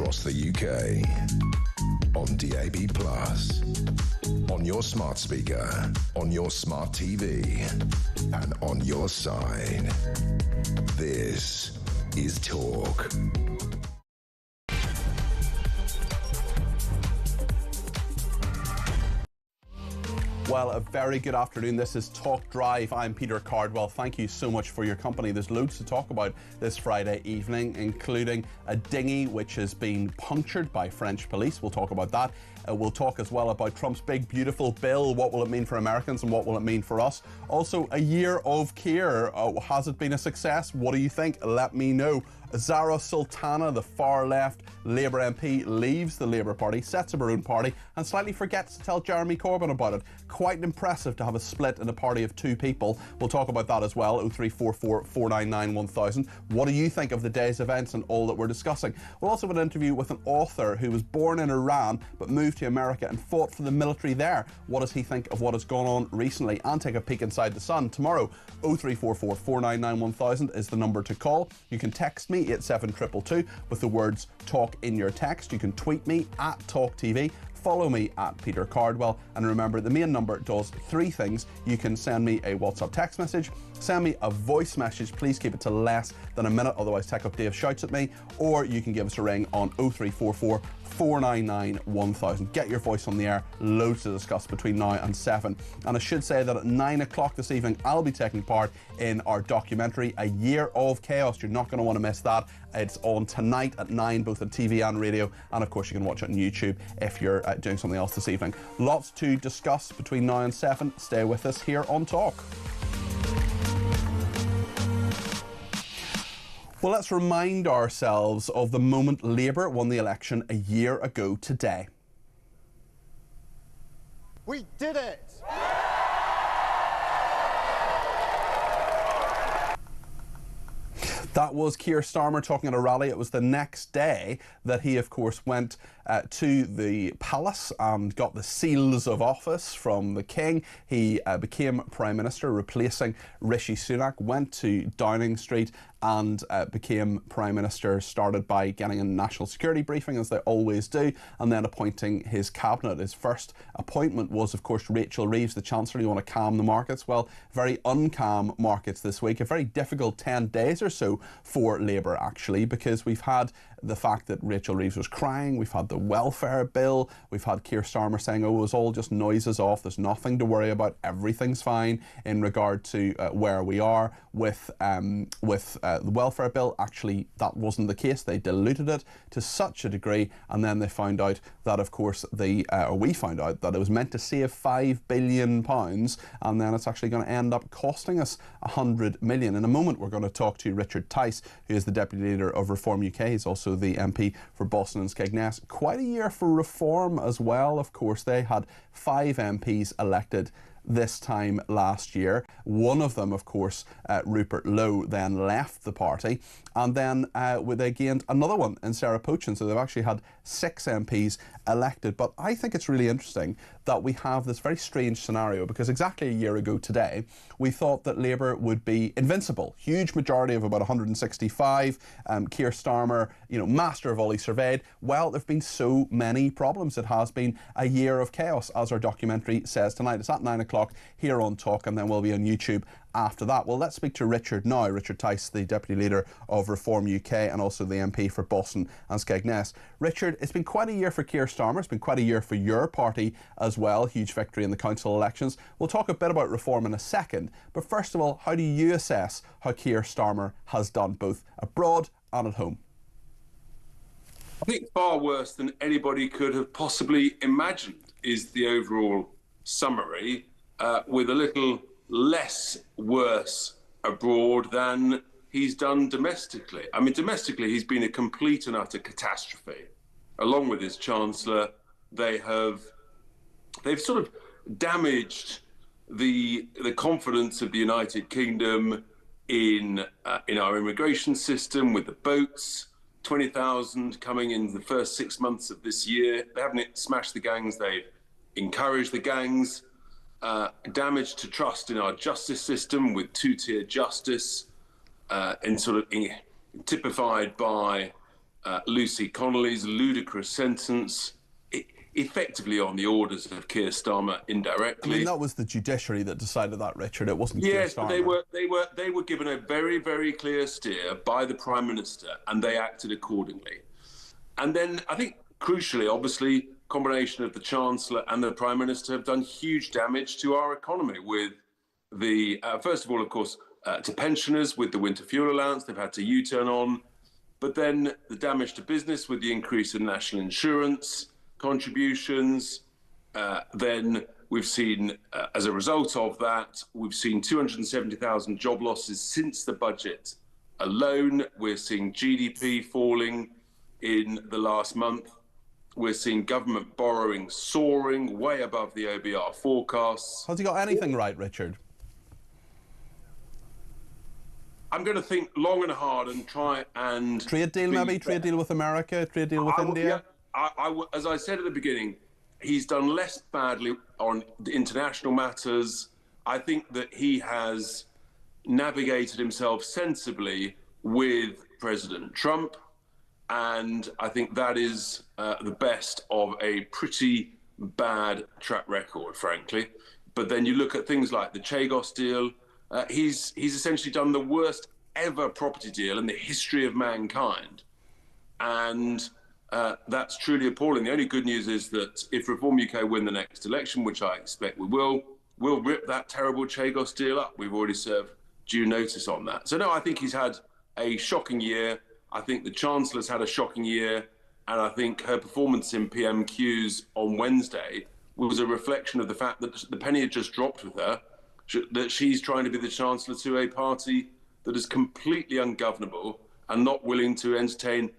across the UK. On DAB+, on your smart speaker, on your smart TV, and on your side. This is Talk. Well, a very good afternoon. This is Talk Drive. I'm Peter Cardwell. Thank you so much for your company. There's loads to talk about this Friday evening, including a dinghy which has been punctured by French police. We'll talk about that. We'll talk as well about Trump's big, beautiful bill. What will it mean for Americans and what will it mean for us? Also, a year of care. Has it been a success? What do you think? Let me know. Zara Sultana, the far-left Labour MP, leaves the Labour Party, sets up her own party, and slightly forgets to tell Jeremy Corbyn about it. Quite impressive to have a split in a party of two people. We'll talk about that as well. 0344 499 1000. What do you think of the day's events and all that we're discussing? We'll also have an interview with an author who was born in Iran but moved to America and fought for the military there. What does he think of what has gone on recently? And take a peek inside the sun. Tomorrow, 0344 499 1000 is the number to call. You can text me 87222 with the words talk in your text. You can tweet me at talkTV. Follow me at Peter Cardwell, and remember the main number does three things. You can send me a WhatsApp text message, send me a voice message, please keep it to less than a minute, otherwise Tech Up Dave shouts at me, or you can give us a ring on 0344 499 1000. Get your voice on the air, loads to discuss between now and 7. And I should say that at 9 o'clock this evening I'll be taking part in our documentary, A Year of Chaos. You're not going to want to miss that. It's on tonight at 9, both on TV and radio, and of course you can watch it on YouTube if you're doing something else this evening. Lots to discuss between now and 7. Stay with us here on Talk. Well, let's remind ourselves of the moment Labour won the election a year ago today. We did it! That was Keir Starmer talking at a rally. It was the next day that he, of course, went to the palace and got the seals of office from the King. He became Prime Minister, replacing Rishi Sunak, went to Downing Street and became Prime Minister, started by getting a national security briefing, as they always do, and then appointing his cabinet. His first appointment was, of course, Rachel Reeves, the Chancellor. You want to calm the markets? Well, very uncalm markets this week. A very difficult 10 days or so for Labour, actually, because we've had the fact that Rachel Reeves was crying, we've had the welfare bill, we've had Keir Starmer saying, oh, it was all just noises off, there's nothing to worry about, everything's fine in regard to where we are with the welfare bill. Actually, that wasn't the case. They diluted it to such a degree, and then they found out that, of course, we found out that it was meant to save £5 billion, and then it's actually going to end up costing us £100 million. In a moment, we're going to talk to Richard Tice, who is the Deputy Leader of Reform UK. He's also the MP for Boston and Skegness. Quite a year for Reform as well. Of course, they had 5 MPs elected this time last year. One of them, of course, Rupert Lowe, then left the party, and then they gained another one in Sarah Pochin, so they've actually had 6 MPs elected. But I think it's really interesting that we have this very strange scenario, because exactly a year ago today we thought that Labour would be invincible. Huge majority of about 165. Keir Starmer, master of all he surveyed. Well, there have been so many problems. It has been a year of chaos, as our documentary says tonight. It's at 9 o'clock here on Talk, and then we'll be on YouTube after that. Well, let's speak to Richard now. Richard Tice, the Deputy Leader of Reform UK and also the MP for Boston and Skegness. Richard, it's been quite a year for Keir Starmer. It's been quite a year for your party as well. Huge victory in the council elections. We'll talk a bit about Reform in a second. But first of all, how do you assess how Keir Starmer has done, both abroad and at home? I think far worse than anybody could have possibly imagined is the overall summary, with a little less worse abroad than he's done domestically. I mean, domestically, he's been a complete and utter catastrophe. Along with his Chancellor, they've sort of damaged the confidence of the United Kingdom in our immigration system, with the boats, 20,000 coming in the first 6 months of this year. They haven't smashed the gangs, they've encouraged the gangs. Damage to trust in our justice system, with two-tier justice, typified by Lucy Connolly's ludicrous sentence, effectively on the orders of Keir Starmer indirectly. I mean, that was the judiciary that decided that, Richard. It wasn't Keir Yes, Starmer. but they were given a very, very clear steer by the Prime Minister, and they acted accordingly. And then I think crucially, obviously, combination of the Chancellor and the Prime Minister have done huge damage to our economy with the, first of all, of course, to pensioners with the winter fuel allowance. They've had to U-turn on. But then the damage to business with the increase in national insurance contributions. Then we've seen, as a result of that, we've seen 270,000 job losses since the budget alone. We're seeing GDP falling in the last month. We're seeing government borrowing soaring way above the OBR forecasts. Has he got anything right, Richard? I'm going to think long and hard and try and... Trade deal, maybe? Trade deal with America? Trade deal with India? Yeah, as I said at the beginning, he's done less badly on the international matters. I think that he has navigated himself sensibly with President Trump. And I think that is the best of a pretty bad track record, frankly. But then you look at things like the Chagos deal. He's essentially done the worst ever property deal in the history of mankind. And that's truly appalling. The only good news is that if Reform UK win the next election, which I expect we will, we'll rip that terrible Chagos deal up. We've already served due notice on that. So no, I think he's had a shocking year. I think the Chancellor's had a shocking year. And I think her performance in PMQs on Wednesday was a reflection of the fact that the penny had just dropped with her, that she's trying to be the Chancellor to a party that is completely ungovernable and not willing to entertain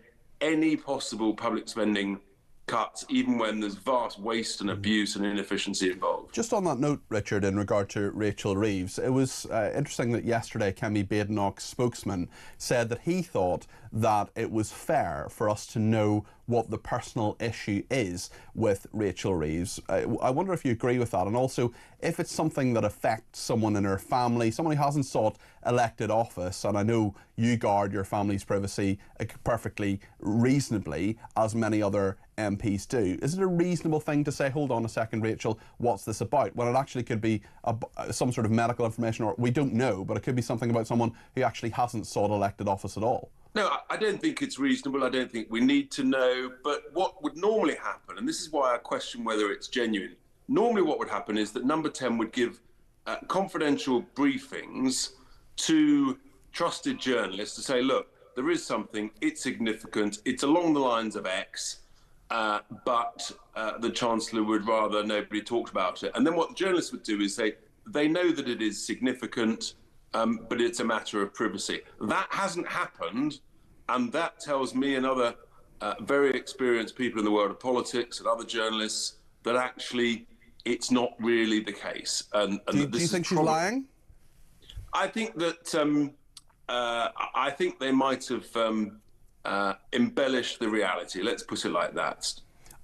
any possible public spending cuts, even when there's vast waste and abuse and inefficiency involved. Just on that note, Richard, in regard to Rachel Reeves, it was interesting that yesterday Kemi Badenoch's spokesman said that he thought that it was fair for us to know what the personal issue is with Rachel Reeves. I wonder if you agree with that, and also if it's something that affects someone in her family, someone who hasn't sought elected office, and I know you guard your family's privacy perfectly reasonably, as many other MPs do. Is it a reasonable thing to say, hold on a second, Rachel, what's this about? When it actually could be some sort of medical information, or we don't know, but it could be something about someone who actually hasn't sought elected office at all. No, I don't think it's reasonable. I don't think we need to know. But what would normally happen, and this is why I question whether it's genuine, normally what would happen is that Number 10 would give confidential briefings to trusted journalists to say, look, there is something, it's significant, it's along the lines of X, but the Chancellor would rather nobody talked about it. And then what the journalists would do is say, they know that it is significant, but it's a matter of privacy. That hasn't happened, and that tells me and other very experienced people in the world of politics and other journalists that actually it's not really the case. And do you think she's lying? I think that I think they might have embellished the reality. Let's put it like that.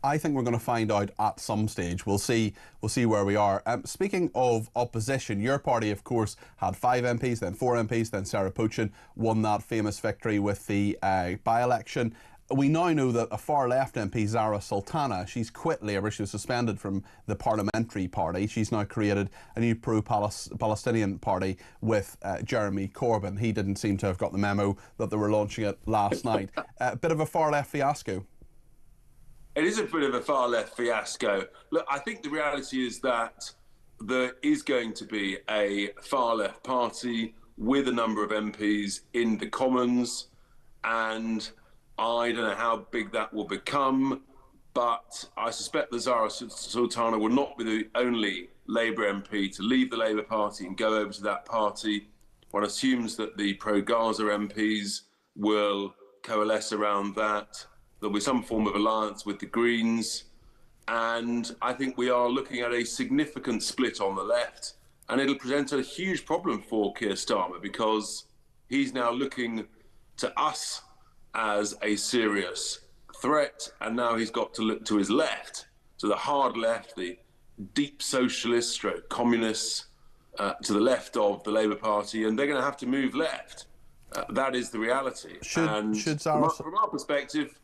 I think we're going to find out at some stage. We'll see where we are. Speaking of opposition, your party, of course, had 5 MPs, then 4 MPs, then Sarah Pochin won that famous victory with the by-election. We now know that a far-left MP, Zara Sultana, she's quit Labour. She was suspended from the parliamentary party. She's now created a new pro-Palestinian party with Jeremy Corbyn. He didn't seem to have got the memo that they were launching it last night. A bit of a far-left fiasco. It is a bit of a far-left fiasco. Look, I think the reality is that there is going to be a far-left party with a number of MPs in the Commons, and I don't know how big that will become, but I suspect that Zara Sultana will not be the only Labour MP to leave the Labour Party and go over to that party. One assumes that the pro-Gaza MPs will coalesce around that. There'll be some form of alliance with the Greens. And I think we are looking at a significant split on the left. And it'll present a huge problem for Keir Starmer because he's now looking to us as a serious threat. And now he's got to look to his left, to the hard left, the deep socialists, stroke communists, to the left of the Labour Party. And they're going to have to move left. That is the reality. Should Zara, from our perspective,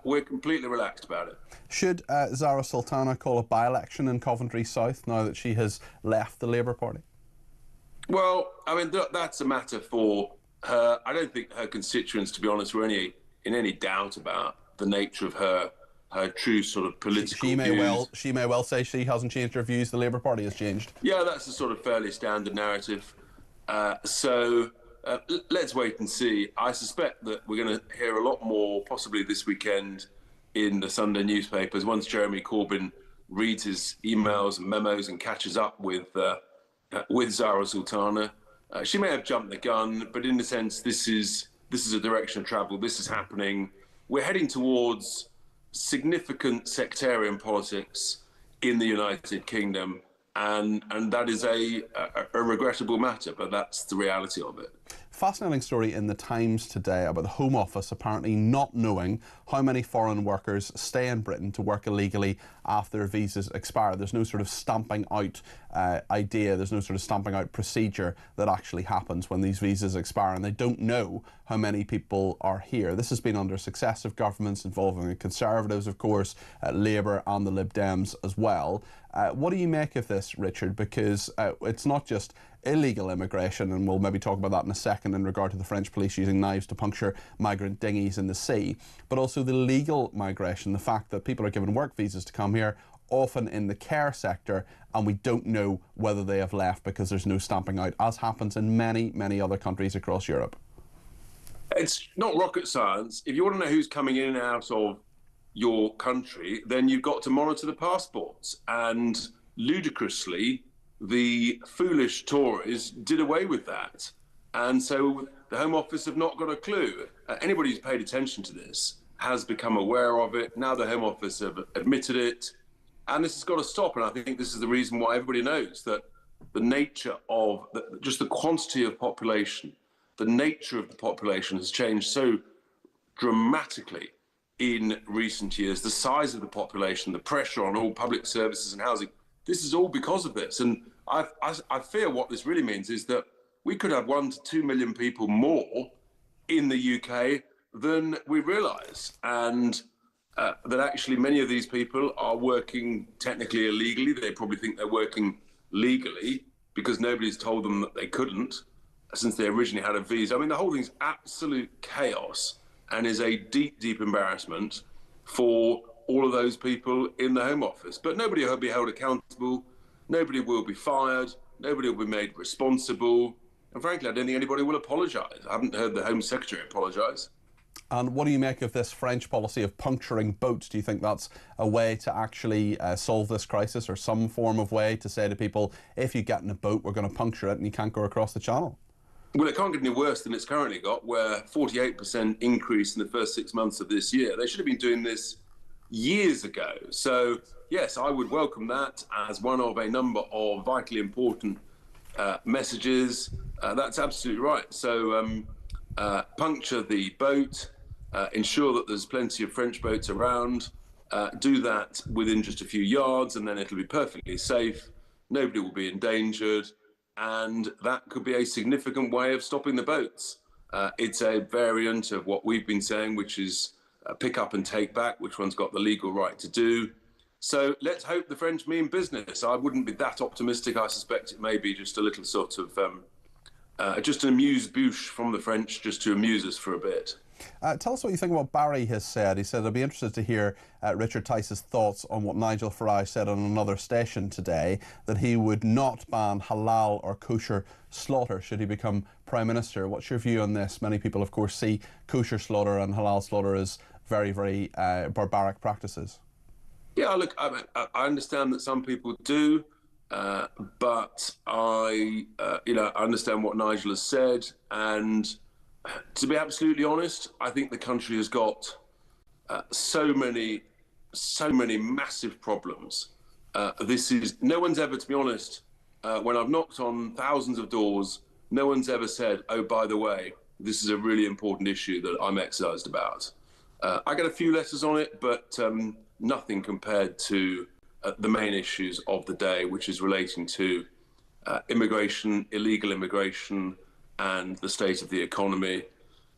we're completely relaxed about it. Should Zara Sultana call a by-election in Coventry South now that she has left the Labour Party? Well, I mean, that's a matter for her. I don't think her constituents, to be honest, were in any doubt about the nature of her true sort of political views. She may well say she hasn't changed her views. The Labour Party has changed. Yeah, that's a sort of fairly standard narrative. So let's wait and see. I suspect that we're going to hear a lot more, possibly this weekend, in the Sunday newspapers once Jeremy Corbyn reads his emails and memos and catches up with Zara Sultana. She may have jumped the gun, but in a sense, this is a direction of travel. This is happening. We're heading towards significant sectarian politics in the United Kingdom, and that is a regrettable matter, but that's the reality of it. Fascinating story in the Times today about the Home Office apparently not knowing how many foreign workers stay in Britain to work illegally after their visas expire. There's no sort of stamping out idea, there's no sort of stamping out procedure that actually happens when these visas expire, and they don't know how many people are here. This has been under successive governments involving the Conservatives, of course, Labour and the Lib Dems as well. What do you make of this, Richard? Because it's not just illegal immigration, and we'll maybe talk about that in a second in regard to the French police using knives to puncture migrant dinghies in the sea, but also the legal migration, the fact that people are given work visas to come here, often in the care sector, and we don't know whether they have left because there's no stamping out, as happens in many, many other countries across Europe. It's not rocket science. If you want to know who's coming in and out of your country, then you've got to monitor the passports. And ludicrously, the foolish Tories did away with that. And so the Home Office have not got a clue. Anybody who's paid attention to this has become aware of it. Now the Home Office have admitted it. And this has got to stop. And I think this is the reason why everybody knows that the nature of just the quantity of population, the nature of the population has changed so dramatically in recent years. The size of the population, the pressure on all public services and housing, this is all because of this. And I fear what this really means is that we could have 1 to 2 million people more in the UK than we realise. And that actually many of these people are working technically illegally. They probably think they're working legally because nobody's told them that they couldn't since they originally had a visa. I mean, the whole thing's absolute chaos and is a deep, deep embarrassment for all of those people in the Home Office. But nobody will be held accountable. Nobody will be fired. Nobody will be made responsible. And frankly, I don't think anybody will apologise. I haven't heard the Home Secretary apologise. And what do you make of this French policy of puncturing boats? Do you think that's a way to actually solve this crisis, or some form of way to say to people, if you get in a boat, we're going to puncture it and you can't go across the channel? Well, it can't get any worse than it's currently got, where 48% increase in the first 6 months of this year. They should have been doing this years ago. So, yes, I would welcome that as one of a number of vitally important messages. That's absolutely right. So, puncture the boat, ensure that there's plenty of French boats around, do that within just a few yards, and then it'll be perfectly safe. Nobody will be endangered. And that could be a significant way of stopping the boats. It's a variant of what we've been saying, which is pick up and take back, which one's got the legal right to do. So let's hope the French mean business. I wouldn't be that optimistic. I suspect it may be just a little sort of, just an amuse-bouche from the French, just to amuse us for a bit. Tell us what you think about what Barry has said. He said, I'd be interested to hear Richard Tice's thoughts on what Nigel Farage said on another station today, that he would not ban halal or kosher slaughter should he become Prime Minister. What's your view on this? Many people, of course, see kosher slaughter and halal slaughter as very, very barbaric practices. Yeah, look, I understand that some people do, but I understand what Nigel has said, and to be absolutely honest, I think the country has got so many massive problems. No one's ever, to be honest, when I've knocked on thousands of doors, no one's ever said, oh, by the way, this is a really important issue that I'm excised about. I get a few letters on it, but nothing compared to the main issues of the day, which is relating to immigration, illegal immigration, and the state of the economy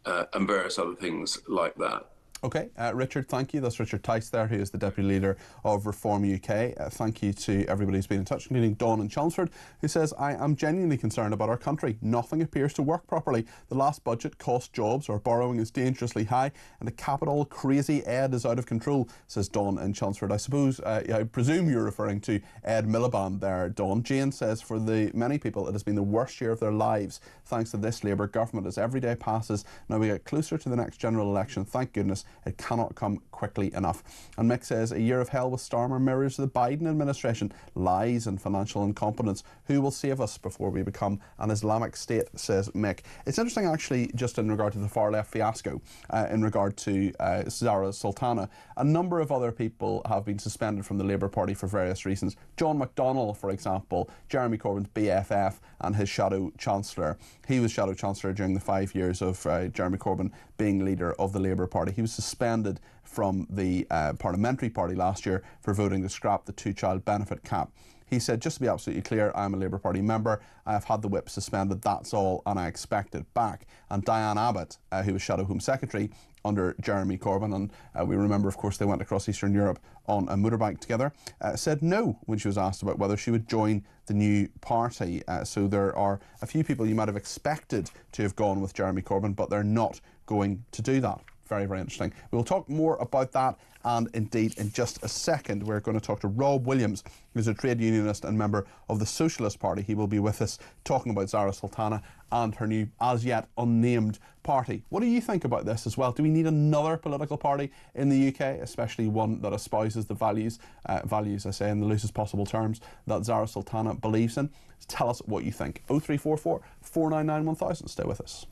and various other things like that. Okay, Richard, thank you. That's Richard Tice there, who is the Deputy Leader of Reform UK. Thank you to everybody who's been in touch, including Dawn in Chelmsford, who says, I am genuinely concerned about our country. Nothing appears to work properly. The last budget cost jobs, our borrowing is dangerously high, and the capital crazy Ed is out of control, says Dawn in Chelmsford. I suppose, I presume you're referring to Ed Miliband there, Dawn. Jane says, for the many people, it has been the worst year of their lives, thanks to this Labour government. As every day passes, now we get closer to the next general election. Thank goodness. It cannot come quickly enough. And Mick says, a year of hell with Starmer mirrors the Biden administration. Lies and financial incompetence. Who will save us before we become an Islamic state, says Mick. It's interesting, actually, just in regard to the far left fiasco, in regard to Zara Sultana. A number of other people have been suspended from the Labour Party for various reasons. John McDonnell, for example, Jeremy Corbyn's BFF and his shadow chancellor. He was shadow chancellor during the 5 years of Jeremy Corbyn being leader of the Labour Party. He was suspended from the parliamentary party last year for voting to scrap the two-child benefit cap. He said, just to be absolutely clear, I'm a Labour Party member. I have had the whip suspended, that's all, and I expect it back. And Diane Abbott, who was Shadow Home Secretary under Jeremy Corbyn, and we remember, of course, they went across Eastern Europe on a motorbike together, said no when she was asked about whether she would join the new party. So there are a few people you might have expected to have gone with Jeremy Corbyn, but they're not going to do that. Very, very interesting. We'll talk more about that, and indeed in just a second we're going to talk to Rob Williams, who's a trade unionist and member of the Socialist Party. He will be with us talking about Zara Sultana and her new as yet unnamed party. What do you think about this as well? Do we need another political party in the UK, especially one that espouses the values, I say in the loosest possible terms, that Zara Sultana believes in? Tell us what you think. 0344 499 1000. Stay with us.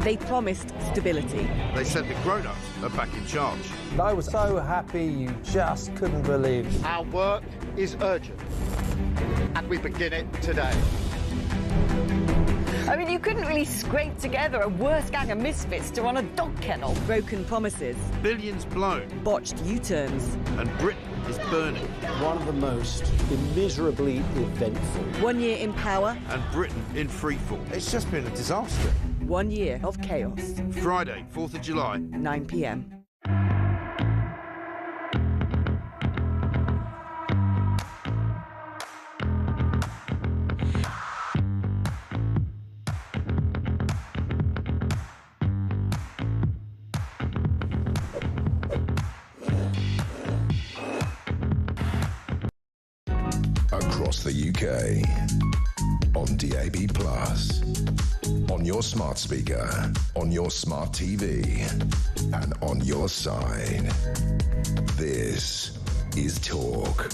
They promised stability. They said the grown-ups are back in charge. I was so happy you just couldn't believe it. Our work is urgent, and we begin it today. I mean, you couldn't really scrape together a worse gang of misfits to run a dog kennel. Broken promises. Billions blown. Botched U-turns. And Britain is burning. One of the most immeasurably eventful. 1 year in power. And Britain in freefall. It's just been a disaster. 1 year of chaos. Friday, 4th of July. 9 p.m. across the UK. On DAB+, on your smart speaker, on your smart TV, and on your side. This is Talk.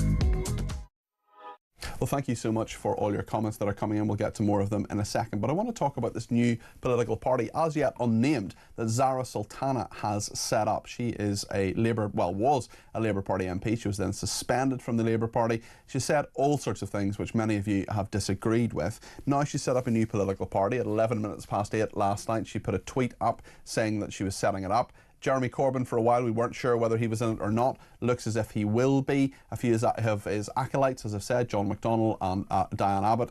Well, thank you so much for all your comments that are coming in. We'll get to more of them in a second. But I want to talk about this new political party, as yet unnamed, that Zara Sultana has set up. She is a Labour, well, was a Labour Party MP. She was then suspended from the Labour Party. She said all sorts of things which many of you have disagreed with. Now she set up a new political party at 11 minutes past 8 last night. She put a tweet up saying that she was setting it up. Jeremy Corbyn, for a while, we weren't sure whether he was in it or not. Looks as if he will be. A few of his acolytes, as I've said, John McDonnell and Diane Abbott,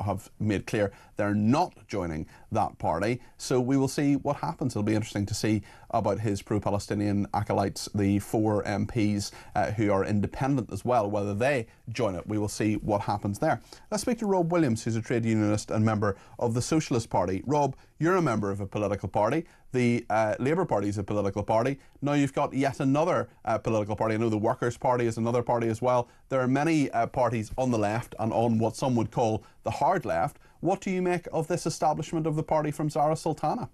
have made clear they're not joining that party. So we will see what happens. It'll be interesting to see about his pro-Palestinian acolytes, the 4 MPs who are independent as well, whether they join it. We will see what happens there. Let's speak to Rob Williams, who's a trade unionist and member of the Socialist Party. Rob, you're a member of a political party. The Labour Party is a political party. Now you've got yet another political party. I know the Workers' Party is another party as well. There are many parties on the left and on what some would call the hard left. What do you make of this establishment of the party from Zara Sultana?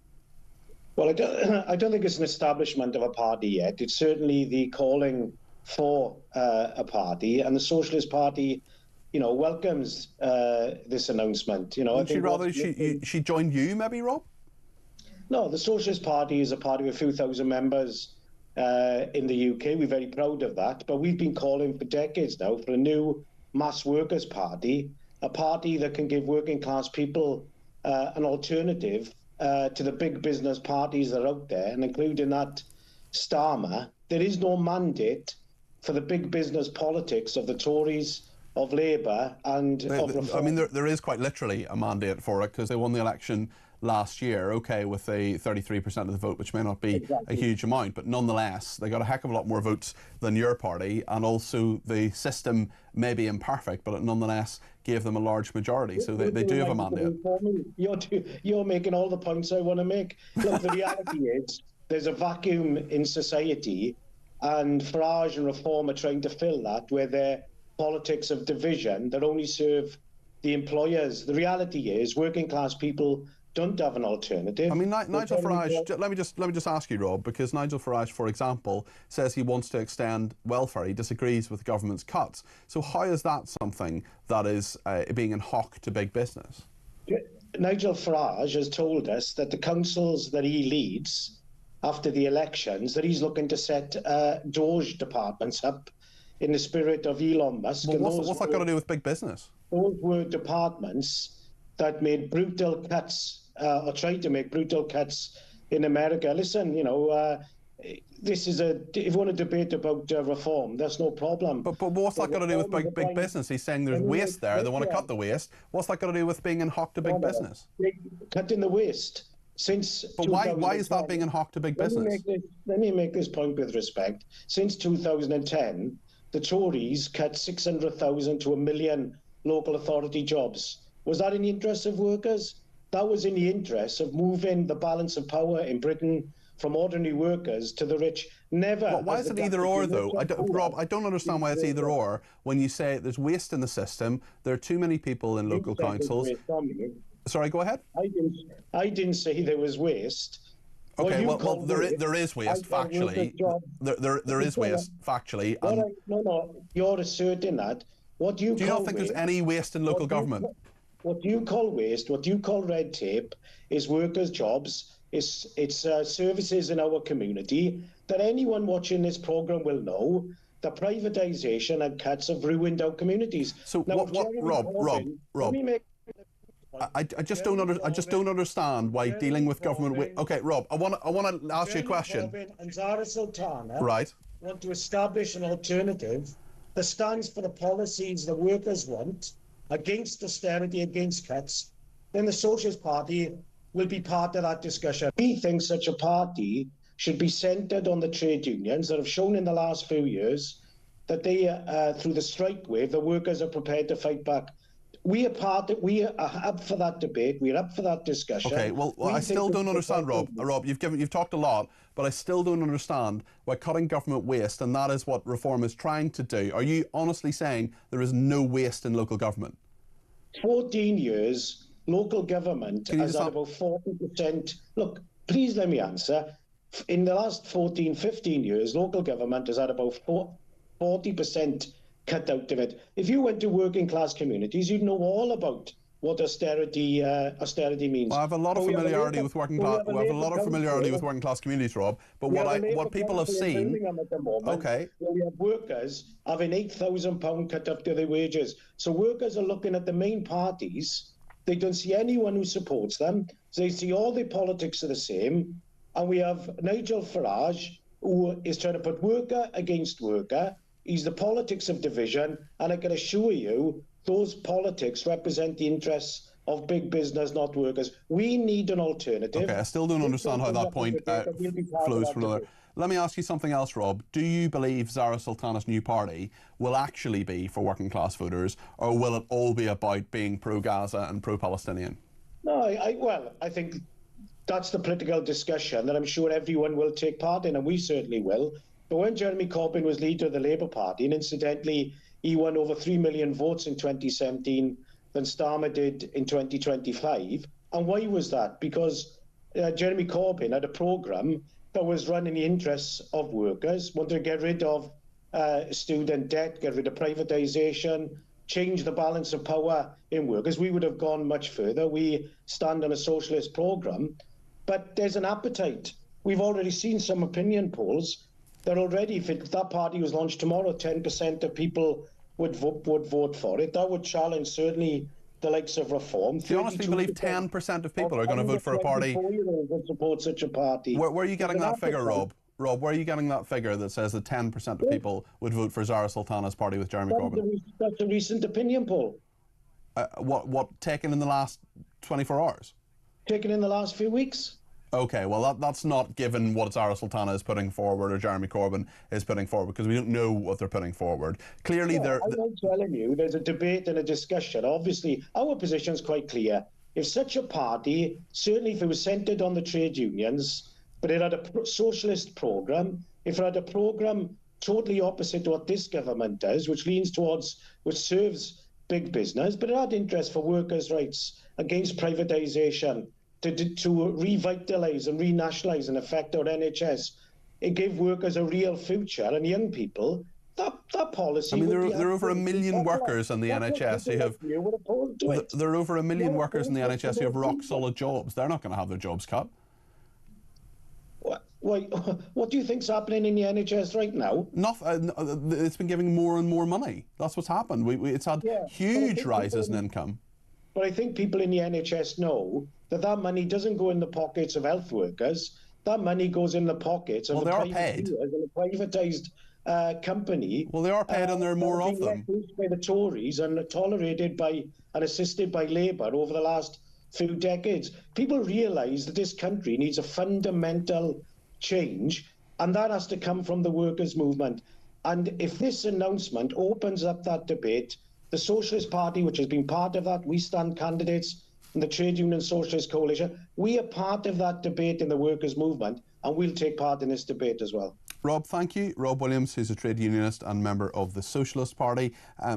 Well, I don't think it's an establishment of a party yet. It's certainly the calling for a party, and the Socialist Party, you know, welcomes this announcement. You know, Would she rather she joined you, maybe, Rob? No, the Socialist Party is a party with a few thousand members in the UK. We're very proud of that. But we've been calling for decades now for a new mass workers' party, a party that can give working class people an alternative to the big business parties that are out there, and including that Starmer. There is no mandate for the big business politics of the Tories, of Labour and of Reform. I mean, there is quite literally a mandate for it, because they won the election last year, okay, with a 33% of the vote, which may not be a huge amount, but nonetheless, they got a heck of a lot more votes than your party, and also the system may be imperfect, but it nonetheless gave them a large majority, so they do have a mandate. You're making all the points I want to make. Look, the reality is there's a vacuum in society, and Farage and Reform are trying to fill that with their politics of division that only serve the employers. The reality is working class people don't have an alternative. I mean, Nigel Farage, let me just ask you, Rob, because Nigel Farage, for example, says he wants to extend welfare. He disagrees with the government's cuts. So how is that something that is being in hock to big business? Nigel Farage has told us that the councils that he leads after the elections, that he's looking to set Doge departments up in the spirit of Elon Musk. Well, what's that got to do with big business? Those were departments that made brutal cuts, or tried to make brutal cuts in America. Listen, you know, this is if you want to debate about reform, that's no problem. But what's that got to do with big business? He's saying there's waste there. They want to cut the waste. What's that got to do with being in hock to big business? Cutting the waste since. But why is that being in hock to big business? Let me make this point with respect. Since 2010, the Tories cut 600,000 to 1 million local authority jobs. Was that in the interests of workers? That was in the interest of moving the balance of power in Britain from ordinary workers to the rich. Never. But why is it either or, though? Rob, I don't understand why it's either or. When you say there's waste in the system, there are too many people in local councils. Sorry, go ahead. I didn't say there was waste. Okay, well, there is waste, factually. There is waste, factually. No, you're asserting that. What do you not think there's any waste in local government? What you call waste, what you call red tape, is workers' jobs. It's services in our community that anyone watching this programme will know that privatisation and cuts have ruined our communities. So now, Rob, let me make. I just don't understand why dealing with government. Okay, Rob, I want to ask you a question. Corbyn and Zara Sultana want to establish an alternative that stands for the policies the workers want, against austerity, against cuts. Then the Socialist Party will be part of that discussion. We think such a party should be centred on the trade unions that have shown in the last few years that they, through the strike wave, the workers are prepared to fight back we are up for that debate. We're up for that discussion. Okay, well I still don't understand, Rob. Rob, you've talked a lot, but I still don't understand why cutting government waste, and that is what reform is trying to do. Are you honestly saying there is no waste in local government? 14 years, local government has had about 40%. Look, please let me answer. In the last 14, 15 years, local government has had about 40% cut out of it. If you went to working class communities, you'd know all about what austerity means. Well, I have a lot of familiarity with working class. We have a lot of familiarity with working class communities, Rob. But what people have seen, okay, we have workers having £8,000 cut off to their wages. So workers are looking at the main parties. They don't see anyone who supports them. So they see all their politics are the same. And we have Nigel Farage, who is trying to put worker against worker. He's the politics of division, and I can assure you, those politics represent the interests of big business, not workers. We need an alternative. Okay, I still don't understand how that point flows from another. Let me ask you something else, Rob. Do you believe Zara Sultana's new party will actually be for working class voters, or will it all be about being pro-Gaza and pro-Palestinian? No, I think that's the political discussion that I'm sure everyone will take part in, and we certainly will. But when Jeremy Corbyn was leader of the Labour Party, and incidentally, he won over 3 million votes in 2017 than Starmer did in 2025. And why was that? Because Jeremy Corbyn had a programme that was run in the interests of workers, wanted to get rid of student debt, get rid of privatisation, change the balance of power in workers. We would have gone much further. We stand on a socialist programme. But there's an appetite. We've already seen some opinion polls that already, if that party was launched tomorrow, 10% of people would vote for it. That would challenge certainly the likes of reform. Do you honestly believe 10% of people are going to vote for a party? Would support such a party. Where are you getting that figure, Rob? Rob, where are you getting that figure that says that 10% of people would vote for Zara Sultana's party with Jeremy Corbyn? That's a recent opinion poll. What taken in the last 24 hours? Taken in the last few weeks. Okay, well that's not given what Zara Sultana is putting forward or Jeremy Corbyn is putting forward, because we don't know what they're putting forward. Clearly, I'm not telling you. There's a debate and a discussion. Obviously, our position is quite clear. If such a party, certainly if it was centred on the trade unions, but it had a socialist programme, if it had a programme totally opposite to what this government does, which serves big business, but it had interest for workers' rights, against privatisation, to revitalise and renationalise and affect our NHS. It gave workers a real future, and young people, that policy... I mean, there are over 1 million workers in the NHS who have... There are over 1 million workers in the NHS who have rock-solid jobs. They're not going to have their jobs cut. What do you think's happening in the NHS right now? It's been giving more and more money. That's what's happened. It's had huge rises in income. But I think people in the NHS know that money doesn't go in the pockets of health workers. That money goes in the pockets of a privatised company. Well, they are paid, and there are more of them. By the Tories and tolerated by and assisted by Labour over the last few decades. People realise that this country needs a fundamental change, and that has to come from the workers' movement. And if this announcement opens up that debate, the Socialist Party, which has been part of that, we stand candidates in the Trade Union Socialist Coalition. We are part of that debate in the workers' movement, and we'll take part in this debate as well. Rob, thank you. Rob Williams, who's a trade unionist and member of the Socialist Party.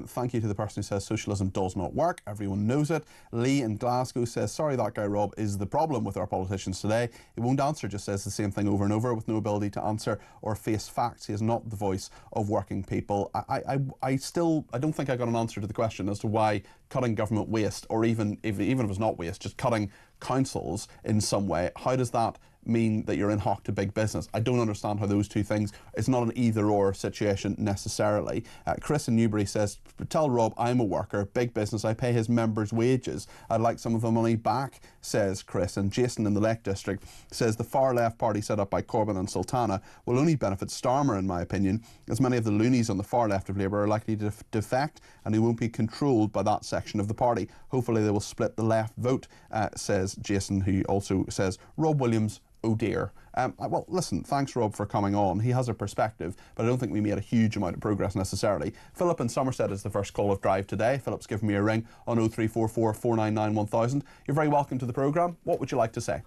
Thank you to the person who says socialism does not work. Everyone knows it. Lee in Glasgow says, sorry, that guy Rob is the problem with our politicians today. He won't answer, just says the same thing over and over with no ability to answer or face facts. He is not the voice of working people. I don't think I got an answer to the question as to why cutting government waste, or even if it's not waste, just cutting councils in some way, how does that mean that you're in hock to big business? I don't understand how those two things, it's not an either-or situation necessarily. Chris in Newbury says, tell Rob I'm a worker, big business, I pay his members' wages. I'd like some of the money back, says Chris. And Jason in the Lake District says, the far left party set up by Corbyn and Sultana will only benefit Starmer, in my opinion, as many of the loonies on the far left of Labour are likely to defect, and he won't be controlled by that section of the party. Hopefully they will split the left vote, says Jason, who also says, Rob Williams, oh dear. Well, listen, thanks Rob for coming on. He has a perspective, but I don't think we made a huge amount of progress necessarily. Philip in Somerset is the first call of Drive today. Philip's given me a ring on 0344 499 1000. You're very welcome to the programme. What would you like to say?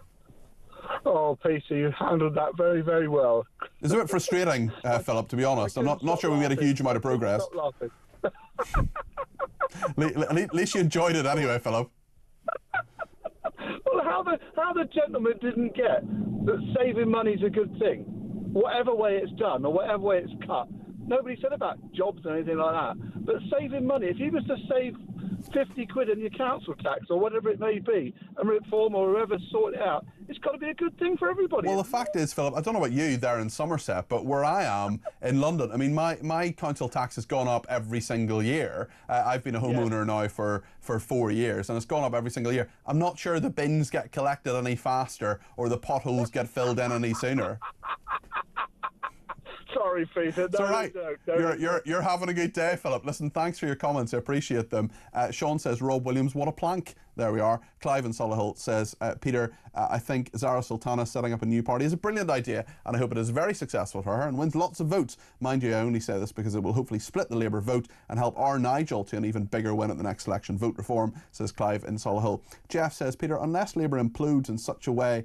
Oh, Peter, you handled that very, very well. It's a bit frustrating, Philip, to be honest. I'm not sure we made a huge amount of progress. Stop laughing. At least you enjoyed it anyway, Philip. Well, how the gentleman didn't get that saving money's a good thing, whatever way it's done or whatever way it's cut. Nobody said about jobs or anything like that. But saving money, if you was to save 50 quid in your council tax or whatever it may be, and Reform or whoever sort it out, it's got to be a good thing for everybody. Well, the fact is, Philip, I don't know about you there in Somerset, but where I am in London, I mean, my council tax has gone up every single year. I've been a homeowner now for 4 years, and it's gone up every single year. I'm not sure the bins get collected any faster or the potholes get filled in any sooner. Sorry, Peter. It's all right. You're having a good day, Philip. Listen, thanks for your comments. I appreciate them. Sean says, Rob Williams, what a plank. There we are. Clive in Solihull says, Peter, I think Zara Sultana setting up a new party is a brilliant idea, and I hope it is very successful for her and wins lots of votes. Mind you, I only say this because it will hopefully split the Labour vote and help our Nigel to an even bigger win at the next election. Vote reform, says Clive in Solihull. Jeff says, Peter, unless Labour implodes in such a way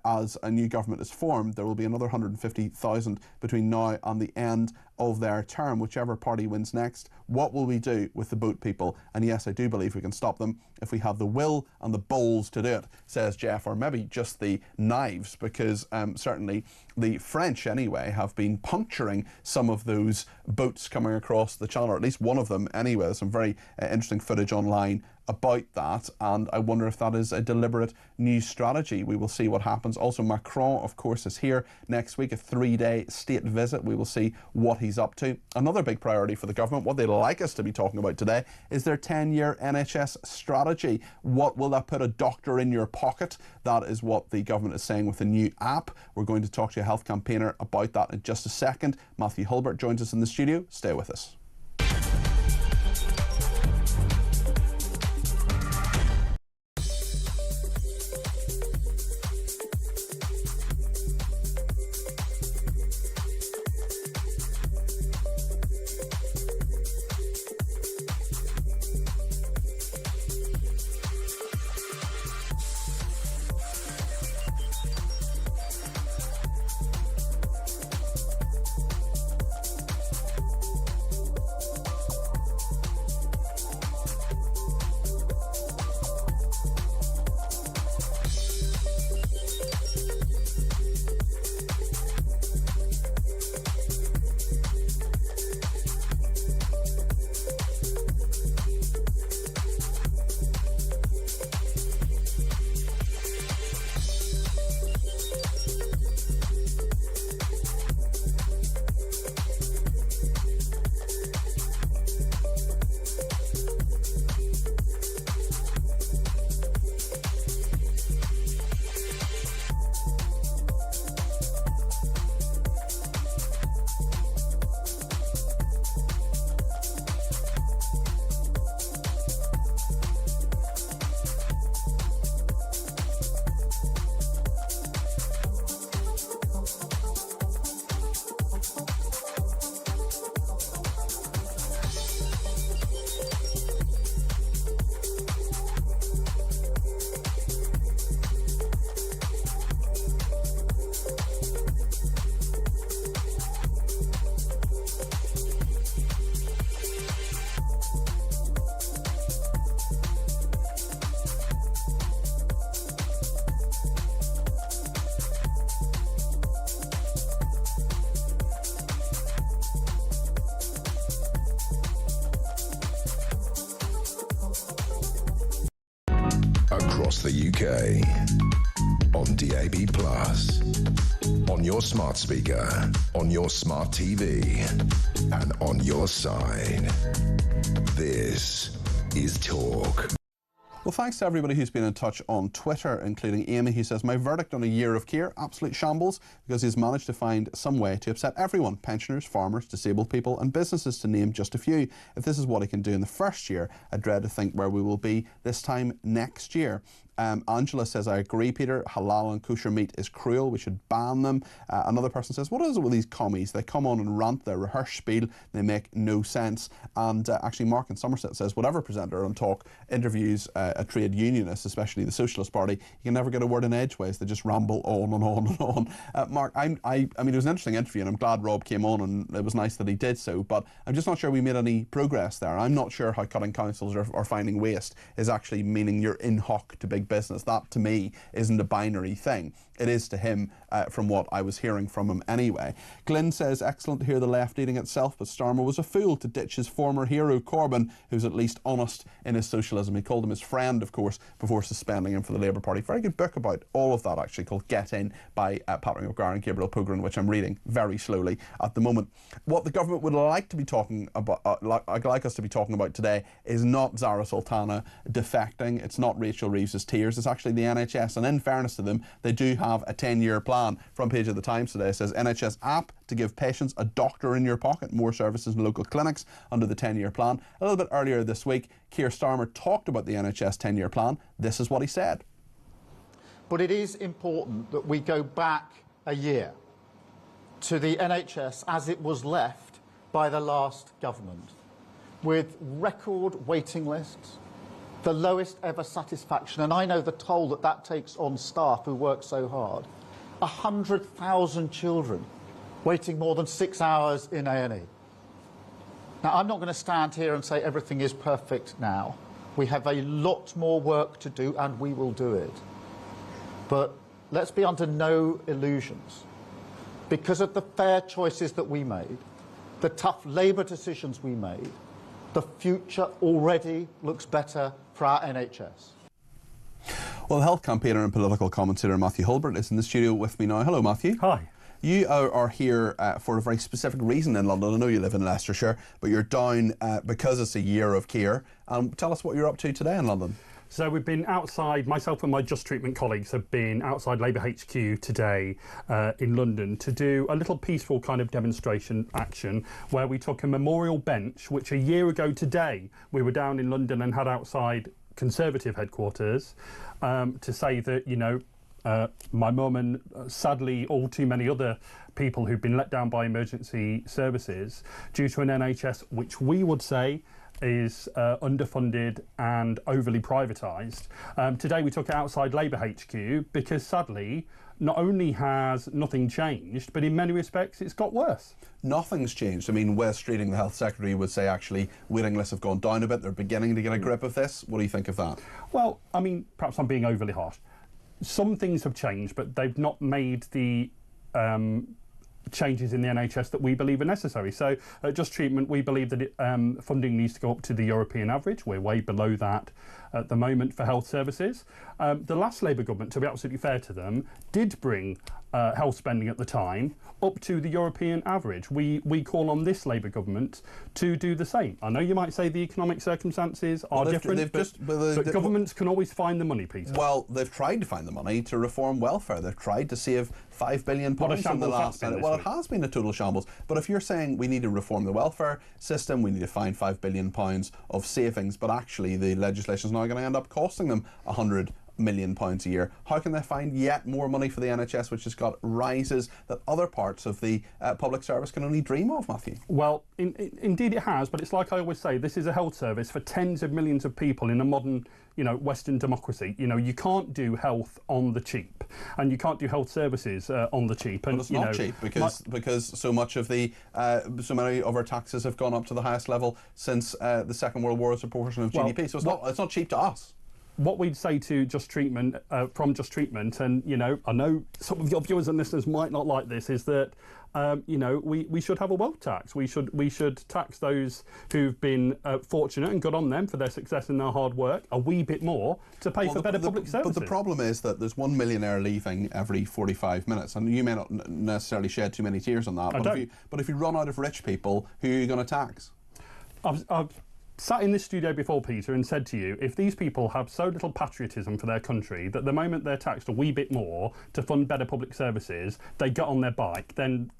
as a new government is formed, there will be another 150,000 between now and the end of their term, whichever party wins next. What will we do with the boat people? And yes, I do believe we can stop them if we have the will and the balls to do it, says Jeff, or maybe just the knives, because certainly the French anyway have been puncturing some of those boats coming across the channel, or at least one of them anyway. There's some very interesting footage online about that, and I wonder if that is a deliberate new strategy. We will see what happens. Also, Macron, of course, is here next week, a 3-day state visit. We will see what he's up to. Another big priority for the government, what they'd like us to be talking about today, is their 10-year NHS strategy. What will that put a doctor in your pocket? That is what the government is saying with the new app. We're going to talk to a health campaigner about that in just a second. Matthew Hulbert joins us in the studio. Stay with us. Across the UK, on DAB+, on your smart speaker, on your smart TV, and on your side. This is Talk. Well, thanks to everybody who's been in touch on Twitter, including Amy, who says, my verdict on a year of care, absolute shambles, because he's managed to find some way to upset everyone, pensioners, farmers, disabled people and businesses, to name just a few. If this is what he can do in the first year, I dread to think where we will be this time next year. Angela says, I agree, Peter. Halal and kosher meat is cruel. We should ban them. Another person says, what is it with these commies? They come on and rant, they rehearse spiel, they make no sense. And actually, Mark in Somerset says, whatever presenter on Talk interviews a trade unionist, especially the Socialist Party, you can never get a word in edgeways. They just ramble on and on and on. Mark, I mean, it was an interesting interview, and I'm glad Rob came on, and it was nice that he did so, but I'm just not sure we made any progress there. I'm not sure how cutting councils or finding waste is actually meaning you're in hock to big business. That, to me, isn't a binary thing. It is to him, from what I was hearing from him anyway. Glyn says, excellent to hear the left eating itself, but Starmer was a fool to ditch his former hero, Corbyn, who's at least honest in his socialism. He called him his friend, of course, before suspending him for the Labour Party. Very good book about all of that, actually, called Get In, by Patrick McGuire and Gabriel Pogren, which I'm reading very slowly at the moment. What the government would like to be talking about, like us to be talking about today, is not Zara Sultana defecting. It's not Rachel Reeves's tears. It's actually the NHS. And in fairness to them, they do have a 10-year plan. Front page of the Times today says, NHS app to give patients a doctor in your pocket, more services in local clinics under the 10-year plan. A little bit earlier this week, Keir Starmer talked about the NHS 10-year plan. This is what he said. But it is important that we go back a year to the NHS as it was left by the last government, with record waiting lists, the lowest ever satisfaction, and I know the toll that that takes on staff who work so hard. 100,000 children waiting more than 6 hours in A&E. Now, I'm not going to stand here and say everything is perfect now. We have a lot more work to do, and we will do it. But let's be under no illusions. Because of the fair choices that we made, the tough Labour decisions we made, the future already looks better for our NHS. Well, health campaigner and political commentator Matthew Hulbert is in the studio with me now. Hello, Matthew. Hi. You are here for a very specific reason in London. I know you live in Leicestershire, but you're down because it's a year of Keir. Tell us what you're up to today in London. So we've been outside, myself and my Just Treatment colleagues have been outside Labour HQ today in London to do a little peaceful kind of demonstration action where we took a memorial bench, which a year ago today we were down in London and had outside Conservative headquarters to say that, you know, my mum and sadly all too many other people who've been let down by emergency services due to an NHS which we would say is underfunded and overly privatised. Today we took it outside Labour HQ because sadly not only has nothing changed, but in many respects it's got worse. Nothing's changed. I mean, Wes Streeting, the health secretary, would say actually waiting lists have gone down a bit. They're beginning to get a grip of this. What do you think of that? Well, I mean, perhaps I'm being overly harsh. Some things have changed, but they've not made the changes in the NHS that we believe are necessary. So at Just Treatment, we believe that funding needs to go up to the European average. We're way below that at the moment for health services. The last Labour government, to be absolutely fair to them, did bring health spending at the time up to the European average. We call on this Labour government to do the same. I know you might say the economic circumstances are different, but governments can always find the money, Peter. Well, they've tried to find the money to reform welfare. They've tried to save £5 billion in the last... Well, it has been a total shambles. But if you're saying we need to reform the welfare system, we need to find £5 billion of savings, but actually the legislation is now going to end up costing them £100 million a year. How can they find yet more money for the NHS, which has got rises that other parts of the public service can only dream of, Matthew? Well, indeed it has, but it's like I always say, this is a health service for tens of millions of people in a modern, you know, Western democracy. You know, you can't do health on the cheap, and you can't do health services on the cheap. And it's not cheap because so much of the so many of our taxes have gone up to the highest level since the Second World War as a proportion of GDP. So it's not cheap to us. What we'd say to Just Treatment, from Just Treatment, and, you know, I know some of your viewers and listeners might not like this, is that, you know, we should have a wealth tax. We should tax those who've been fortunate, and good on them for their success and their hard work, a wee bit more to pay for better public services. But the problem is that there's one millionaire leaving every 45 minutes, and you may not necessarily shed too many tears on that. But if you run out of rich people, who are you going to tax? I've sat in this studio before, Peter, and said to you, if these people have so little patriotism for their country that the moment they're taxed a wee bit more to fund better public services, they get on their bike, then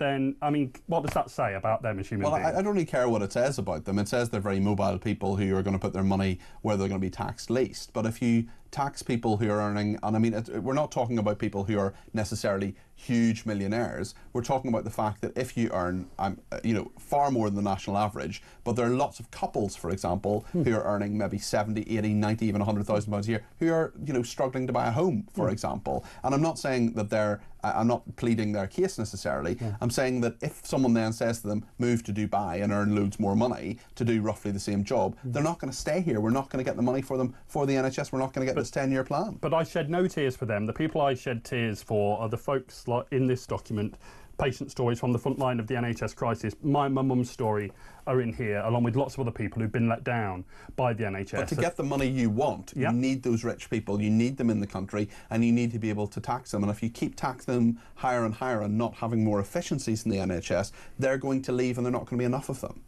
I mean, what does that say about them as human beings? Well, I don't really care what it says about them. It says they're very mobile people who are going to put their money where they're going to be taxed least. But if you tax people who are earning, and I mean, we're not talking about people who are necessarily huge millionaires. We're talking about the fact that if you earn, far more than the national average, but there are lots of couples, for example, who are earning maybe 70, 80, 90, even £100,000 a year, who are, struggling to buy a home, for example. And I'm not saying that I'm not pleading their case necessarily. I'm saying that if someone then says to them, move to Dubai and earn loads more money to do roughly the same job, they're not going to stay here. We're not going to get the money for them for the NHS. We're not going to get this 10-year plan. But I shed no tears for them. The people I shed tears for are the folks like in this document, patient stories from the front line of the NHS crisis. My mum's story are in here, along with lots of other people who've been let down by the NHS. But to get the money you want, you need those rich people, you need them in the country, and you need to be able to tax them. And if you keep taxing them higher and higher and not having more efficiencies in the NHS, they're going to leave and there are not going to be enough of them.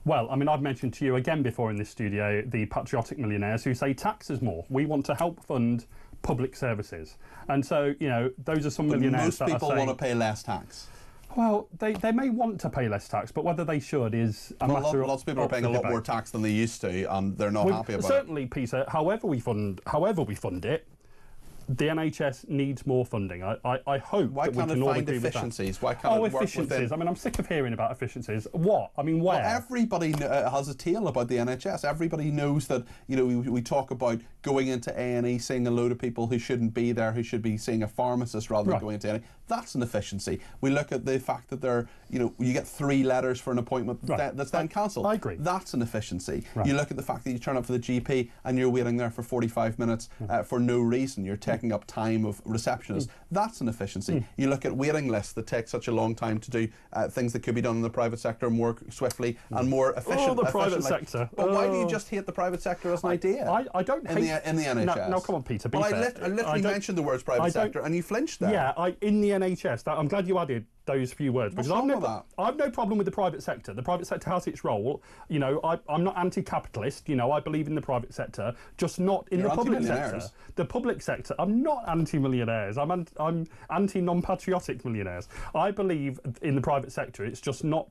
Well, I mean, I've mentioned to you again before in this studio the patriotic millionaires who say tax is more. We want to help fund public services. And so, those are some millionaires that are saying... Most people want to pay less tax. Well, they may want to pay less tax, but whether they should is a matter of... Lots of people are paying a lot more tax than they used to, and they're not happy about it. Certainly, Peter, however we fund it, the NHS needs more funding. I hope Why that we can't can it all find agree with efficiencies? that. Why can't it work efficiencies. within? I mean, I'm sick of hearing about efficiencies. What? I mean, where? Well, everybody has a tale about the NHS. Everybody knows that, we talk about going into A&E, seeing a load of people who shouldn't be there, who should be seeing a pharmacist rather than going into A&E. That's an efficiency. We look at the fact that you get 3 letters for an appointment that's then cancelled. I agree. That's an efficiency. You look at the fact that you turn up for the GP and you're waiting there for 45 minutes for no reason. You're taking up time of receptionist. That's an efficiency. You look at waiting lists that take such a long time to do things that could be done in the private sector more swiftly and more efficient. Oh, the private sector. But why do you just hate the private sector as an idea? I don't hate... In the NHS. No, come on, Peter, be fair. I literally mentioned the words private sector and you flinched there. Yeah, in the NHS. I'm glad you added those few words. What's because wrong with that? I've no problem with the private sector. The private sector has its role. I'm not anti-capitalist. I believe in the private sector, just not in the public sector. The public sector. I'm not anti-millionaires. I'm anti-non-patriotic millionaires. I believe in the private sector. It's just not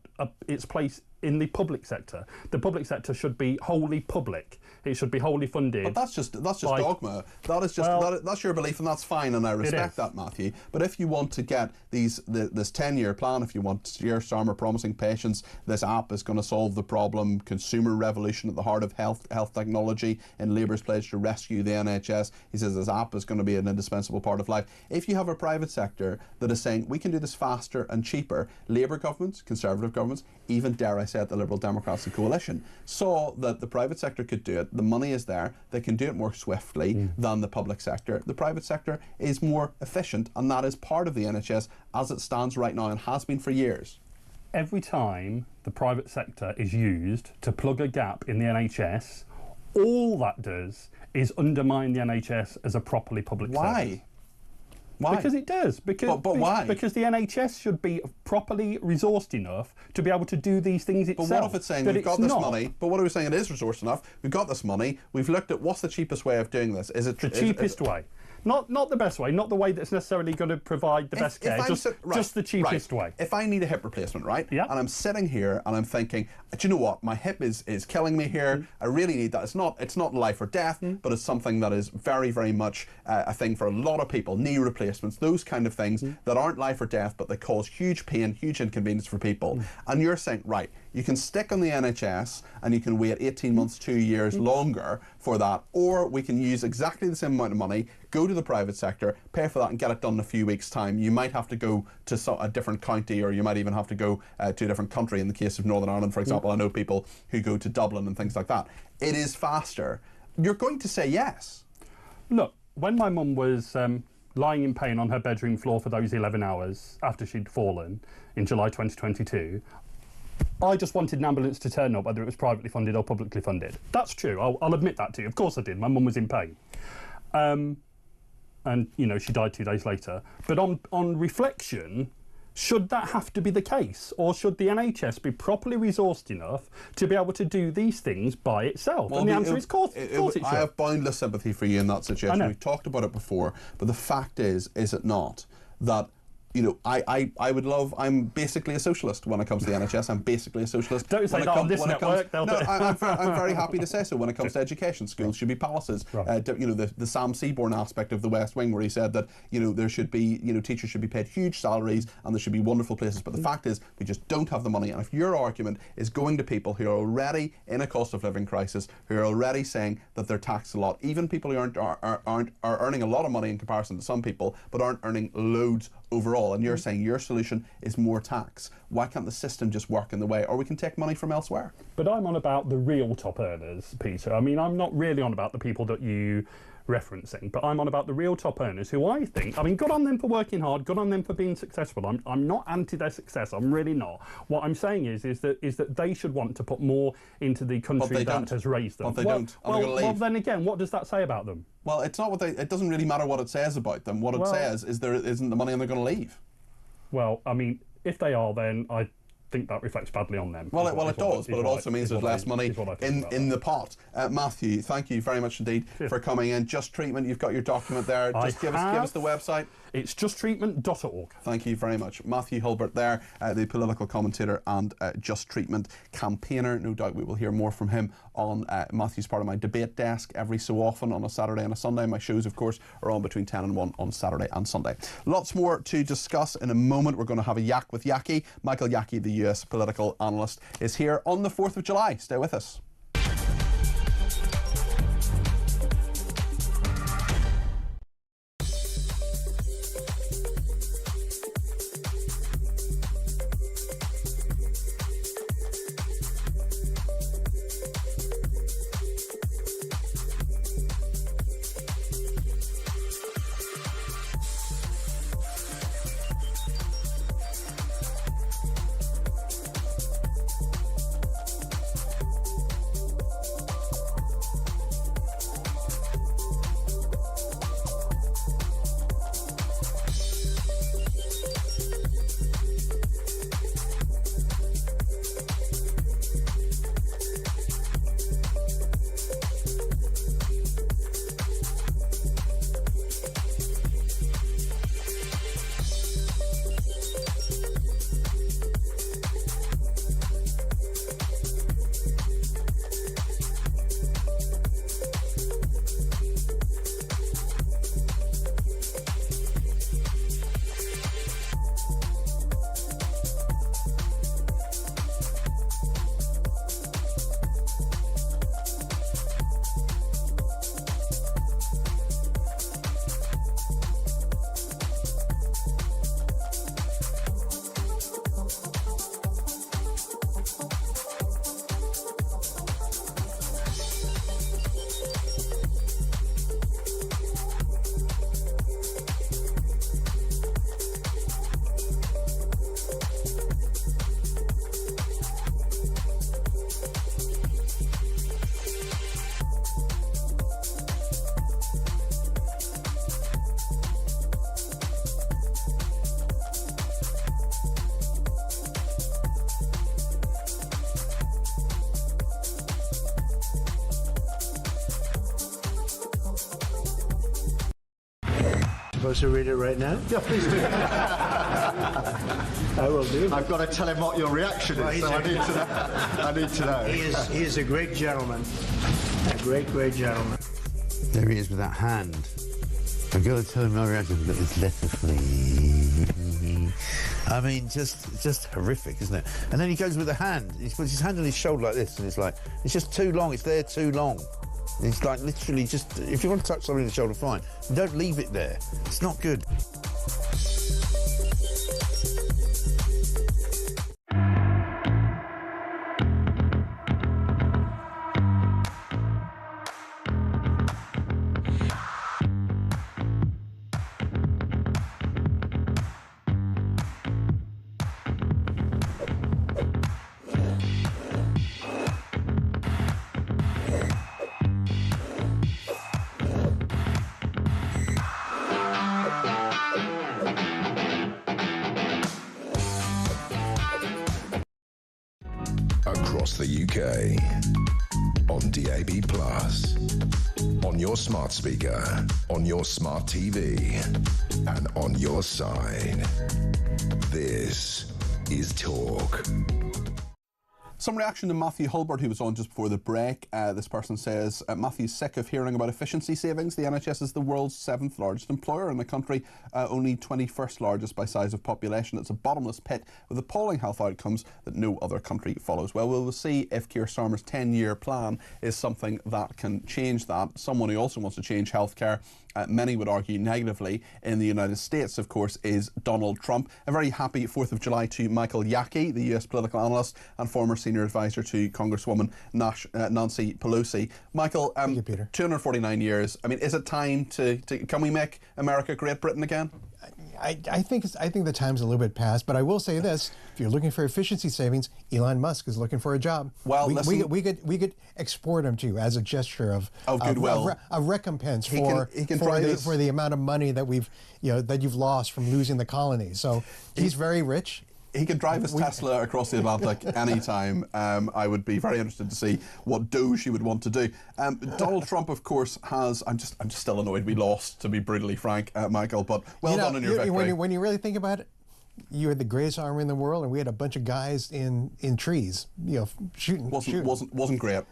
its place in the public sector. The public sector should be wholly public. It should be wholly funded. But that's just dogma. That is just that's your belief, and that's fine, and I respect that, Matthew. But if you want to get this 10-year plan, if you want Keir Starmer promising patients this app is going to solve the problem, consumer revolution at the heart of health technology, and Labour's pledge to rescue the NHS, he says this app is going to be an indispensable part of life. If you have a private sector that is saying we can do this faster and cheaper, Labour governments, Conservative governments, even dare I say it, the Liberal Democrats and coalition, saw that the private sector could do it. The money is there. They can do it more swiftly than the public sector. The private sector is more efficient, and that is part of the NHS as it stands right now and has been for years. Every time the private sector is used to plug a gap in the NHS, all that does is undermine the NHS as a properly public service. Why? Because it does. But why? Because the NHS should be properly resourced enough to be able to do these things itself. But what if it's saying we've got this money, but what are we saying it is resourced enough, we've got this money, we've looked at what's the cheapest way of doing this? Is it the cheapest way? Not the best way, not the way that's necessarily going to provide the best care, just the cheapest way. If I need a hip replacement, and I'm sitting here and I'm thinking, do you know what, my hip is killing me here, I really need that. It's not life or death, but it's something that is very, very much a thing for a lot of people, knee replacements, those kind of things that aren't life or death, but they cause huge pain, huge inconvenience for people. And you're saying, right, you can stick on the NHS and you can wait 18 months, 2 years longer for that, or we can use exactly the same amount of money, go to the private sector, pay for that and get it done in a few weeks' time. You might have to go to a different county, or you might even have to go to a different country. In the case of Northern Ireland, for example, I know people who go to Dublin and things like that. It is faster. You're going to say yes. Look, when my mum was lying in pain on her bedroom floor for those 11 hours after she'd fallen in July 2022, I just wanted an ambulance to turn up, whether it was privately funded or publicly funded. That's true. I'll admit that to you. Of course I did. My mum was in pain. And, she died 2 days later. But on reflection, should that have to be the case? Or should the NHS be properly resourced enough to be able to do these things by itself? Well, and the answer is, of course it should. I have boundless sympathy for you in that situation. We've talked about it before. But the fact is it not, that you know, I would love. I'm basically a socialist when it comes to the NHS. I'm basically a socialist. Don't say that on this network. No, I'm very happy to say so. When it comes to education, schools should be palaces. Right. You know, the Sam Seaborn aspect of the West Wing, where he said that, you know, there should be, you know, teachers should be paid huge salaries and there should be wonderful places. But the fact is, we just don't have the money. And if your argument is going to people who are already in a cost of living crisis, who are already saying that they're taxed a lot, even people who are earning a lot of money in comparison to some people, but aren't earning loads overall, and you're saying your solution is more tax, why can't the system just work in the way, or we can take money from elsewhere? But I'm on about the real top earners, Peter. I mean, I'm not really on about the people that you referencing, but I'm on about the real top earners who I think, I mean, good on them for working hard, good on them for being successful. I'm not anti their success, I'm really not. What I'm saying is that they should want to put more into the country that has raised them. But they don't. Well, then again, what does that say about them? Well, it's not what it doesn't really matter what it says about them. What it says is there isn't the money and they're going to leave. Well, I mean, if they are, then I think that reflects badly on them. Well, it does, but it also means there's less money in the pot. Matthew, thank you very much indeed for coming in. Just Treatment, you've got your document there. Just give us the website. It's justtreatment.org. Thank you very much. Matthew Hulbert there, the political commentator and Just Treatment campaigner. No doubt we will hear more from him on Matthew's part of my debate desk every so often on a Saturday and a Sunday. My shows, of course, are on between 10 and 1 on Saturday and Sunday. Lots more to discuss in a moment. We're going to have a yak with Yaki. Michael Yaki, the US political analyst, is here on the 4th of July. Stay with us. Supposed to read it right now? Yeah, please do. I will do. I've got to tell him what your reaction is, so I need to know. He is a great gentleman. A great, great gentleman. There he is with that hand. I've got to tell him my reaction, but it's letter free. I mean, just horrific, isn't it? And then he goes with the hand. He puts his hand on his shoulder like this, and it's like, it's just too long. It's there too long. It's like literally just, if you want to touch somebody on the shoulder, fine. Don't leave it there. It's not good. Across the UK, on DAB+, on your smart speaker, on your smart TV, and on your side. This is Talk. Some reaction to Matthew Hulbert, who was on just before the break. This person says, Matthew's sick of hearing about efficiency savings. The NHS is the world's 7th largest employer in the country, only 21st largest by size of population. It's a bottomless pit with appalling health outcomes that no other country follows. Well, we'll see if Keir Starmer's 10-year plan is something that can change that. Someone who also wants to change healthcare, many would argue negatively, in the United States, of course, is Donald Trump. A very happy 4th of July to Michael Yaki, the US political analyst and former senior advisor to Congresswoman Nancy Pelosi. Michael, Thank you, Peter. 249 years. I mean, is it time to can we make America Great Britain again? I think the time's a little bit past, but I will say this: if you're looking for efficiency savings, Elon Musk is looking for a job. Well, we could export him to you as a gesture of goodwill, a recompense he can for the amount of money that you've lost from losing the colony. So he's very rich. He could drive his Tesla across the Atlantic anytime. I would be very interested to see what Doge he would want to do. Donald Trump, of course, has. I'm just still annoyed we lost, to be brutally frank, Michael. But well done on your victory. When you really think about it, you had the greatest army in the world, and we had a bunch of guys in trees, shooting. Wasn't great.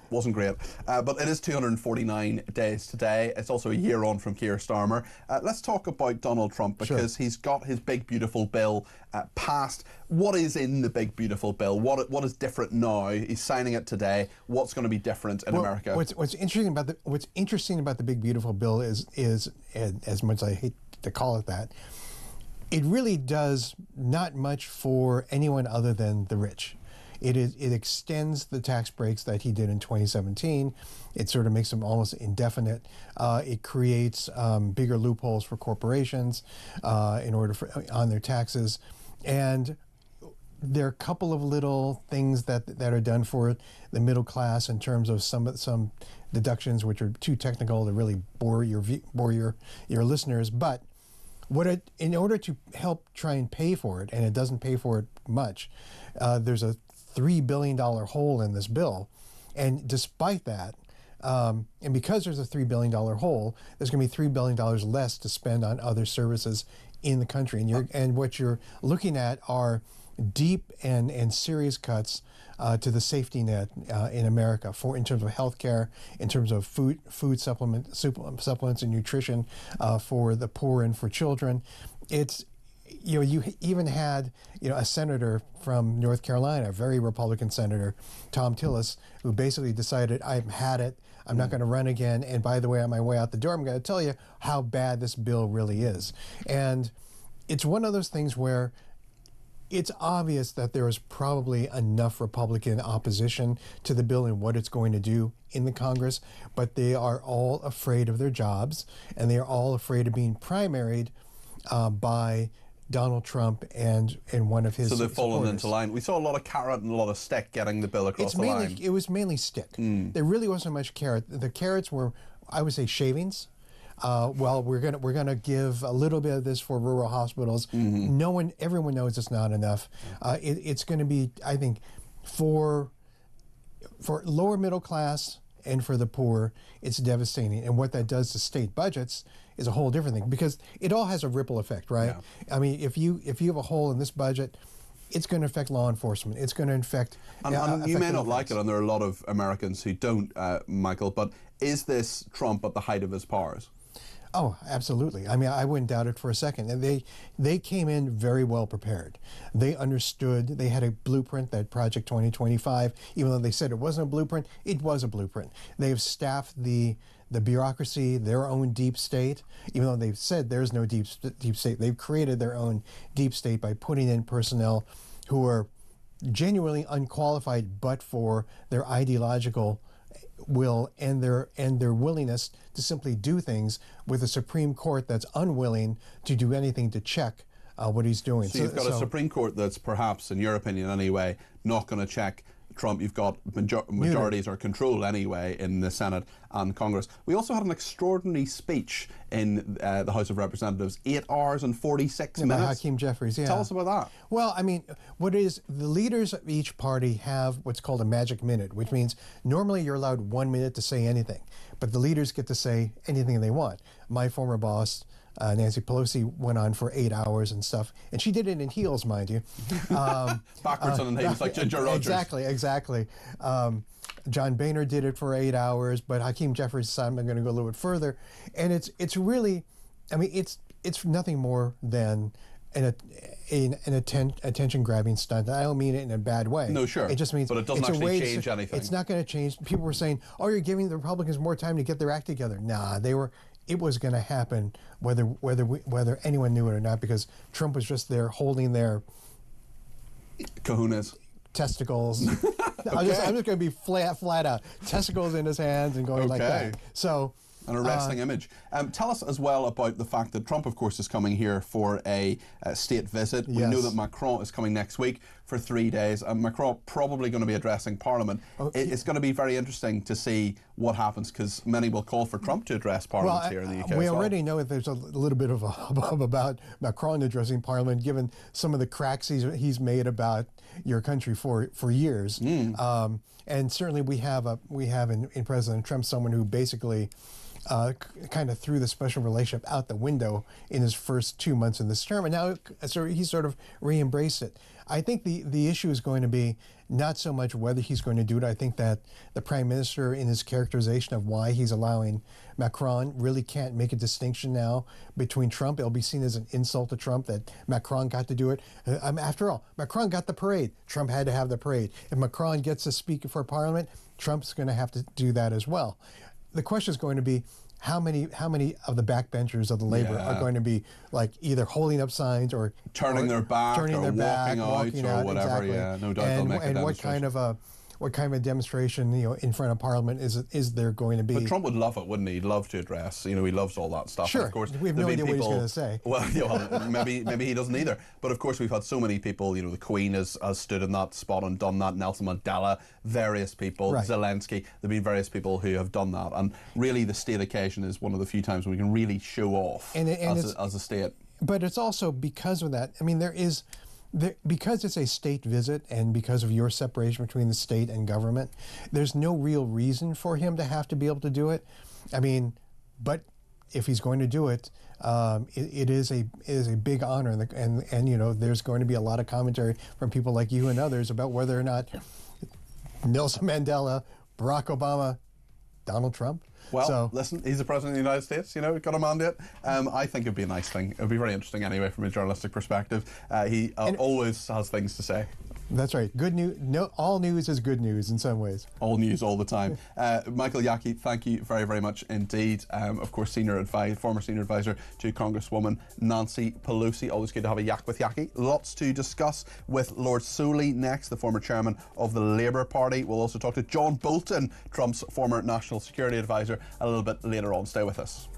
But it is 249 days today. It's also a year on from Keir Starmer. Let's talk about Donald Trump, because he's got his big beautiful bill passed. What is in the big beautiful bill? What is different now? He's signing it today. What's going to be different in America? What's interesting about the big beautiful bill is as much as I hate to call it that, it really does not much for anyone other than the rich. It extends the tax breaks that he did in 2017. It sort of makes them almost indefinite. It creates bigger loopholes for corporations on their taxes, and there are a couple of little things that are done for the middle class in terms of some deductions which are too technical to really bore your listeners, but. In order to help try and pay for it, and it doesn't pay for it much, there's a $3 billion hole in this bill. And despite that, and because there's a $3 billion hole, there's going to be $3 billion less to spend on other services in the country. And what you're looking at are deep and serious cuts to the safety net in America in terms of health care, in terms of food supplements and nutrition for the poor and for children. You even had a senator from North Carolina, a very Republican senator, Tom Tillis, who basically decided, I've had it, I'm not going to run again, and by the way, on my way out the door, I'm going to tell you how bad this bill really is. And it's one of those things where it's obvious that there is probably enough Republican opposition to the bill and what it's going to do in the Congress, but they are all afraid of their jobs, and they are all afraid of being primaried by Donald Trump and one of his So they've fallen supporters. into line. We saw a lot of carrot and a lot of stick getting the bill across the line. It was mainly stick. There really wasn't much carrot. The carrots were, I would say, shavings. We're gonna give a little bit of this for rural hospitals. Everyone knows it's not enough. It's going to be, I think, for lower middle class and for the poor, it's devastating. And what that does to state budgets is a whole different thing, because it all has a ripple effect, right? Yeah. I mean, if you have a hole in this budget, it's going to affect law enforcement. It's going to affect. And you may not like it, and there are a lot of Americans who don't, Michael. But is this Trump at the height of his powers? Oh, absolutely. I mean, I wouldn't doubt it for a second. And they came in very well prepared. They understood. They had a blueprint, that Project 2025. Even though they said it wasn't a blueprint, it was a blueprint. They have staffed the bureaucracy, their own deep state. Even though they've said there's no deep state, they've created their own deep state by putting in personnel who are genuinely unqualified, but for their ideological will and their willingness to simply do things, with a Supreme Court that's unwilling to do anything to check what he's doing. So you've got a Supreme Court that's perhaps, in your opinion anyway, not going to check Trump, you've got majorities or control anyway in the Senate and Congress. We also had an extraordinary speech in the House of Representatives, 8 hours and 46 minutes. By Hakeem Jeffries, yeah. Tell us about that. Well, I mean, the leaders of each party have what's called a magic minute, which means normally you're allowed 1 minute to say anything, but the leaders get to say anything they want. My former boss, Nancy Pelosi, went on for 8 hours and stuff, and she did it in heels, mind you. Backwards on the heels, like Ginger Rogers. Exactly. John Boehner did it for 8 hours, but Hakeem Jeffries said, I'm going to go a little bit further. And it's really, I mean, it's nothing more than an attention-grabbing stunt. I don't mean it in a bad way. No, sure. It just means, but it doesn't actually change anything. It's not going to change. People were saying, "Oh, you're giving the Republicans more time to get their act together." Nah, it was going to happen whether anyone knew it or not, because Trump was just there holding their kahunas, testicles. I'm just going to be flat out, testicles in his hands and going like that. So. An arresting image. Tell us as well about the fact that Trump, of course, is coming here for a state visit. We know that Macron is coming next week for 3 days. Macron probably going to be addressing Parliament. It's going to be very interesting to see what happens, because many will call for Trump to address Parliament here in the UK. We already know that there's a little bit of a hubbub about Macron addressing Parliament, given some of the cracks he's made about your country for years. And certainly we have in President Trump someone who basically kind of threw the special relationship out the window in his first 2 months in this term, and now he's sort of re-embraced it. I think the issue is going to be not so much whether he's going to do it. I think that the Prime Minister, in his characterization of why he's allowing Macron, really can't make a distinction now between Trump. It'll be seen as an insult to Trump that Macron got to do it. After all, Macron got the parade. Trump had to have the parade. If Macron gets to speak for Parliament, Trump's going to have to do that as well. The question is going to be how many of the backbenchers of the Labour are going to be like either holding up signs or turning their back, or walking out, or whatever. Exactly. Yeah, no doubt they'll make a demonstration. What kind of a demonstration, in front of Parliament is there going to be? But Trump would love it, wouldn't he? He'd love to address. He loves all that stuff. Sure. And of course, we have no idea what he's going to say. Well, maybe he doesn't either. But of course, we've had so many people. The Queen has stood in that spot and done that. Nelson Mandela, various people, Zelensky. There've been various people who have done that. And really, the state occasion is one of the few times when we can really show off as a state. But it's also because of that. I mean, because it's a state visit and because of your separation between the state and government, there's no real reason for him to have to be able to do it. I mean, but if he's going to do it, it is a big honor, and there's going to be a lot of commentary from people like you and others about whether or not Nelson Mandela, Barack Obama, Donald Trump. Well, listen, he's the President of the United States, got a mandate. I think it'd be a nice thing. It'd be very interesting anyway from a journalistic perspective. He always has things to say. That's right. Good news. No, all news is good news in some ways. All news all the time. Michael Yaki, thank you very, very much indeed. Of course, former senior advisor to Congresswoman Nancy Pelosi. Always good to have a yak with Yaki. Lots to discuss with Lord Soley next, the former chairman of the Labour Party. We'll also talk to John Bolton, Trump's former national security advisor, a little bit later on. Stay with us.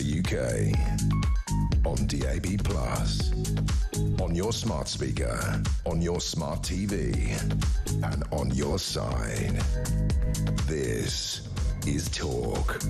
the UK. On DAB+, on your smart speaker, on your smart TV, and on your side. This is Talk.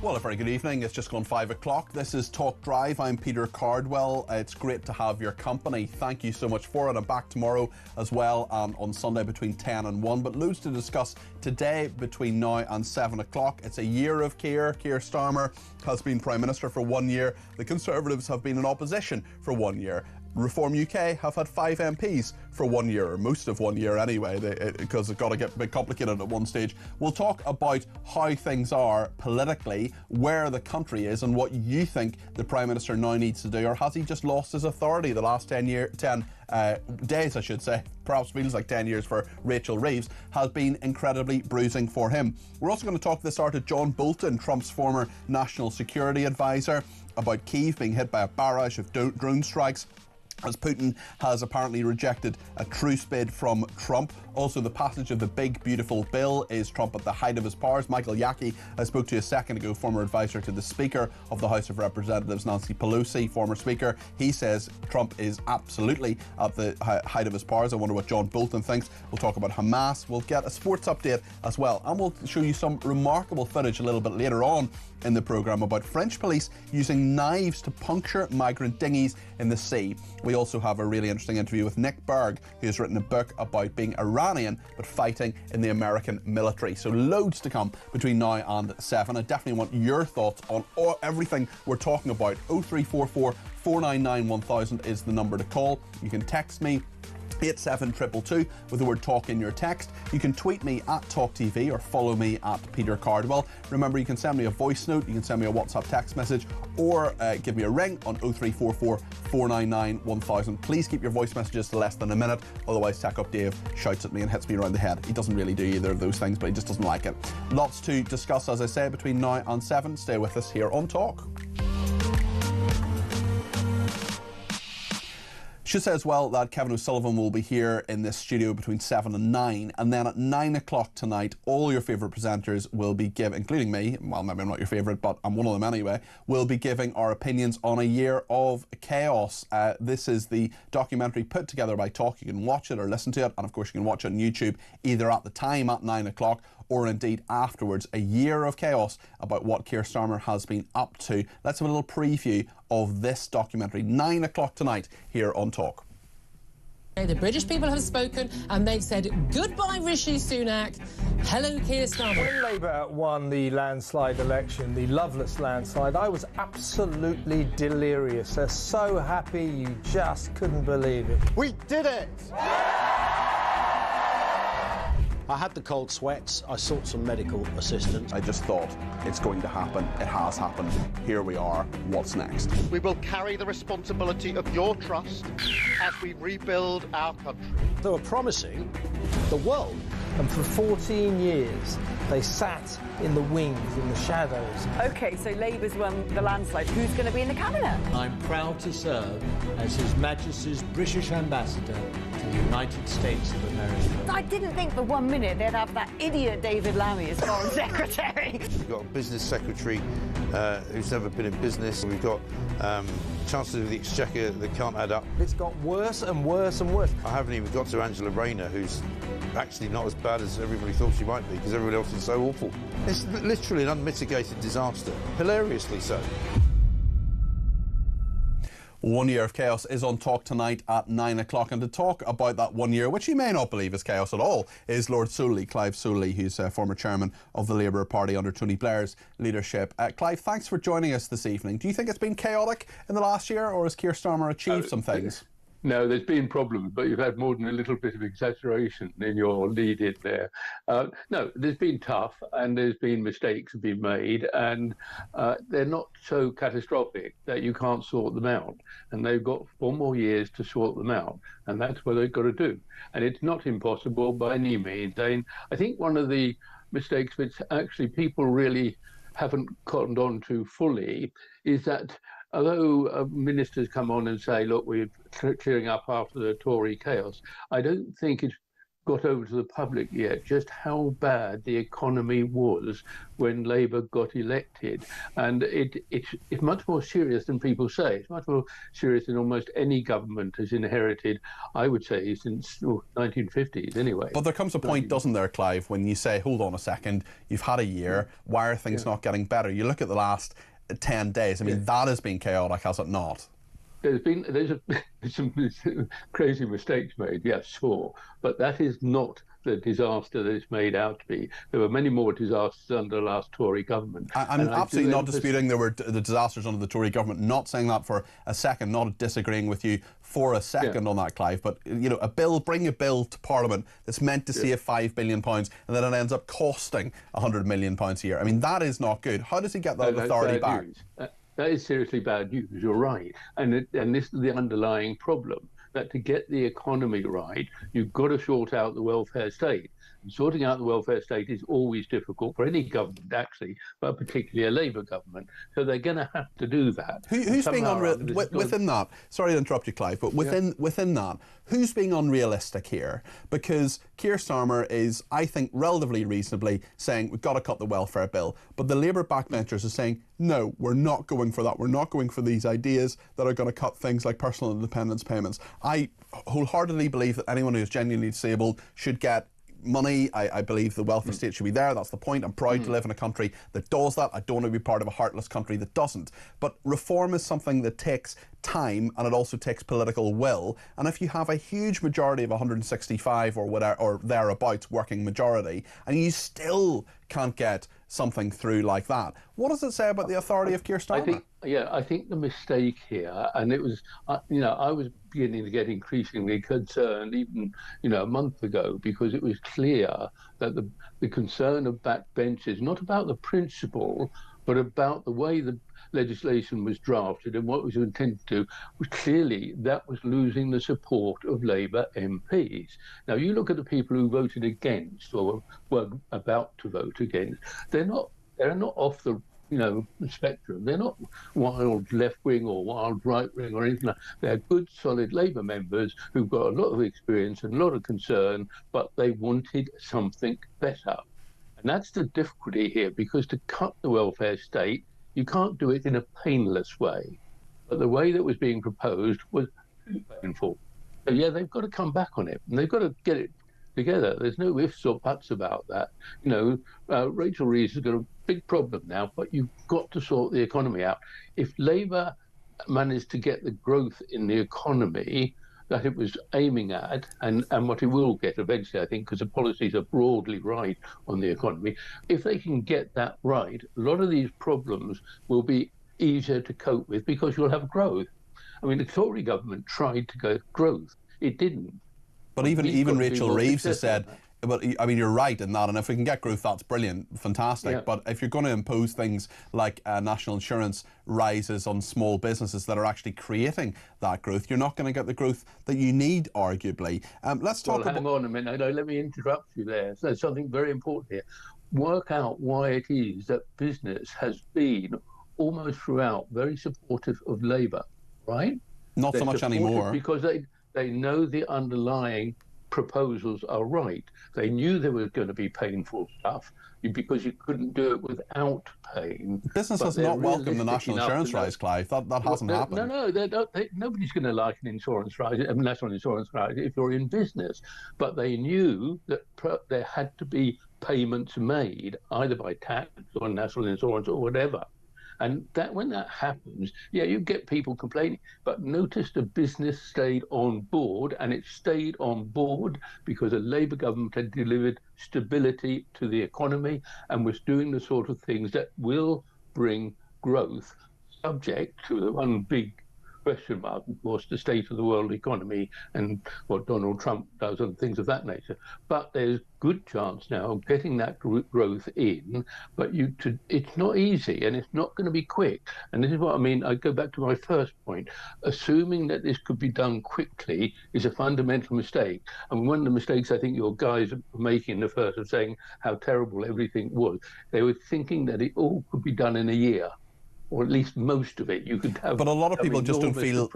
Well, a very good evening. It's just gone 5 o'clock. This is Talk Drive. I'm Peter Cardwell. It's great to have your company. Thank you so much for it. I'm back tomorrow as well on Sunday between 10 and 1. But loads to discuss today between now and 7 o'clock. It's a year of Keir. Keir Starmer has been Prime Minister for 1 year. The Conservatives have been in opposition for 1 year. Reform UK have had 5 MPs for 1 year, or most of 1 year anyway, because it's got to get a bit complicated at one stage. We'll talk about how things are politically, where the country is, and what you think the Prime Minister now needs to do, or has he just lost his authority? The last 10 days, I should say, perhaps feels like 10 years for Rachel Reeves, has been incredibly bruising for him. We're also going to talk this hour to John Bolton, Trump's former national security advisor, about Kyiv being hit by a barrage of drone strikes, as Putin has apparently rejected a truce bid from Trump. Also, the passage of the big, beautiful bill. Is Trump at the height of his powers? Michael Yaki, I spoke to a second ago, former advisor to the Speaker of the House of Representatives, Nancy Pelosi, former Speaker. He says Trump is absolutely at the height of his powers. I wonder what John Bolton thinks. We'll talk about Hamas. We'll get a sports update as well. And we'll show you some remarkable footage a little bit later on in the programme about French police using knives to puncture migrant dinghies in the sea. We also have a really interesting interview with Nick Berg, who has written a book about being Iranian but fighting in the American military. So loads to come between now and 7. I definitely want your thoughts on everything we're talking about. 0344 499 1000 is the number to call. You can text me 87222 with the word talk in your text. You can tweet me at talkTV or follow me at Peter Cardwell. Remember, you can send me a voice note, you can send me a WhatsApp text message, or give me a ring on 0344 499 1000. Please keep your voice messages to less than a minute, otherwise Tech Up Dave shouts at me and hits me around the head. He doesn't really do either of those things, but he just doesn't like it. Lots to discuss, as I say, between now and 7. Stay with us here on Talk. Should say as well that Kevin O'Sullivan will be here in this studio between 7 and 9, and then at 9 o'clock tonight, all your favourite presenters will be giving, including me, well, maybe I'm not your favourite, but I'm one of them anyway, will be giving our opinions on a year of chaos. This is the documentary put together by Talk. You can watch it or listen to it, and of course you can watch it on YouTube either at the time at 9 o'clock or indeed afterwards. A year of chaos about what Keir Starmer has been up to. Let's have a little preview of this documentary. 9 o'clock tonight here on Talk. The British people have spoken and they've said goodbye Rishi Sunak, hello Keir Starmer. When Labour won the landslide election, the loveless landslide, I was absolutely delirious. They're so happy you just couldn't believe it. We did it! I had the cold sweats. I sought some medical assistance. I just thought, it's going to happen. It has happened. Here we are. What's next? We will carry the responsibility of your trust as we rebuild our country. They were promising the world. And for 14 years, they sat in the wings, in the shadows. OK, so Labour's won the landslide. Who's going to be in the cabinet? I'm proud to serve as His Majesty's British Ambassador to the United States of America. I didn't think for 1 minute they'd have that idiot David Lammy as Foreign Secretary. We've got a business secretary who's never been in business. We've got Chancellor of the Exchequer that can't add up. It's got worse and worse and worse. I haven't even got to Angela Rayner, who's actually not as bad as everybody thought she might be, because everybody else is so awful. It's literally an unmitigated disaster, hilariously so. 1 year of chaos is on Talk tonight at 9 o'clock, and to talk about that 1 year, which you may not believe is chaos at all, is Lord Soley, Clive Soley, who's former chairman of the Labour Party under Tony Blair's leadership. Clive, thanks for joining us this evening. Do you think it's been chaotic in the last year, or has Keir Starmer achieved some things? No, there's been problems, but you've had more than a little bit of exaggeration in your lead in there. No, there's been tough, and there's been mistakes have been made, and they're not so catastrophic that you can't sort them out. And they've got 4 more years to sort them out, and that's what they've got to do. And it's not impossible by any means. I think one of the mistakes which actually people really haven't cottoned on to fully is that although ministers come on and say, look, we're clearing up after the Tory chaos, I don't think it's got over to the public yet just how bad the economy was when Labour got elected. And it's much more serious than people say. It's much more serious than almost any government has inherited, I would say, since 1950s anyway. But there comes a point, doesn't there, Clive, when you say, hold on a second, you've had a year, why are things not getting better? You look at the last 10 days, I mean, that has been chaotic, has it not? There's some crazy mistakes made, yes, sure, but that is not the disaster that it's made out to be. There were many more disasters under the last Tory government. I'm absolutely not disputing there were the disasters under the Tory government, not saying that for a second, not disagreeing with you for a second on that, Clive, but you know, bring a bill to Parliament that's meant to save £5 billion and then it ends up costing £100 million a year. I mean, that is not good. How does he get that authority back? That is seriously bad news, you're right. And this is the underlying problem, that to get the economy right, you've got to sort out the welfare state. And sorting out the welfare state is always difficult for any government, actually, but particularly a Labour government. So they're going to have to do that. Who's being within that? Sorry to interrupt you, Clive, but within that, who's being unrealistic here? Because Keir Starmer is, I think, relatively reasonably saying we've got to cut the welfare bill, but the Labour backbenchers are saying no, we're not going for that. We're not going for these ideas that are going to cut things like personal independence payments. I wholeheartedly believe that anyone who is genuinely disabled should get money. I believe the welfare state should be there. That's the point. I'm proud to live in a country that does that. I don't want to be part of a heartless country that doesn't. But reform is something that takes time, and it also takes political will. And if you have a huge majority of 165 or whatever, or thereabouts, working majority, and you still can't get something through like that, what does it say about the authority of Keir Starmer? I think the mistake here, and it was, I was beginning to get increasingly concerned even, a month ago, because it was clear that the concern of backbenchers, not about the principle, but about the way the legislation was drafted and what it was intended to do, was clearly that was losing the support of Labour MPs. Now, you look at the people who voted against or were about to vote against, they're not off the spectrum. They're not wild left-wing or wild right-wing or anything like that. They're good, solid Labour members who've got a lot of experience and a lot of concern, but they wanted something better. And that's the difficulty here, because to cut the welfare state, you can't do it in a painless way. But the way that was being proposed was too painful. So, yeah, they've got to come back on it, and they've got to get it together. There's no ifs or buts about that. Rachel Reeves has got a big problem now, but you've got to sort the economy out. If Labour managed to get the growth in the economy that it was aiming at, and what it will get eventually, I think, because the policies are broadly right on the economy, if they can get that right, a lot of these problems will be easier to cope with, because you'll have growth. I mean, the Tory government tried to get growth. It didn't. But even Rachel Reeves has said, but I mean, you're right in that, and if we can get growth, that's brilliant, fantastic. Yeah. But if you're going to impose things like national insurance rises on small businesses that are actually creating that growth, you're not going to get the growth that you need, arguably. Let's talk about... Hang on a minute. No, let me interrupt you there. So there's something very important here. Work out why it is that business has been almost throughout very supportive of Labour, right? Not so much anymore. Because they know the underlying proposals are right. They knew there was going to be painful stuff because you couldn't do it without pain. Business has not welcomed the national insurance rise, Clive. That hasn't happened. No, nobody's going to like an insurance rise, a national insurance rise, if you're in business. But they knew that there had to be payments made, either by tax or national insurance or whatever. And that when that happens, yeah, you get people complaining. But notice the business stayed on board, and it stayed on board because a Labour government had delivered stability to the economy and was doing the sort of things that will bring growth, subject to the one big question mark, of course, the state of the world economy and what Donald Trump does and things of that nature. But there's good chance now of getting that growth in, but it's not easy, and it's not going to be quick. And this is what I mean. I go back to my first point. Assuming that this could be done quickly is a fundamental mistake. And one of the mistakes I think your guys are making, the first, of saying how terrible everything was, they were thinking that it all could be done in a year. or at least most of it. You could have. But a lot of people just don't feel.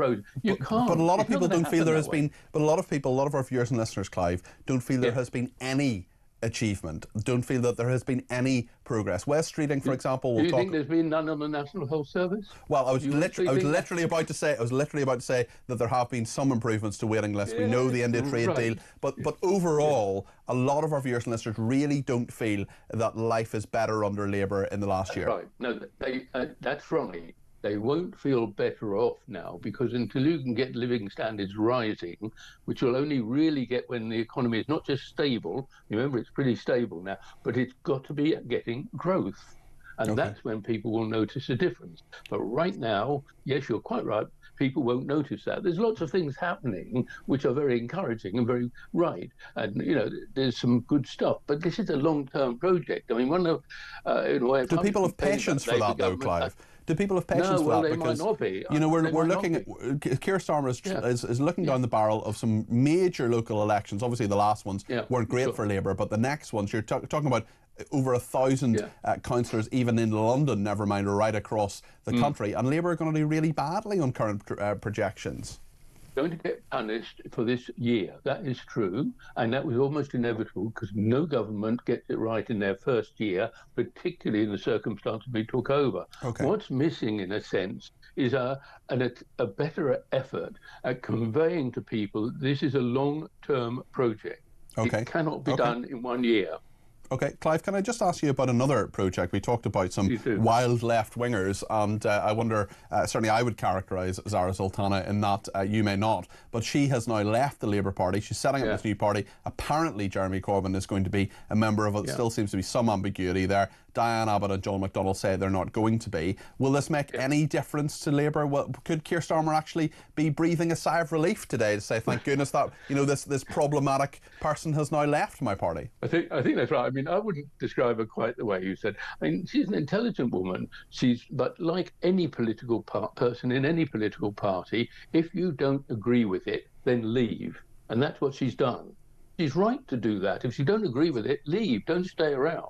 You can't. But a lot of people don't feel there has way. been. But a lot of our viewers and listeners, Clive, don't feel there has been any achievement. Don't feel that there has been any progress. West Streeting, for example, Do you think there's been none on the National Health Service? Well, I was literally about to say that there have been some improvements to waiting lists. We know the India trade deal, but overall, a lot of our viewers and listeners really don't feel that life is better under Labour in the last year. Right. No, that's right. They won't feel better off now, because until you can get living standards rising, which you'll only really get when the economy is not just stable, remember it's pretty stable now, but it's got to be getting growth. And that's when people will notice a difference. But right now, yes, you're quite right, people won't notice that. There's lots of things happening which are very encouraging and very right. And, you know, there's some good stuff. But this is a long-term project. I mean, one of... in a way, do people have patience for that, though, Clive? Do people have patience for that? They because might not be. You know, we're looking at Keir Starmer is looking down the barrel of some major local elections. Obviously, the last ones weren't great for Labour, but the next ones, you're talking about over 1,000 councillors, even in London, never mind right across the country, and Labour are going to do really badly on current projections. Going to get punished for this year. That is true, and that was almost inevitable, because no government gets it right in their first year, particularly in the circumstances we took over. What's missing, in a sense, is a better effort at conveying to people this is a long-term project. It cannot be done in 1 year. Okay, Clive, can I just ask you about another project? We talked about some wild left-wingers, and I wonder, certainly I would characterise Zara Sultana in that, you may not, but she has now left the Labour Party. She's setting up this new party. Apparently Jeremy Corbyn is going to be a member of it. Still seems to be some ambiguity there. Diane Abbott and John McDonnell say they're not going to be. Will this make any difference to Labour? Well, could Keir Starmer actually be breathing a sigh of relief today to say, thank goodness that, you know, this problematic person has now left my party? I think that's right. I mean, I wouldn't describe her quite the way you said. I mean, she's an intelligent woman. But like any political person in any political party, if you don't agree with it, then leave. And that's what she's done. She's right to do that. If you don't agree with it, leave. Don't stay around.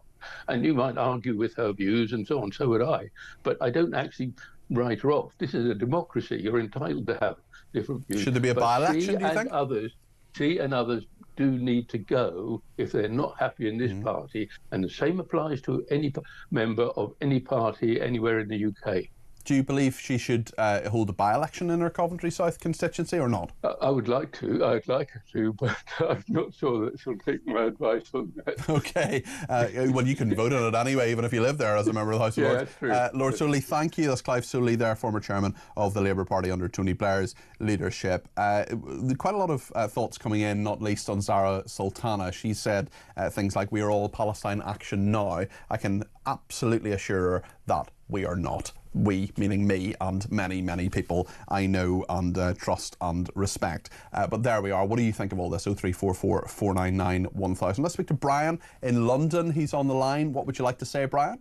And you might argue with her views and so on, so would I. But I don't actually write her off. This is a democracy. You're entitled to have different views. Should there be a by-election, do you think? She and others do need to go if they're not happy in this party. And the same applies to any member of any party anywhere in the UK. Do you believe she should hold a by-election in her Coventry South constituency or not? I would like to. I'd like her to, but I'm not sure that she'll take my advice on that. Okay. Well, you can vote on it anyway, even if you live there as a member of the House of Lords. That's true. Lord Soley, thank you. That's Clive Soley there, former chairman of the Labour Party under Tony Blair's leadership. Quite a lot of thoughts coming in, not least on Zara Sultana. She said things like, we are all Palestine action now. I can absolutely assure her that we are not. We, meaning me and many, many people I know and trust and respect. But there we are. What do you think of all this? 0344 499 1000. Let's speak to Brian in London. He's on the line. What would you like to say, Brian?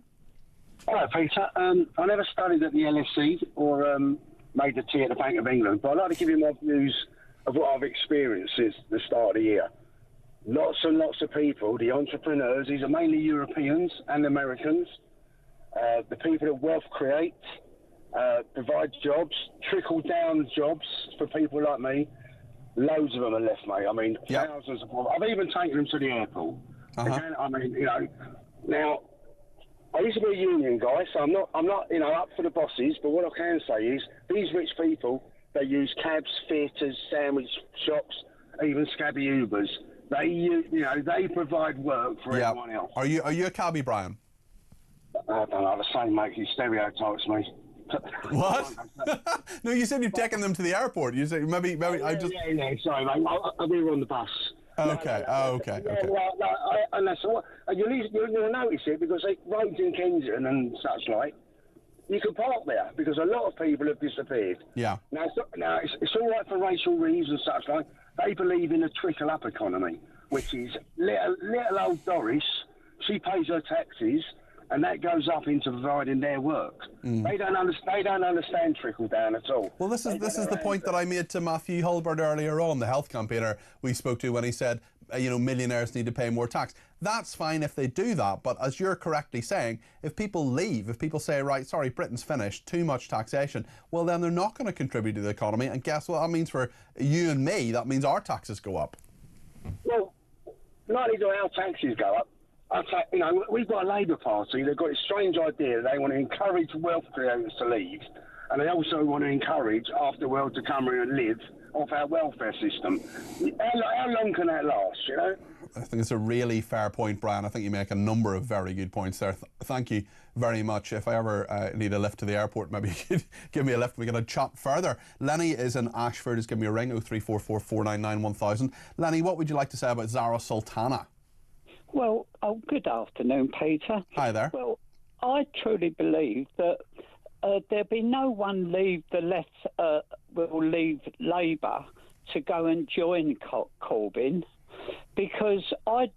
Hello, Peter. I never studied at the LSE or made the tea at the Bank of England, but I'd like to give you my views of what I've experienced since the start of the year. Lots and lots of people, the entrepreneurs, these are mainly Europeans and Americans, the people that wealth create, provide jobs, trickle down jobs for people like me. Loads of them are left, mate. I mean, thousands of them. I've even taken them to the airport. Again, I mean, you know, now I used to be a union guy, so I'm not, you know, up for the bosses. But what I can say is, these rich people, they use cabs, theatres, sandwich shops, even scabby Ubers. They, you know, they provide work for everyone else. Are you a cabbie, Brian? I don't know, the same, mate. He stereotypes me. What? No, you said you've taken them to the airport. You said maybe I just. Yeah, sorry, mate. We were on the bus. Okay. Okay. Well, and that's what you'll notice it because roads in Kensington and such like. You can park there because a lot of people have disappeared. Yeah. Now it's all right for racial reasons such like. They believe in a trickle-up economy, which is little old Doris. She pays her taxes, and that goes up into providing their work. They don't understand trickle down at all. Well, this is the point that I made to Matthew Hulbert earlier on, the health campaigner we spoke to, when he said millionaires need to pay more tax. That's fine if they do that, but as you're correctly saying, if people leave, if people say, right, sorry, Britain's finished, too much taxation, well then they're not going to contribute to the economy, and guess what that means for you and me? That means our taxes go up. Well, not only do our taxes go up, we've got a Labour Party. They've got this strange idea that they want to encourage wealth creators to leave, and they also want to encourage afterworld to come here and live off our welfare system. How long can that last, I think it's a really fair point, Brian. I think you make a number of very good points there. Thank you very much. If I ever need a lift to the airport, maybe you could give me a lift. We're going to chat further. Lenny is in Ashford. He's given me a ring, 0344 499 1000. Lenny, what would you like to say about Zara Sultana? Well, good afternoon, Peter. Hi there. Well, I truly believe that there'll be no one will leave Labour to go and join Corbyn, because I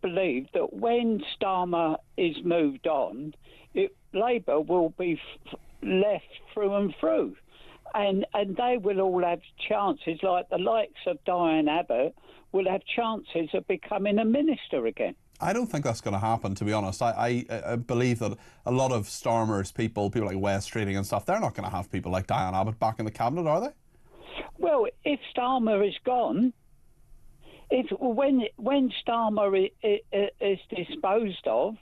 believe that when Starmer is moved on, Labour will be left through and through, and they will all have chances, like the likes of Diane Abbott will have chances of becoming a minister again. I don't think that's going to happen, to be honest. I believe that a lot of Starmer's people like West Streeting and stuff, they're not going to have people like Diane Abbott back in the cabinet, are they? Well, if Starmer is gone, when Starmer is disposed of,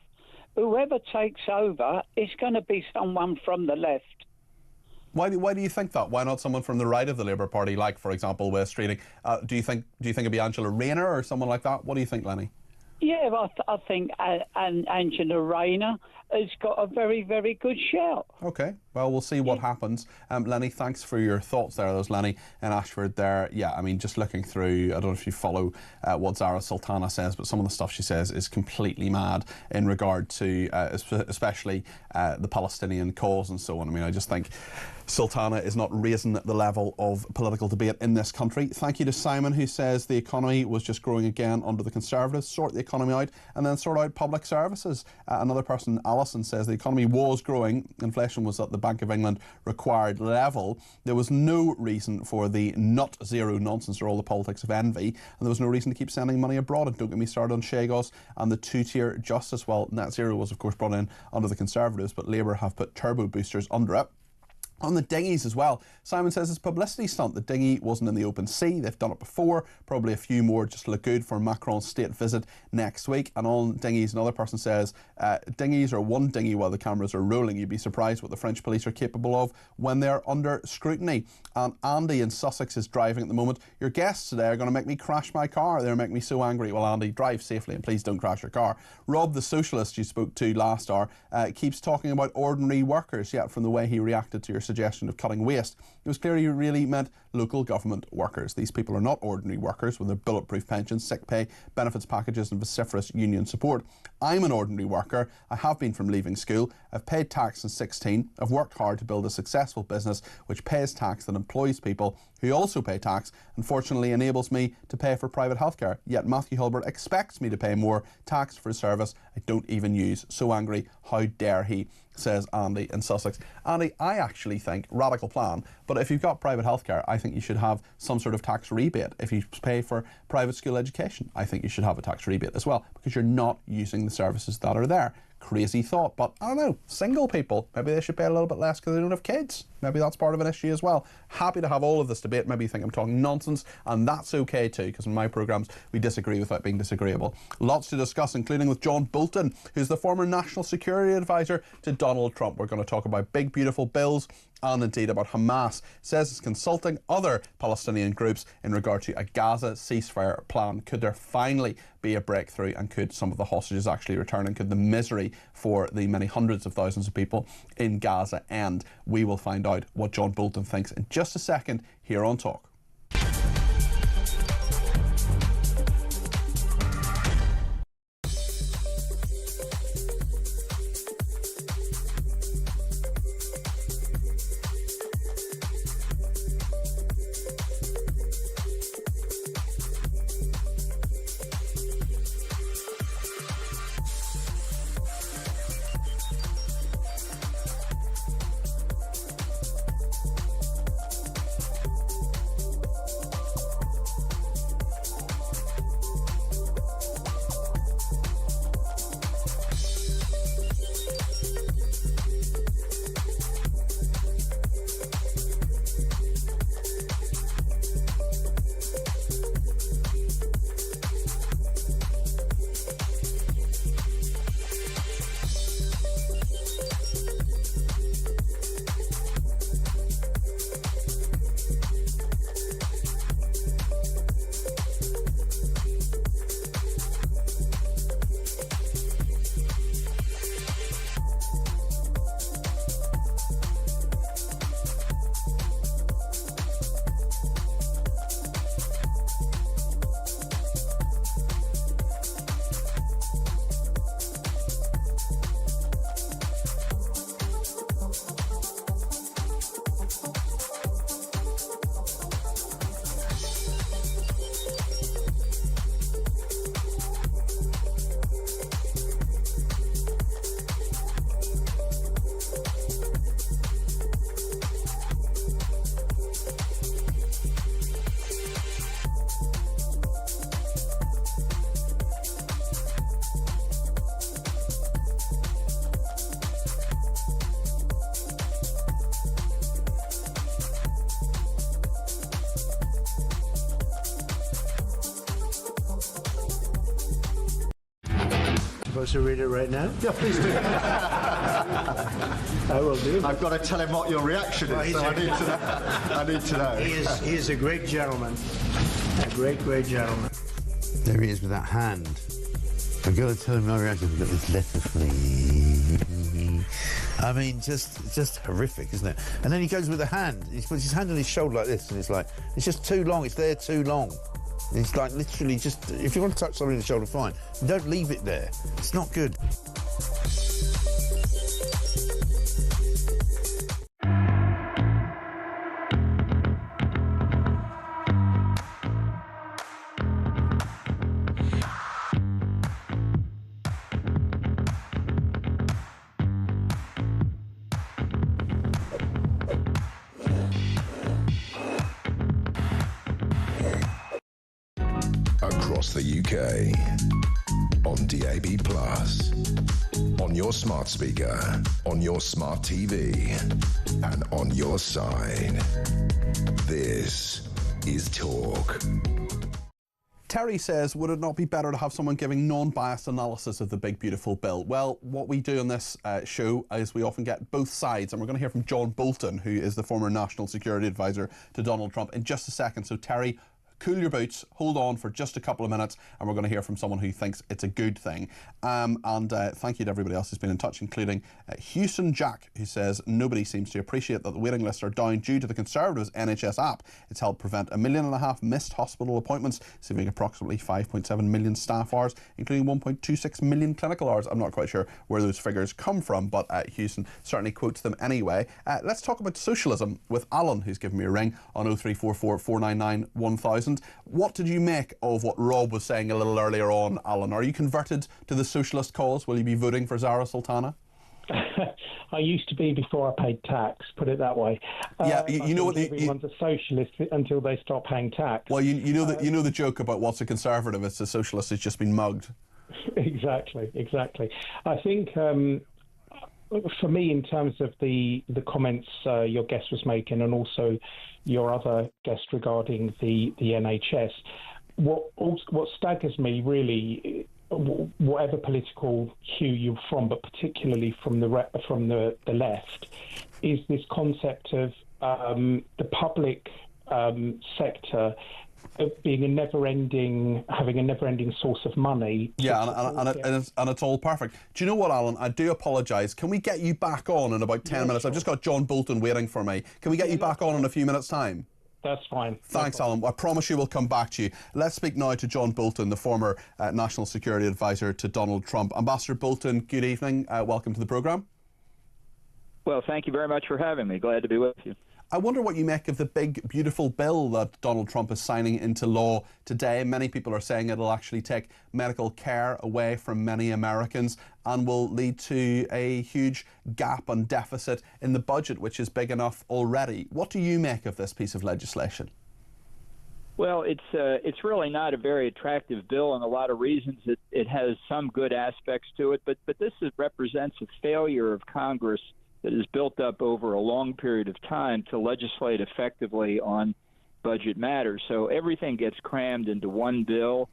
whoever takes over is going to be someone from the left. Why do you think that? Why not someone from the right of the Labour Party, like, for example, West Streeting? Do you think it'd be Angela Rayner or someone like that? What do you think, Lenny? Yeah, I think Angela Rayner has got a very, very good shout. Okay, well, we'll see what happens. Lenny, thanks for your thoughts there. There's Lenny in Ashford there. Yeah, I mean, just looking through, I don't know if you follow what Zara Sultana says, but some of the stuff she says is completely mad in regard to especially the Palestinian cause and so on. I mean, I just think Sultana is not raising the level of political debate in this country. Thank you to Simon, who says the economy was just growing again under the Conservatives. Sort the economy out and then sort out public services. Another person, Alison, says the economy was growing. Inflation was at the Bank of England required level. There was no reason for the not zero nonsense or all the politics of envy, and there was no reason to keep sending money abroad. And don't get me started on Shagos and the two-tier justice. Well, net zero was of course brought in under the Conservatives, but Labour have put turbo boosters under it. On the dinghies as well, Simon says it's a publicity stunt. The dinghy wasn't in the open sea. They've done it before. Probably a few more just to look good for Macron's state visit next week. And on dinghies, another person says, dinghies are one dinghy while the cameras are rolling. You'd be surprised what the French police are capable of when they're under scrutiny. And Andy in Sussex is driving at the moment. Your guests today are going to make me crash my car. They're making me so angry. Well, Andy, drive safely and please don't crash your car. Rob, the socialist you spoke to last hour, keeps talking about ordinary workers, yet from the way he reacted to your suggestion of cutting waste, it was clear he really meant local government workers. These people are not ordinary workers with their bulletproof pensions, sick pay, benefits packages and vociferous union support. I'm an ordinary worker. I have been from leaving school. I've paid tax since 16. I've worked hard to build a successful business which pays tax that employs people who also pay tax and fortunately enables me to pay for private healthcare. Yet Matthew Hulbert expects me to pay more tax for a service I don't even use. So angry, how dare he, says Andy in Sussex. Andy, I actually think, radical plan, but if you've got private healthcare, I think you should have some sort of tax rebate. If you pay for private school education, I think you should have a tax rebate as well, because you're not using the services that are there. Crazy thought, but I don't know, single people, maybe they should pay a little bit less because they don't have kids. Maybe that's part of an issue as well. Happy to have all of this debate. Maybe you think I'm talking nonsense, and that's okay too, because in my programmes we disagree without being disagreeable. Lots to discuss, including with John Bolton, who's the former National Security Advisor to Donald Trump. We're going to talk about big beautiful bills and indeed about Hamas. Says it's consulting other Palestinian groups in regard to a Gaza ceasefire plan. Could there finally be a breakthrough, and could some of the hostages actually return, and could the misery for the many hundreds of thousands of people in Gaza end? We will find out what John Bolton thinks in just a second here on Talk. supposed to read it right now? Yeah, please do. I will do. I've got to tell him what your reaction is, so I need to know. I need to know. He is a great gentleman. A great, great gentleman. There he is with that hand. I've got to tell him my reaction. Look, this letter, please. I mean, just horrific, isn't it? And then he goes with the hand. He puts his hand on his shoulder like this, and it's like, it's just too long. It's there too long. It's like literally just, if you want to touch somebody on the shoulder, fine. Don't leave it there. It's not good. Across the UK, on DAB+, on your smart speaker, on your smart TV, and on your side. This is Talk. Terry says, would it not be better to have someone giving non-biased analysis of the big, beautiful bill? Well, what we do on this show is we often get both sides, and we're going to hear from John Bolton, who is the former National Security Advisor to Donald Trump, in just a second. So, Terry, cool your boots, hold on for just a couple of minutes, and we're going to hear from someone who thinks it's a good thing. Thank you to everybody else who's been in touch, including Houston Jack, who says nobody seems to appreciate that the waiting lists are down due to the Conservatives' NHS app. It's helped prevent 1.5 million missed hospital appointments, saving approximately 5.7 million staff hours, including 1.26 million clinical hours. I'm not quite sure where those figures come from, but Houston certainly quotes them anyway. Let's talk about socialism with Alan, who's given me a ring on 0344 499 1000. What did you make of what Rob was saying a little earlier on, Alan? Are you converted to the socialist cause? Will you be voting for Zara Sultana? I used to be before I paid tax, put it that way. Yeah, you know what everyone's a socialist until they stop paying tax. Well, you know the joke about what's a conservative? It's a socialist who's just been mugged. Exactly. I think for me, in terms of the comments your guest was making, and also your other guest regarding the NHS, what staggers me really, whatever political hue you're from, but particularly from the left, is this concept of the public sector being having a never-ending source of money. Yeah, and it's all perfect. Do you know what, Alan? I do apologise. Can we get you back on in about 10 minutes? Sure. I've just got John Bolton waiting for me. Can we get you back on in a few minutes' time? That's fine. Thanks, Alan. I promise you we'll come back to you. Let's speak now to John Bolton, the former National Security Advisor to Donald Trump. Ambassador Bolton, good evening. Welcome to the programme. Well, thank you very much for having me. Glad to be with you. I wonder what you make of the big, beautiful bill that Donald Trump is signing into law today. Many people are saying it'll actually take medical care away from many Americans and will lead to a huge gap and deficit in the budget, which is big enough already. What do you make of this piece of legislation? Well, it's really not a very attractive bill, and a lot of reasons. It has some good aspects to it, but this represents a failure of Congress that is built up over a long period of time to legislate effectively on budget matters. So everything gets crammed into one bill,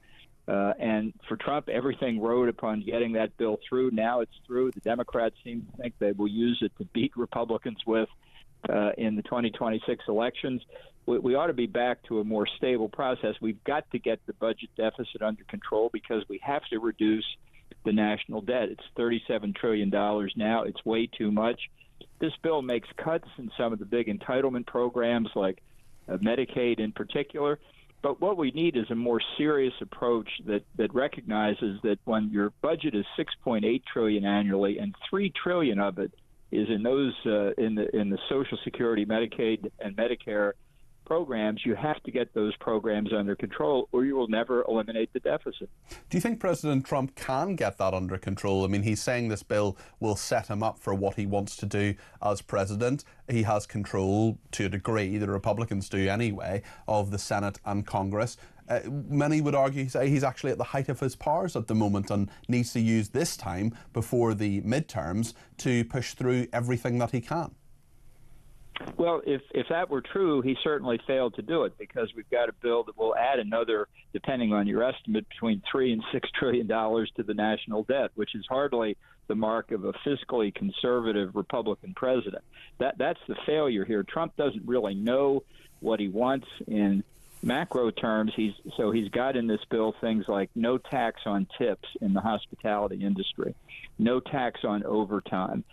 and for Trump, everything rode upon getting that bill through. Now it's through. The Democrats seem to think they will use it to beat Republicans with in the 2026 elections. We ought to be back to a more stable process. We've got to get the budget deficit under control because we have to reduce the national debt. It's $37 trillion now. It's way too much. This bill makes cuts in some of the big entitlement programs like Medicaid in particular. But what we need is a more serious approach that recognizes that when your budget is $6.8 trillion annually and $3 trillion of it is in those in the Social Security, Medicaid, and Medicare programs, you have to get those programs under control or you will never eliminate the deficit. Do you think President Trump can get that under control? I mean, he's saying this bill will set him up for what he wants to do as president. He has control to a degree, the Republicans do anyway, of the Senate and Congress. Many would argue, say, he's actually at the height of his powers at the moment and needs to use this time before the midterms to push through everything that he can. Well, Well, if that were true, he certainly failed to do it, because we've got a bill that will add another, depending on your estimate, between $3 and $6 trillion to the national debt, which is hardly the mark of a fiscally conservative Republican president. That's the failure here. Trump doesn't really know what he wants in macro terms. He's got in this bill things like no tax on tips in the hospitality industry, no tax on overtime.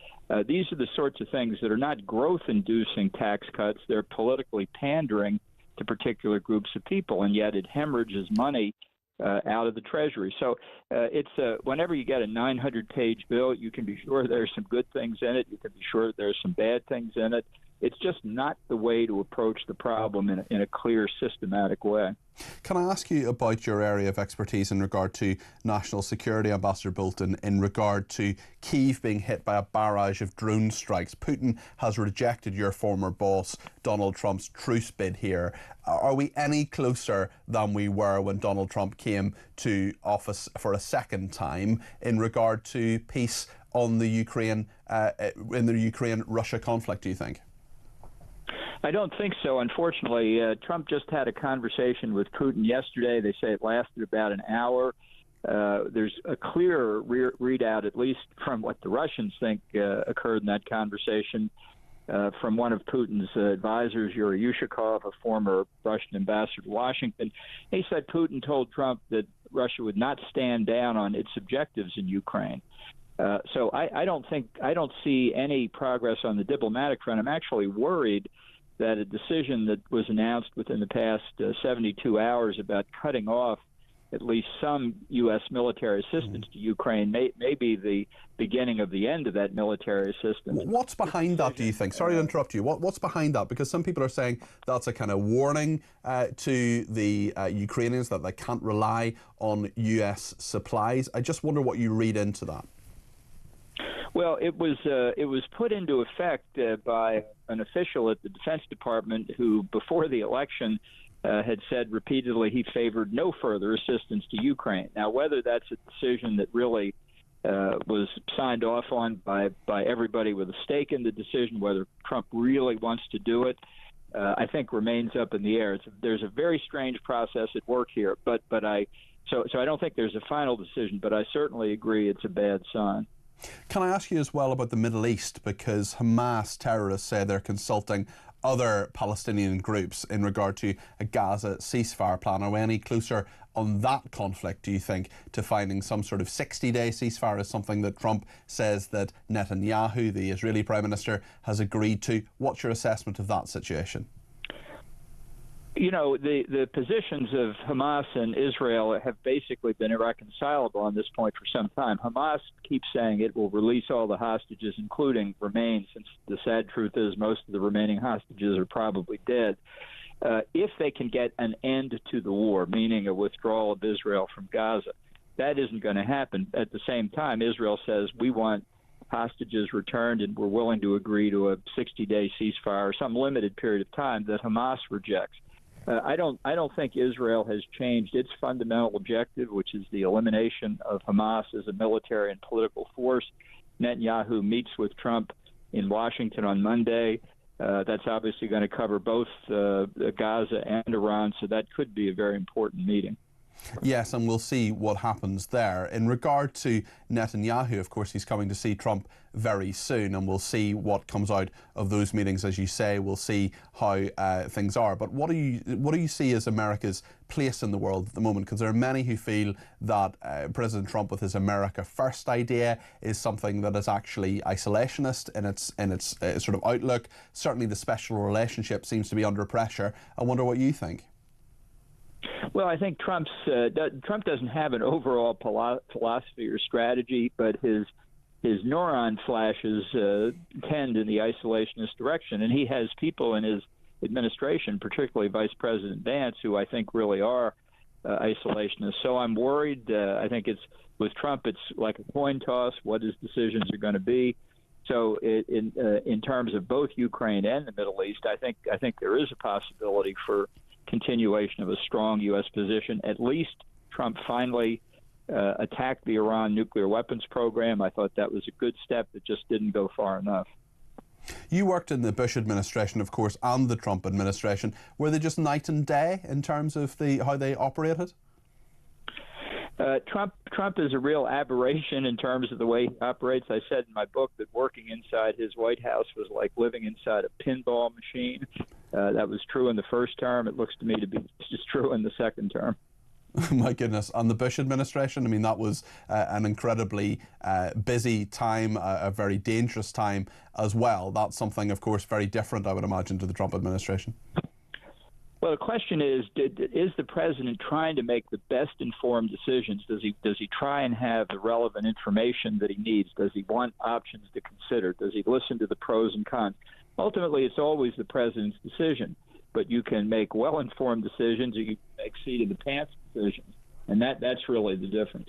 These are the sorts of things that are not growth-inducing tax cuts. They're politically pandering to particular groups of people, and yet it hemorrhages money out of the Treasury. So whenever you get a 900-page bill, you can be sure there's some good things in it. You can be sure there's some bad things in it. It's just not the way to approach the problem in a clear, systematic way. Can I ask you about your area of expertise in regard to national security, Ambassador Bolton, in regard to Kyiv being hit by a barrage of drone strikes? Putin has rejected your former boss, Donald Trump's truce bid here. Are we any closer than we were when Donald Trump came to office for a second time in regard to peace on the Ukraine, in the Ukraine-Russia conflict, do you think? I don't think so. Unfortunately, Trump just had a conversation with Putin yesterday. They say it lasted about an hour. There's a clear readout, at least from what the Russians think occurred in that conversation, from one of Putin's advisors, Yuri Yushakov, a former Russian ambassador to Washington. He said Putin told Trump that Russia would not stand down on its objectives in Ukraine. So I don't see any progress on the diplomatic front. I'm actually worried that a decision that was announced within the past 72 hours about cutting off at least some U.S. military assistance to Ukraine may be the beginning of the end of that military assistance. What's behind that, do you think? Sorry to interrupt you. What's behind that? Because some people are saying that's a kind of warning to the Ukrainians that they can't rely on U.S. supplies. I just wonder what you read into that. Well, it was put into effect by an official at the Defense Department who, before the election, had said repeatedly he favored no further assistance to Ukraine. Now, whether that's a decision that really was signed off on by everybody with a stake in the decision, whether Trump really wants to do it, I think remains up in the air. There's a very strange process at work here, so I don't think there's a final decision, but I certainly agree it's a bad sign. Can I ask you as well about the Middle East, because Hamas terrorists say they're consulting other Palestinian groups in regard to a Gaza ceasefire plan. Are we any closer on that conflict, do you think, to finding some sort of 60-day ceasefire is something that Trump says that Netanyahu, the Israeli Prime Minister, has agreed to? What's your assessment of that situation? You know, the positions of Hamas and Israel have basically been irreconcilable on this point for some time. Hamas keeps saying it will release all the hostages, including remain, since the sad truth is most of the remaining hostages are probably dead. If they can get an end to the war, meaning a withdrawal of Israel from Gaza, that isn't going to happen. At the same time, Israel says we want hostages returned and we're willing to agree to a 60-day ceasefire or some limited period of time that Hamas rejects. I don't think Israel has changed its fundamental objective, which is the elimination of Hamas as a military and political force. Netanyahu meets with Trump in Washington on Monday. That's obviously going to cover both Gaza and Iran, so that could be a very important meeting. Yes, and we'll see what happens there. In regard to Netanyahu, of course, he's coming to see Trump very soon, and we'll see what comes out of those meetings. As you say, we'll see how things are. But what do you see as America's place in the world at the moment? Because there are many who feel that President Trump, with his America First idea, is something that is actually isolationist in its sort of outlook. Certainly, the special relationship seems to be under pressure. I wonder what you think. Well, I think Trump doesn't have an overall philosophy or strategy, but his neuron flashes tend in the isolationist direction, and he has people in his administration, particularly Vice President Vance, who I think really are isolationists. So I'm worried. I think with Trump, it's like a coin toss what his decisions are going to be. So in terms of both Ukraine and the Middle East, I think there is a possibility for continuation of a strong U.S. position. At least Trump finally attacked the Iran nuclear weapons program. I thought that was a good step. It just didn't go far enough. You worked in the Bush administration, of course, and the Trump administration. Were they just night and day in terms of how they operated? Trump is a real aberration in terms of the way he operates. I said in my book that working inside his White House was like living inside a pinball machine. That was true in the first term. It looks to me to be just true in the second term. My goodness. And the Bush administration, I mean, that was an incredibly busy time, a very dangerous time as well. That's something, of course, very different, I would imagine, to the Trump administration. Well, the question is the president trying to make the best informed decisions? Does he try and have the relevant information that he needs? Does he want options to consider? Does he listen to the pros and cons? Ultimately, it's always the president's decision, but you can make well-informed decisions, or you can make seat-of-the-pants decisions, and that's really the difference.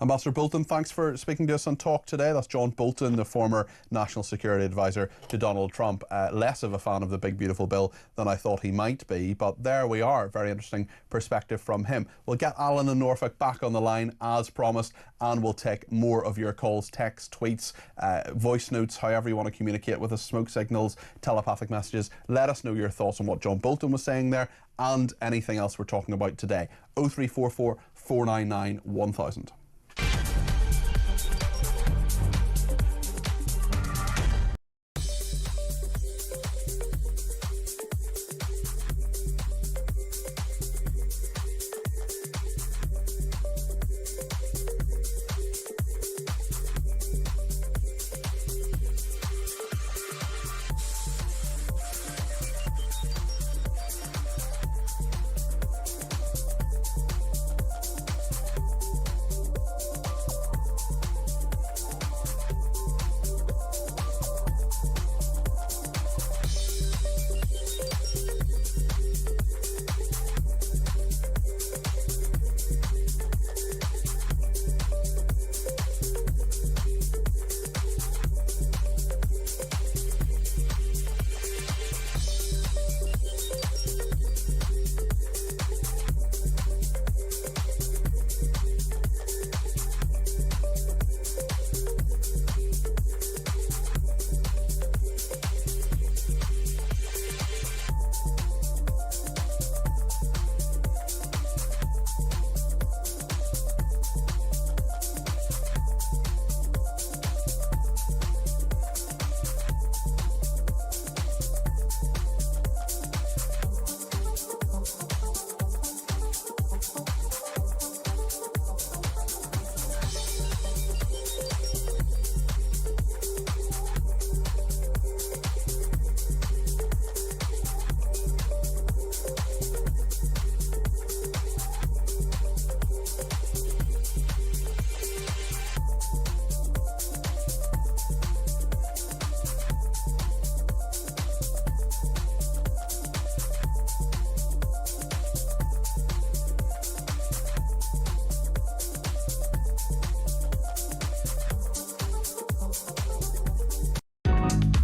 Ambassador Bolton, thanks for speaking to us on Talk today. That's John Bolton, the former National Security Advisor to Donald Trump. Less of a fan of the big beautiful bill than I thought he might be, but there we are. Very interesting perspective from him. We'll get Alan in Norfolk back on the line as promised, and we'll take more of your calls, texts, tweets, voice notes, however you want to communicate with us, smoke signals, telepathic messages. Let us know your thoughts on what John Bolton was saying there and anything else we're talking about today. 0344 499 1000.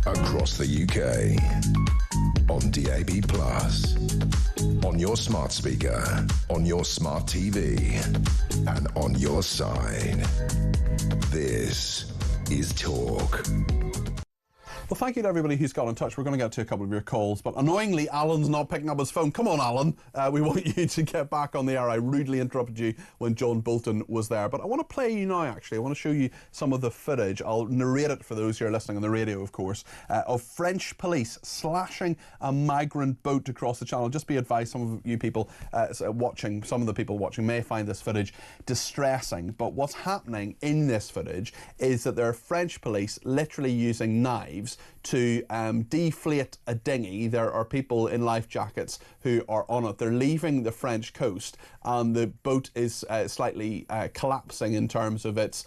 Across the UK, on DAB+, on your smart speaker, on your smart TV, and on your side. This is Talk. Well, thank you to everybody who's got in touch. We're going to get to a couple of your calls, but annoyingly, Alan's not picking up his phone. Come on, Alan. We want you to get back on the air. I rudely interrupted you when John Bolton was there, but I want to play you now, actually. I want to show you some of the footage. I'll narrate it for those who are listening on the radio, of course, of French police slashing a migrant boat across the channel. Just be advised, some of you people watching, some of the people watching may find this footage distressing, but what's happening in this footage is that there are French police literally using knives to deflate a dinghy. There are people in life jackets who are on it. They're leaving the French coast, and the boat is slightly collapsing in terms of the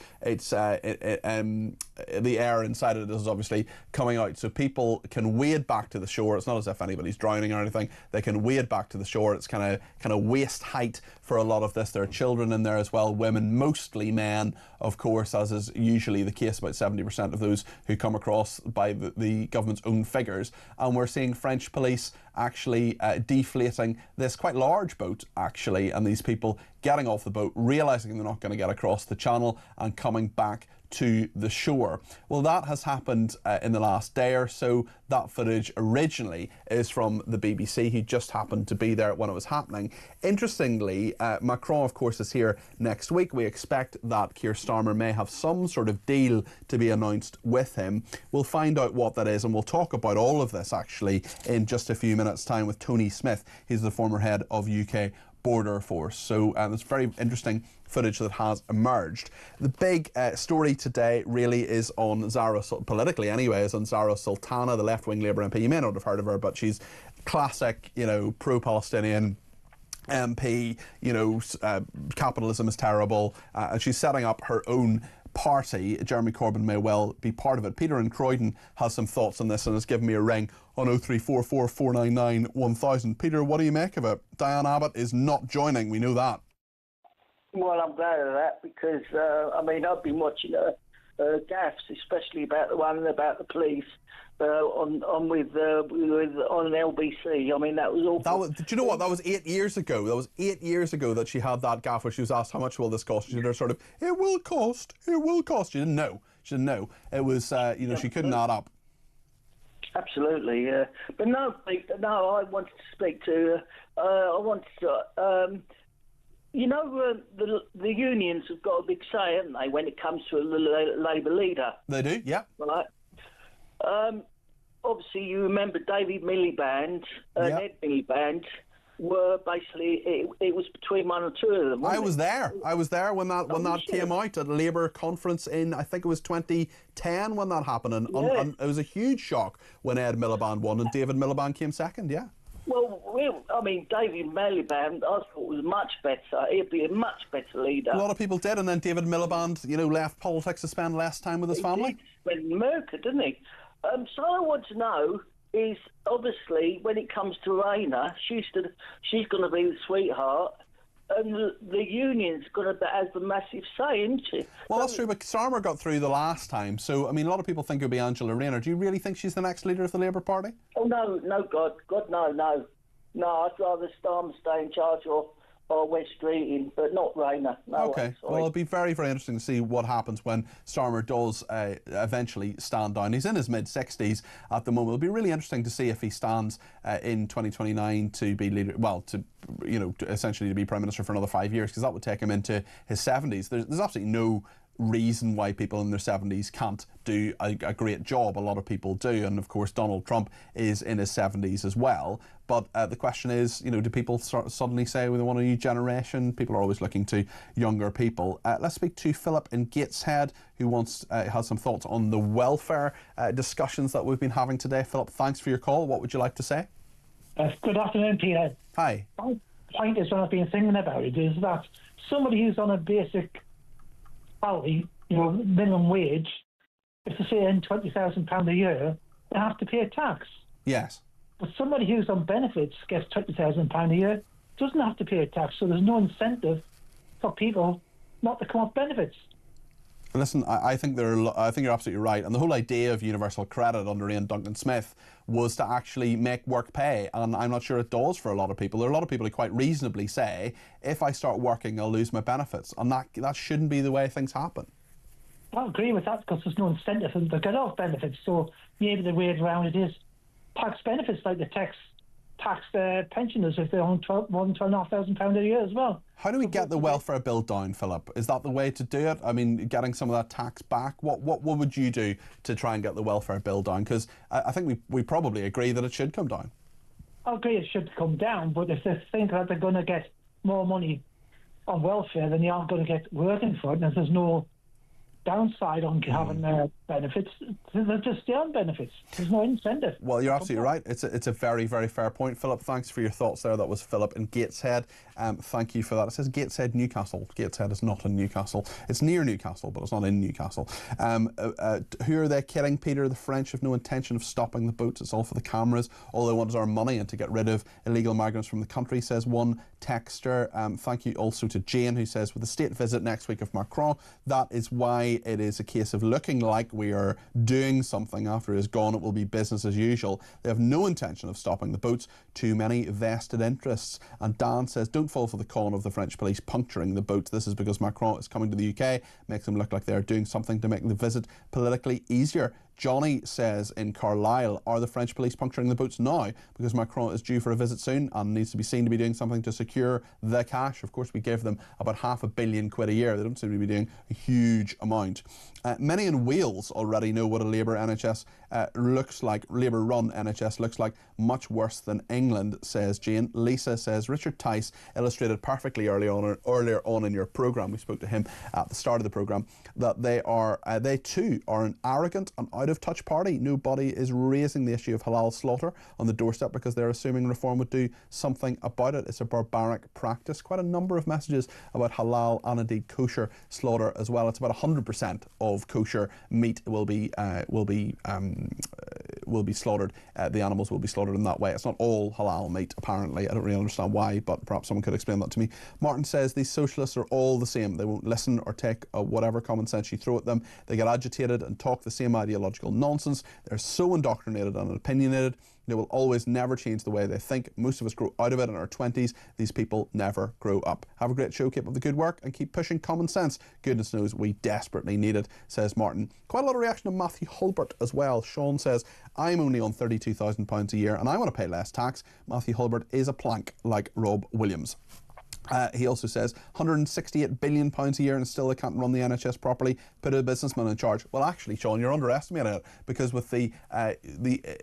air inside it is obviously coming out. So people can wade back to the shore. It's not as if anybody's drowning or anything. They can wade back to the shore. It's kind of waist height for a lot of this. There are children in there as well, women, mostly men, of course, as is usually the case. About 70% of those who come across by the government's own figures. And we're seeing French police actually deflating this quite large boat, actually, and these people getting off the boat, realising they're not going to get across the channel and coming back to the shore. Well, that has happened in the last day or so. That footage originally is from the BBC, who just happened to be there when it was happening. Interestingly, Macron, of course, is here next week. We expect that Keir Starmer may have some sort of deal to be announced with him. We'll find out what that is, and we'll talk about all of this actually in just a few minutes' time with Tony Smith. He's the former head of UK Border Force. So it's very interesting footage that has emerged. The big story today really is on Zara, politically anyway, is on Zara Sultana, the left-wing Labour MP. You may not have heard of her, but she's classic, you know, pro-Palestinian MP, you know, capitalism is terrible, and she's setting up her own party. Jeremy Corbyn may well be part of it. Peter in Croydon has some thoughts on this and has given me a ring on 0344 499 1000. Peter, what do you make of it? Diane Abbott is not joining, we know that. Well, I'm glad of that because, I mean, I've been watching gaffes, especially about the one about the police on LBC. I mean, that was awful. Do you know what? That was 8 years ago. That was 8 years ago that she had that gaff where she was asked, how much will this cost? She did sort of, it will cost. She didn't know. She didn't know. It was, you know, she couldn't add up. Absolutely, yeah. But no, I wanted to speak to, you know, the unions have got a big say, haven't they, when it comes to a Labour leader? They do, yeah. Right. Obviously, you remember David Miliband and Ed Miliband were basically, it was between one or two of them. I was there when that came out at a Labour conference in, I think it was 2010 when that happened, and it was a huge shock when Ed Miliband won and David Miliband came second, yeah. Well, I mean, David Miliband, I thought was much better. He'd be a much better leader. A lot of people did, and then David Miliband, you know, left politics to spend less time with his family. He went in America, didn't he? So I want to know is, obviously, when it comes to Raina, she's going to be the sweetheart, and the union's going to have a massive say, isn't she? Well, that's true, but Starmer got through the last time, so, I mean, a lot of people think it would be Angela Rayner. Do you really think she's the next leader of the Labour Party? Oh, no, God, no. No, I'd rather Starmer stay in charge or West Streeting, but not Rayner. No, okay, well, it'll be very, very interesting to see what happens when Starmer does eventually stand down. He's in his mid-60s at the moment. It'll be really interesting to see if he stands in 2029 to be leader, well, to, you know, essentially to be Prime Minister for another 5 years, because that would take him into his 70s. There's absolutely no reason why people in their 70s can't do a great job. A lot of people do, and of course Donald Trump is in his 70s as well. But the question is, you know, do people suddenly say they want a new generation? People are always looking to younger people. Let's speak to Philip in Gateshead, who has some thoughts on the welfare discussions that we've been having today. Philip, thanks for your call. What would you like to say? Good afternoon, Peter. Hi. My point is, what I've been thinking about it is that somebody who's on a basic salary, you know, minimum wage, if they say earn £20,000 a year, they have to pay a tax. Yes. But somebody who's on benefits gets £20,000 a year, doesn't have to pay a tax, so there's no incentive for people not to come off benefits. Listen, I think you're absolutely right, and the whole idea of universal credit under Ian Duncan Smith was to actually make work pay, and I'm not sure it does for a lot of people. There are a lot of people who quite reasonably say, if I start working, I'll lose my benefits, and that shouldn't be the way things happen. I agree with that, because there's no incentive for them to get off benefits, so maybe the way around it is tax benefits, like the tax pensioners if they're on more than £12,500 a year as well. How do we get the welfare bill down, Philip? Is that the way to do it? I mean, getting some of that tax back? What would you do to try and get the welfare bill down? Because I think we probably agree that it should come down. I agree it should come down, but if they think that they're going to get more money on welfare, then they aren't going to get working for it, and if there's no downside on having benefits, they're just down benefits. There's no incentive. Well, you're absolutely right. It's a very, very fair point, Philip. Thanks for your thoughts there. That was Philip in Gateshead. Thank you for that. It says Gateshead, Newcastle. Gateshead is not in Newcastle. It's near Newcastle, but it's not in Newcastle. Who are they kidding, Peter? The French have no intention of stopping the boats. It's all for the cameras. All they want is our money and to get rid of illegal migrants from the country, says one texter. Thank you also to Jane, who says, with the state visit next week of Macron, that is why say it is a case of looking like we are doing something after he is gone. It will be business as usual. They have no intention of stopping the boats. Too many vested interests. And Dan says, don't fall for the con of the French police puncturing the boats. This is because Macron is coming to the UK. Makes them look like they're doing something to make the visit politically easier. Johnny says in Carlisle, are the French police puncturing the boats now because Macron is due for a visit soon and needs to be seen to be doing something to secure the cash? Of course, we give them about £500 million a year. They don't seem to be doing a huge amount. Many in Wales already know what a Labour NHS looks like. Labour-run NHS looks like much worse than England, says Jane. Lisa says, Richard Tice illustrated perfectly earlier on in your programme, we spoke to him at the start of the programme, that they too are an arrogant and out-of-touch party. Nobody is raising the issue of halal slaughter on the doorstep because they're assuming reform would do something about it. It's a barbaric practice. Quite a number of messages about halal and indeed kosher slaughter as well. It's about 100% of kosher meat will be slaughtered. The animals will be slaughtered in that way. It's not all halal meat, apparently. I don't really understand why, but perhaps someone could explain that to me. Martin says these socialists are all the same. They won't listen or take whatever common sense you throw at them. They get agitated and talk the same ideological nonsense. They're so indoctrinated and opinionated. They will always never change the way they think. Most of us grow out of it in our 20s. These people never grow up. Have a great show, keep up the good work and keep pushing common sense. Goodness knows we desperately need it, says Martin. Quite a lot of reaction to Matthew Hulbert as well. Sean says, I'm only on £32,000 a year and I want to pay less tax. Matthew Hulbert is a plank like Rob Williams. He also says £168 billion a year and still they can't run the NHS properly. Put a businessman in charge. Well, actually, Sean, you're underestimating it because with the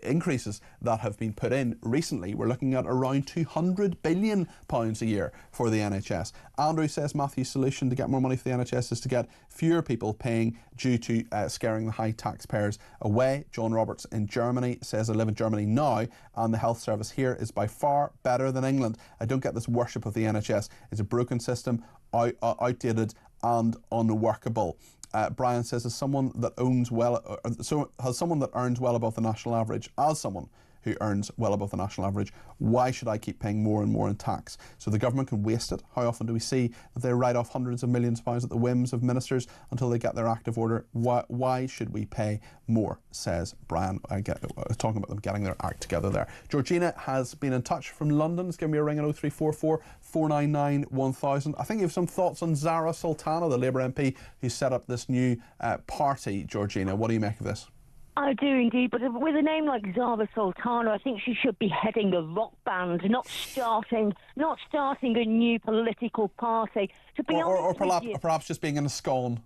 increases that have been put in recently, we're looking at around £200 billion a year for the NHS. Andrew says Matthew's solution to get more money for the NHS is to get fewer people paying due to scaring the high taxpayers away. John Roberts in Germany says, I live in Germany now and the health service here is by far better than England. I don't get this worship of the NHS. It's a broken system, outdated and unworkable. Brian says, as someone that earns well above the national average, as someone who earns well above the national average, why should I keep paying more and more in tax? So the government can waste it. How often do we see that they write off hundreds of millions of pounds at the whims of ministers until they get their act of order? Why should we pay more, says Brian. Talking about them getting their act together there. Georgina has been in touch from London. It's given me a ring at 0344 499 1000. I think you have some thoughts on Zara Sultana, the Labour MP who set up this new party. Georgina, what do you make of this? I do indeed, but with a name like Zara Sultana, I think she should be heading a rock band, not starting a new political party. To be honest with you, perhaps just being in a scone.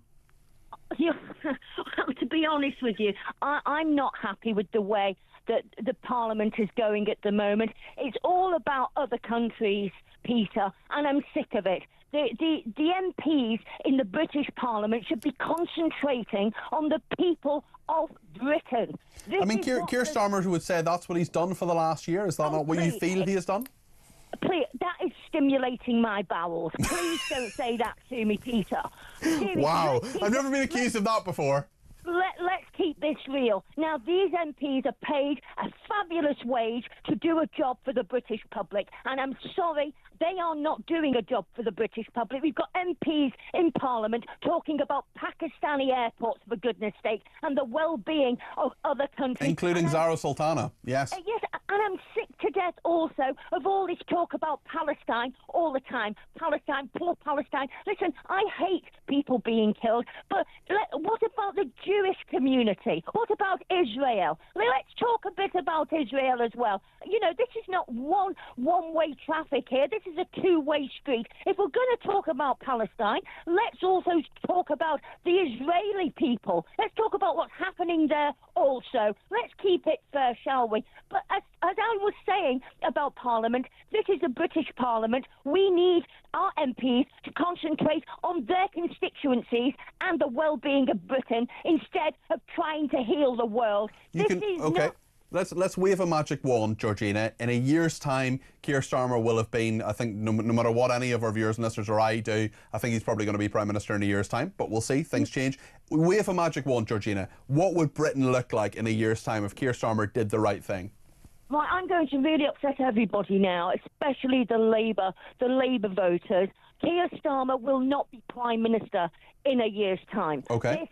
To be honest with you, I'm not happy with the way that the Parliament is going at the moment. It's all about other countries, Peter, and I'm sick of it. The MPs in the British Parliament should be concentrating on the people of Britain. I mean, Keir Starmer would say that's what he's done for the last year. Is that not what you feel he has done? Please, that is stimulating my bowels. Please don't say that to me, Peter. Seriously, wow, I've never been accused of that before. Let's keep this real. Now, these MPs are paid a fabulous wage to do a job for the British public, and I'm sorry, they are not doing a job for the British public. We've got MPs in Parliament talking about Pakistani airports, for goodness sake, and the well-being of other countries. Including Zara Sultana, yes. Yes, and I'm sick to death also of all this talk about Palestine all the time. Palestine, poor Palestine. Listen, I hate people being killed, but what about the Jewish community? What about Israel? Let's talk a bit about Israel as well. You know, this is not one-way traffic here. This is a two-way street. If we're going to talk about Palestine, let's also talk about the Israeli people. Let's talk about what's happening there also. Let's keep it fair, shall we? But as I was saying about Parliament, this is a British Parliament. We need our MPs to concentrate on their constituencies and the well-being of Britain instead of trying to heal the world. Let's wave a magic wand, Georgina. In a year's time, Keir Starmer will have been, I think, no matter what any of our viewers and listeners or I do, I think he's probably going to be Prime Minister in a year's time, but we'll see, things change. Wave a magic wand, Georgina. What would Britain look like in a year's time if Keir Starmer did the right thing? Right, I'm going to really upset everybody now, especially the Labour voters. Keir Starmer will not be Prime Minister in a year's time. Okay.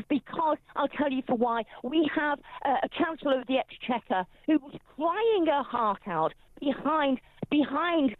Because, I'll tell you for why, we have a Chancellor of the Exchequer who was crying her heart out behind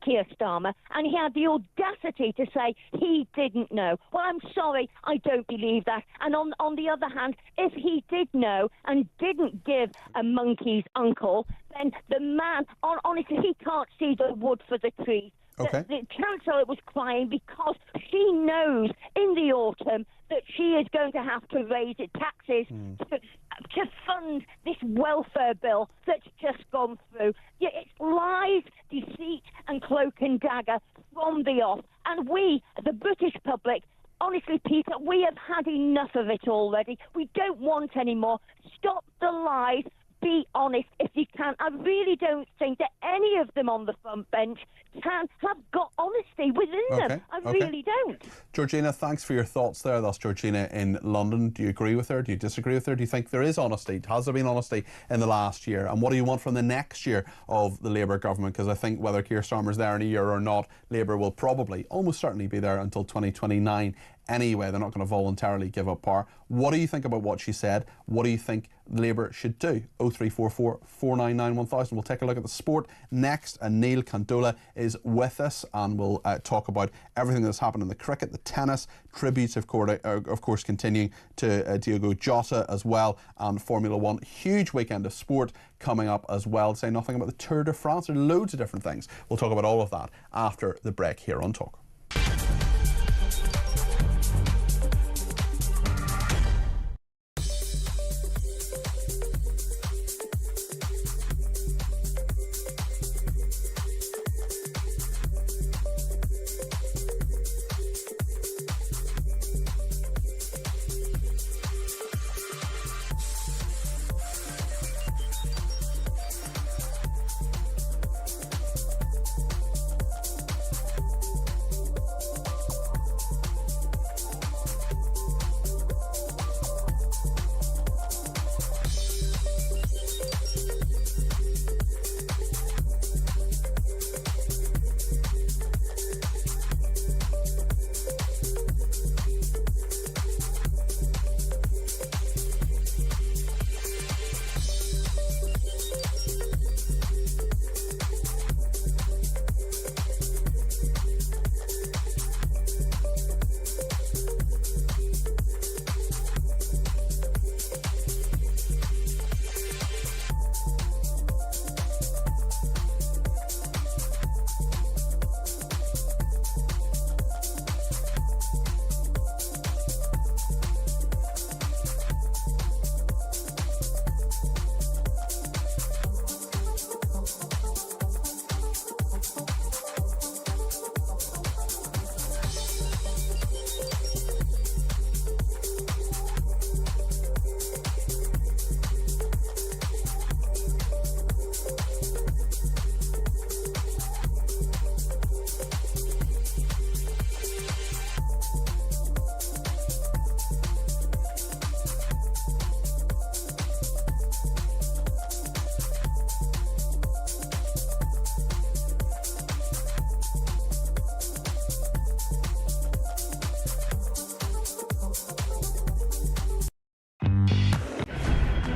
Keir Starmer, and he had the audacity to say he didn't know. Well, I'm sorry, I don't believe that. And on the other hand, if he did know and didn't give a monkey's uncle, then the man, honestly, he can't see the wood for the trees. Okay. The Chancellor was crying because she knows in the autumn that she is going to have to raise taxes to fund this welfare bill that's just gone through. Yeah, it's lies, deceit and cloak and dagger from the off. And we, the British public, honestly, Peter, we have had enough of it already. We don't want any more. Stop the lies. Be honest if you can. I really don't think that any of them on the front bench have got honesty within them. I really don't. Georgina, thanks for your thoughts there. That's Georgina in London. Do you agree with her? Do you disagree with her? Do you think there is honesty? Has there been honesty in the last year? And what do you want from the next year of the Labour government? Because I think whether Keir Starmer's there in a year or not, Labour will probably, almost certainly be there until 2029 anyway. They're not going to voluntarily give up power. What do you think about what she said? What do you think Labour should do? 0344 499 1000. We'll take a look at the sport next, and Neil Candola is with us, and we'll talk about everything that's happened in the cricket, the tennis, tributes of course continuing to Diogo Jota as well, and Formula 1. Huge weekend of sport coming up as well, to say nothing about the Tour de France. There are loads of different things. We'll talk about all of that after the break here on Talk.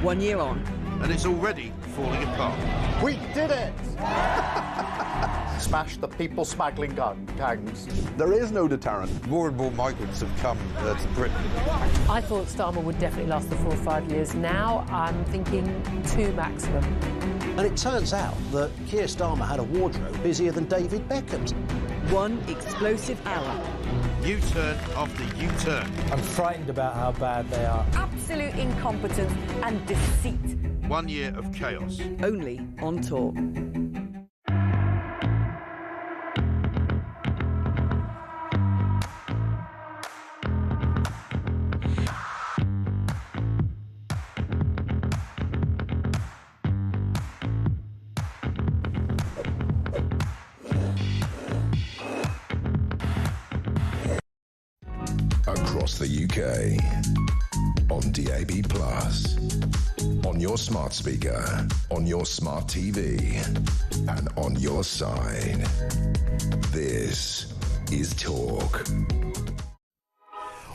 One year on. And it's already falling apart. We did it! Smash the people smuggling gangs. There is no deterrent. More and more migrants have come to Britain. I thought Starmer would definitely last the 4 or 5 years. Now I'm thinking 2 maximum. And it turns out that Keir Starmer had a wardrobe busier than David Beckham's. One explosive hour. U-turn after U-turn. I'm frightened about how bad they are. Absolute incompetence and deceit. 1 year of chaos. Only on Talk. Across the UK, on DAB+, On your smart speaker, on your smart TV, and on your side. This is Talk.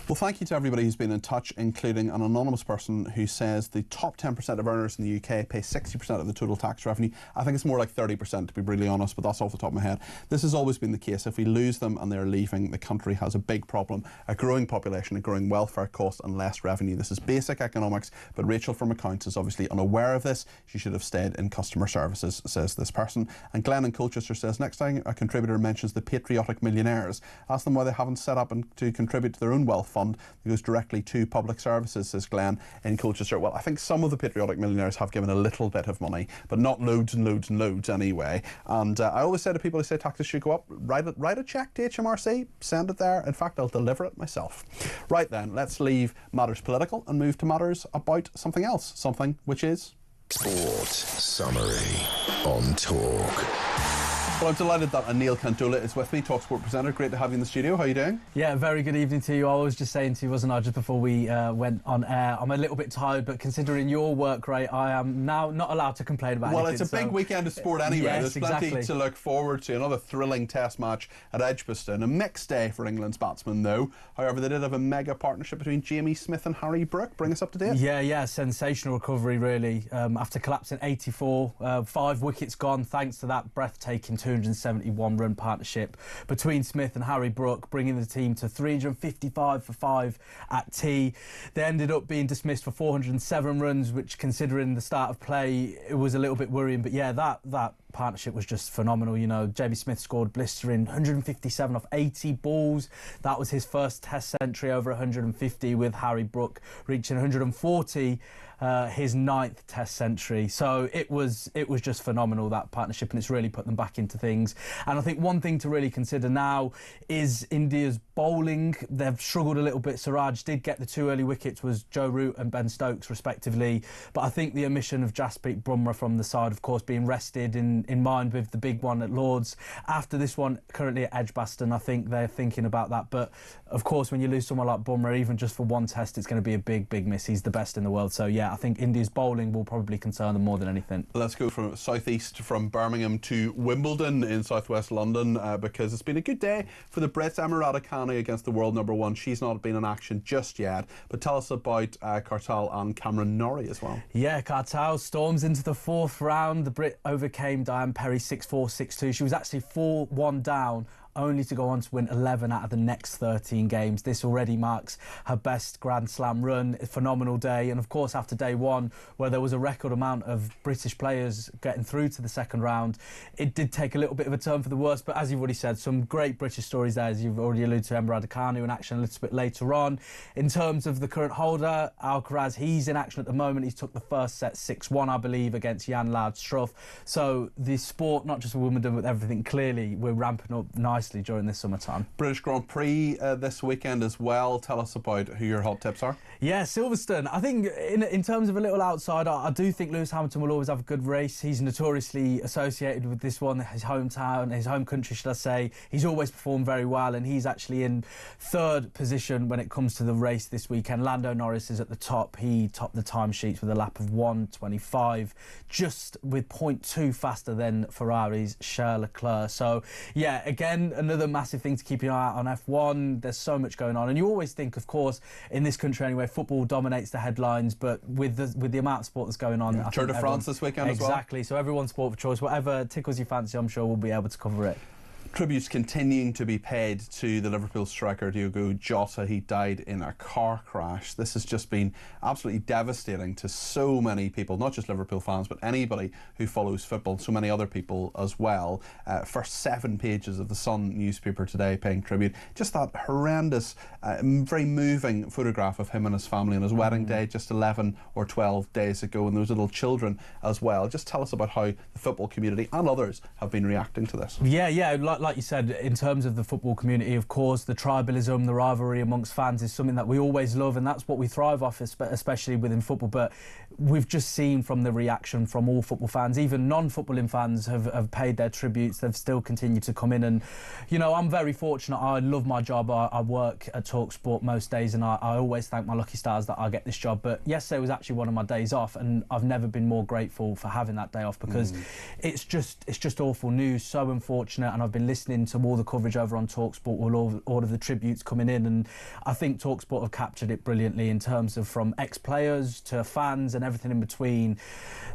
Well, thank you to everybody who's been in touch, including an anonymous person who says the top 10% of earners in the UK pay 60% of the total tax revenue. I think it's more like 30%, to be really honest, but that's off the top of my head. This has always been the case. If we lose them and they're leaving, the country has a big problem. A growing population, a growing welfare cost and less revenue. This is basic economics, but Rachel from accounts is obviously unaware of this. She should have stayed in customer services, says this person. And Glenn in Colchester says, next time a contributor mentions the patriotic millionaires, ask them why they haven't set up to contribute to their own wealth fund that goes directly to public services, says Glenn in Colchester. Well, I think some of the patriotic millionaires have given a little bit of money, but not loads and loads and loads anyway. And I always say to people who say taxes should go up, write a cheque to HMRC, send it there. In fact, I'll deliver it myself. Right then, let's leave matters political and move to matters about something else, something which is... Sport Summary on Talk. Well, I'm delighted that Anil Kandola is with me, TalkSport presenter. Great to have you in the studio. How are you doing? Yeah, very good evening to you. I was just saying to you, wasn't I, just before we went on air, I'm a little bit tired, but considering your work rate, I am now not allowed to complain about well, anything. Well, it's a big weekend of sport anyway. Yes, There's plenty to look forward to. Another thrilling test match at Edgbaston. A mixed day for England's batsmen, though. However, they did have a mega partnership between Jamie Smith and Harry Brook. Bring us up to date. Yeah, sensational recovery, really. After collapsing 84, 5 wickets gone, thanks to that breathtaking 271-run partnership between Smith and Harry Brook, bringing the team to 355 for 5 at tea. They ended up being dismissed for 407 runs, which, considering the start of play, it was a little bit worrying. But yeah, that partnership was just phenomenal. You know, Jamie Smith scored blistering 157 off 80 balls. That was his first Test century over 150, with Harry Brook reaching 140. His 9th Test century. So it was just phenomenal, that partnership, and it's really put them back into things. And I think one thing to really consider now is India's bowling. They've struggled a little bit. Siraj did get the 2 early wickets, was Joe Root and Ben Stokes respectively, but I think the omission of Jasprit Bumrah from the side, of course, being rested in mind with the big one at Lords. After this one currently at Edgbaston, I think they're thinking about that. But of course, when you lose someone like Bumrah, even just for one test, it's going to be a big miss. He's the best in the world. So yeah, I think India's bowling will probably concern them more than anything. Let's go from southeast, from Birmingham to Wimbledon in southwest London, because it's been a good day for the Brits. Emma Raducanu against the world number 1. She's not been in action just yet, but tell us about Cardwell and Cameron Norrie as well. Yeah, Cardwell storms into the 4th round. The Brit overcame Diane Perry 6-4, 6-2. She was actually 4-1 down, only to go on to win 11 out of the next 13 games. This already marks her best Grand Slam run. A phenomenal day. And of course, after day 1, where there was a record amount of British players getting through to the 2nd round, it did take a little bit of a turn for the worse. But as you've already said, some great British stories there, as you've already alluded to. Emma Raducanu in action a little bit later on. In terms of the current holder, Alcaraz, he's in action at the moment. He's took the first set 6-1, I believe, against Jan Laud-Struff. So the sport, not just for Wimbledon, but everything, clearly we're ramping up nicely during this summertime. British Grand Prix this weekend as well. Tell us about who your hot tips are. Yeah, Silverstone. I think in terms of a little outsider, I do think Lewis Hamilton will always have a good race. He's notoriously associated with this one, his hometown, his home country, should I say. He's always performed very well, and he's actually in 3rd position when it comes to the race this weekend. Lando Norris is at the top. He topped the timesheets with a lap of 1:25, just with 0.2 faster than Ferrari's Charles Leclerc. So yeah, again, another massive thing to keep an eye out on F1. There's so much going on, and you always think, of course, in this country anyway, football dominates the headlines, but with the amount of sport that's going on, yeah. Tour de France this weekend as well. Exactly. So everyone's sport of choice. Whatever tickles your fancy, I'm sure we'll be able to cover it. Tributes continuing to be paid to the Liverpool striker Diogo Jota. He died in a car crash. This has just been absolutely devastating to so many people, not just Liverpool fans, but anybody who follows football, so many other people as well. First 7 pages of the Sun newspaper today paying tribute. Just that horrendous, very moving photograph of him and his family on his wedding day just 11 or 12 days ago, and those little children as well. Just tell us about how the football community and others have been reacting to this. Yeah, like you said, in terms of the football community, of course, the tribalism, the rivalry amongst fans is something that we always love, and that's what we thrive off, especially within football. But we've just seen from the reaction from all football fans, even non-footballing fans have paid their tributes. They've still continued to come in, and, you know, I'm very fortunate. I love my job. I work at talkSPORT most days, and I always thank my lucky stars that I get this job. But yesterday was actually one of my days off, and I've never been more grateful for having that day off, because it's just awful news, so unfortunate. And I've been listening to all the coverage over on talkSPORT, all of the tributes coming in, and I think talkSPORT have captured it brilliantly in terms of from ex-players to fans and everything in between.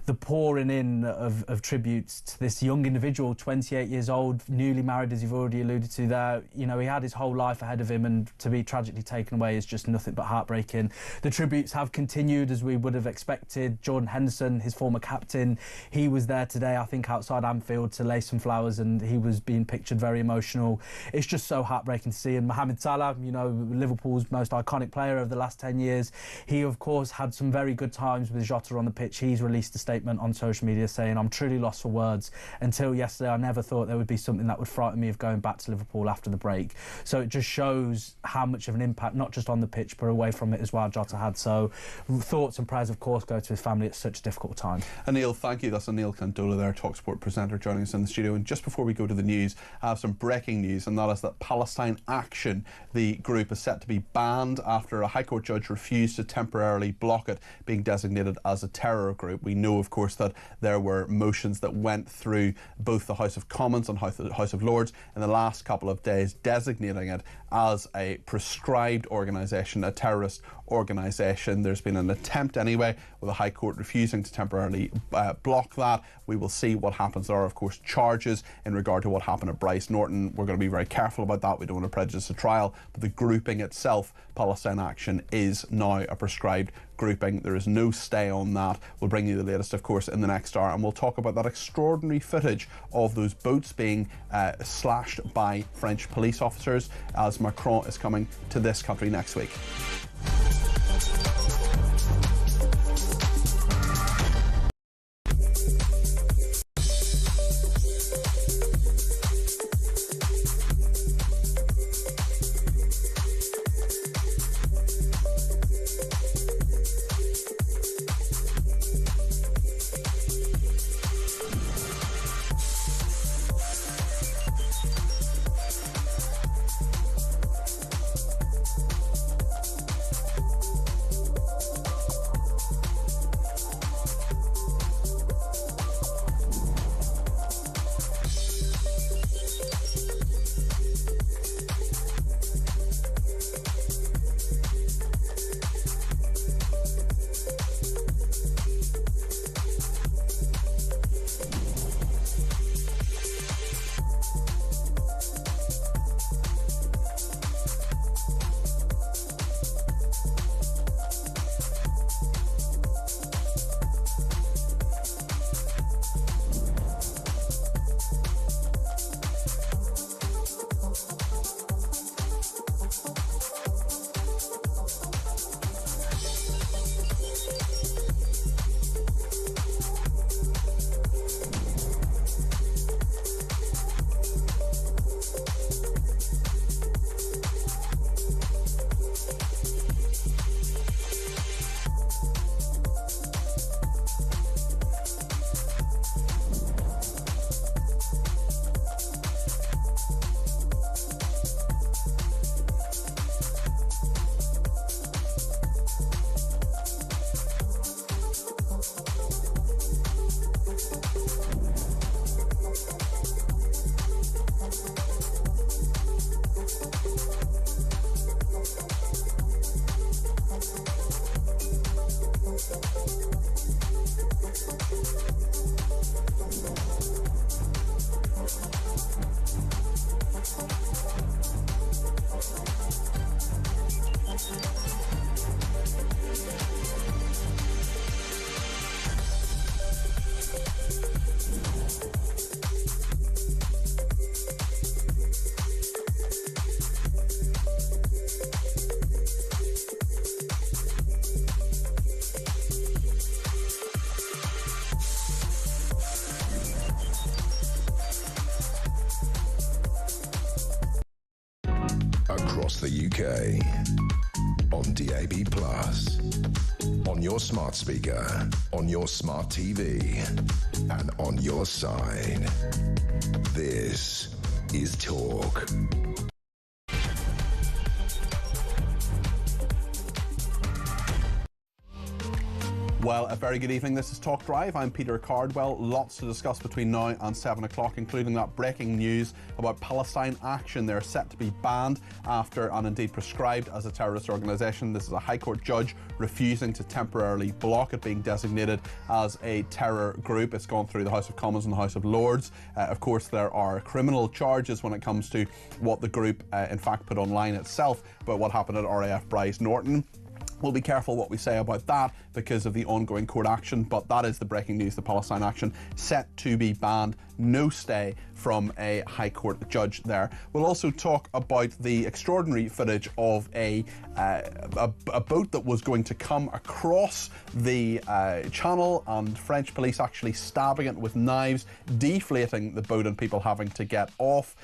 The pouring in of tributes to this young individual, 28 years old, newly married, as you've already alluded to there. You know, he had his whole life ahead of him, and to be tragically taken away is just nothing but heartbreaking. The tributes have continued as we would have expected. Jordan Henderson, his former captain, he was there today, I think, outside Anfield to lay some flowers, and he was being pictured very emotional. It's just so heartbreaking to see. And Mohamed Salah, you know, Liverpool's most iconic player of the last 10 years, he of course had some very good times with Jota on the pitch. He's released a statement on social media saying, "I'm truly lost for words. Until yesterday, I never thought there would be something that would frighten me of going back to Liverpool after the break." So it just shows how much of an impact, not just on the pitch, but away from it as well, Jota had. So thoughts and prayers, of course, go to his family at such a difficult time. Anil, thank you. That's Anil Candola there, talkSPORT presenter, joining us in the studio. And just before we go to the news, I have some breaking news, and that is that Palestine Action, the group, is set to be banned after a High Court judge refused to temporarily block it being designated as a terror group. We know, of course, that there were motions that went through both the House of Commons and House of Lords in the last couple of days designating it as a proscribed organisation, a terrorist organisation. There's been an attempt anyway, with the High Court refusing to temporarily block that. We will see what happens. There are, of course, charges in regard to what happened at Bryce Norton. We're going to be very careful about that. We don't want to prejudice the trial, but the grouping itself, Palestine Action, is now a proscribed grouping. There is no stay on that. We'll bring you the latest, of course, in the next hour, and we'll talk about that extraordinary footage of those boats being slashed by French police officers as Macron is coming to this country next week. across the UK, on DAB+, on your smart speaker, on your smart TV, and on your side. This is Talk. Well, a very good evening. This is Talk Drive. I'm Peter Cardwell. Lots to discuss between now and 7 o'clock, including that breaking news about Palestine Action. They're set to be banned after, and indeed prescribed as a terrorist organisation. This is a High Court judge refusing to temporarily block it being designated as a terror group. It's gone through the House of Commons and the House of Lords. Of course, there are criminal charges when it comes to what the group, in fact, put online itself, but what happened at RAF Bryce Norton. We'll be careful what we say about that because of the ongoing court action, but that is the breaking news. The Palestine Action set to be banned. No stay from a High Court judge there. We'll also talk about the extraordinary footage of a boat that was going to come across the channel, and French police actually stabbing it with knives, deflating the boat and people having to get off.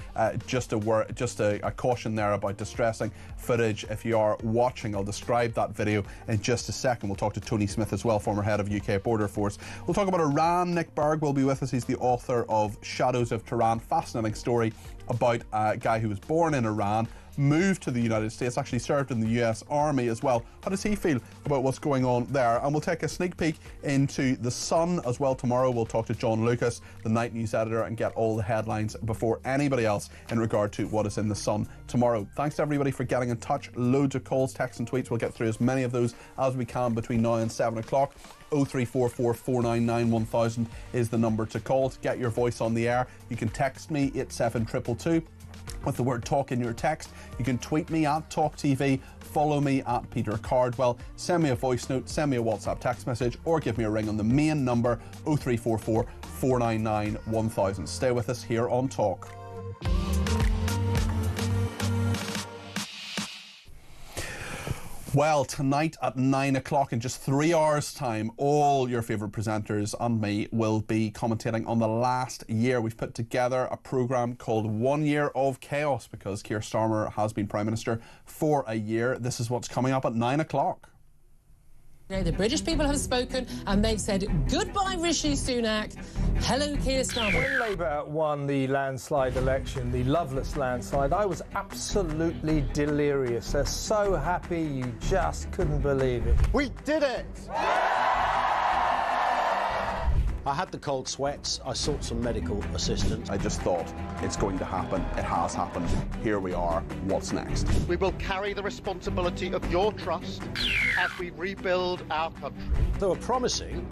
Just a caution there about distressing footage. If you are watching, I'll describe that video in just a second. We'll talk to Tony Smith as well, former head of UK Border Force. We'll talk about Iran. Nick Berg will be with us. He's the author of Shadows of Tehran. Fascinating story about a guy who was born in Iran, moved to the United States, actually served in the US Army as well. How does he feel about what's going on there? And we'll take a sneak peek into The Sun as well tomorrow. We'll talk to John Lucas, the night news editor, and get all the headlines before anybody else in regard to what is in The Sun tomorrow. Thanks to everybody for getting in touch. Loads of calls, texts and tweets. We'll get through as many of those as we can between now and 7 o'clock. 0344 499 1000 is the number to call to get your voice on the air. You can text me 87222 with the word talk in your text. You can tweet me at talkTV, follow me at Peter Cardwell, send me a voice note, send me a WhatsApp text message, or give me a ring on the main number 0344 499 1000. Stay with us here on Talk. Well, tonight at 9 o'clock, in just 3 hours' time, all your favourite presenters and me will be commentating on the last year. We've put together a programme called 1 Year of Chaos because Keir Starmer has been Prime Minister for a year. This is what's coming up at 9 o'clock. The British people have spoken and they've said goodbye Rishi Sunak, hello Keir Starmer. When Labour won the landslide election, the loveless landslide, I was absolutely delirious. They're so happy you just couldn't believe it. We did it! I had the cold sweats. I sought some medical assistance. I just thought, it's going to happen. It has happened. Here we are. What's next? We will carry the responsibility of your trust as we rebuild our country. They were promising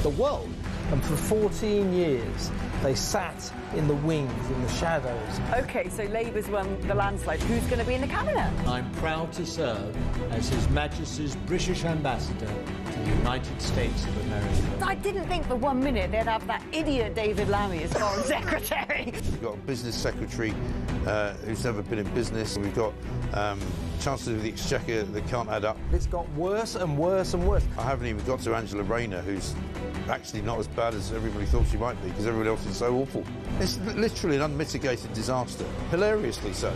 the world. And for 14 years, they sat in the wings, in the shadows. OK, so Labour's won the landslide. Who's going to be in the cabinet? I'm proud to serve as His Majesty's British Ambassador to the United States of America. I didn't think for 1 minute they'd have that idiot David Lammy as Foreign Secretary. We've got a business secretary who's never been in business. We've got Chancellor of the Exchequer that can't add up. It's got worse and worse and worse. I haven't even got to Angela Rayner, who's actually not as bad as everybody thought she might be because everybody else is so awful. It's literally an unmitigated disaster, hilariously so.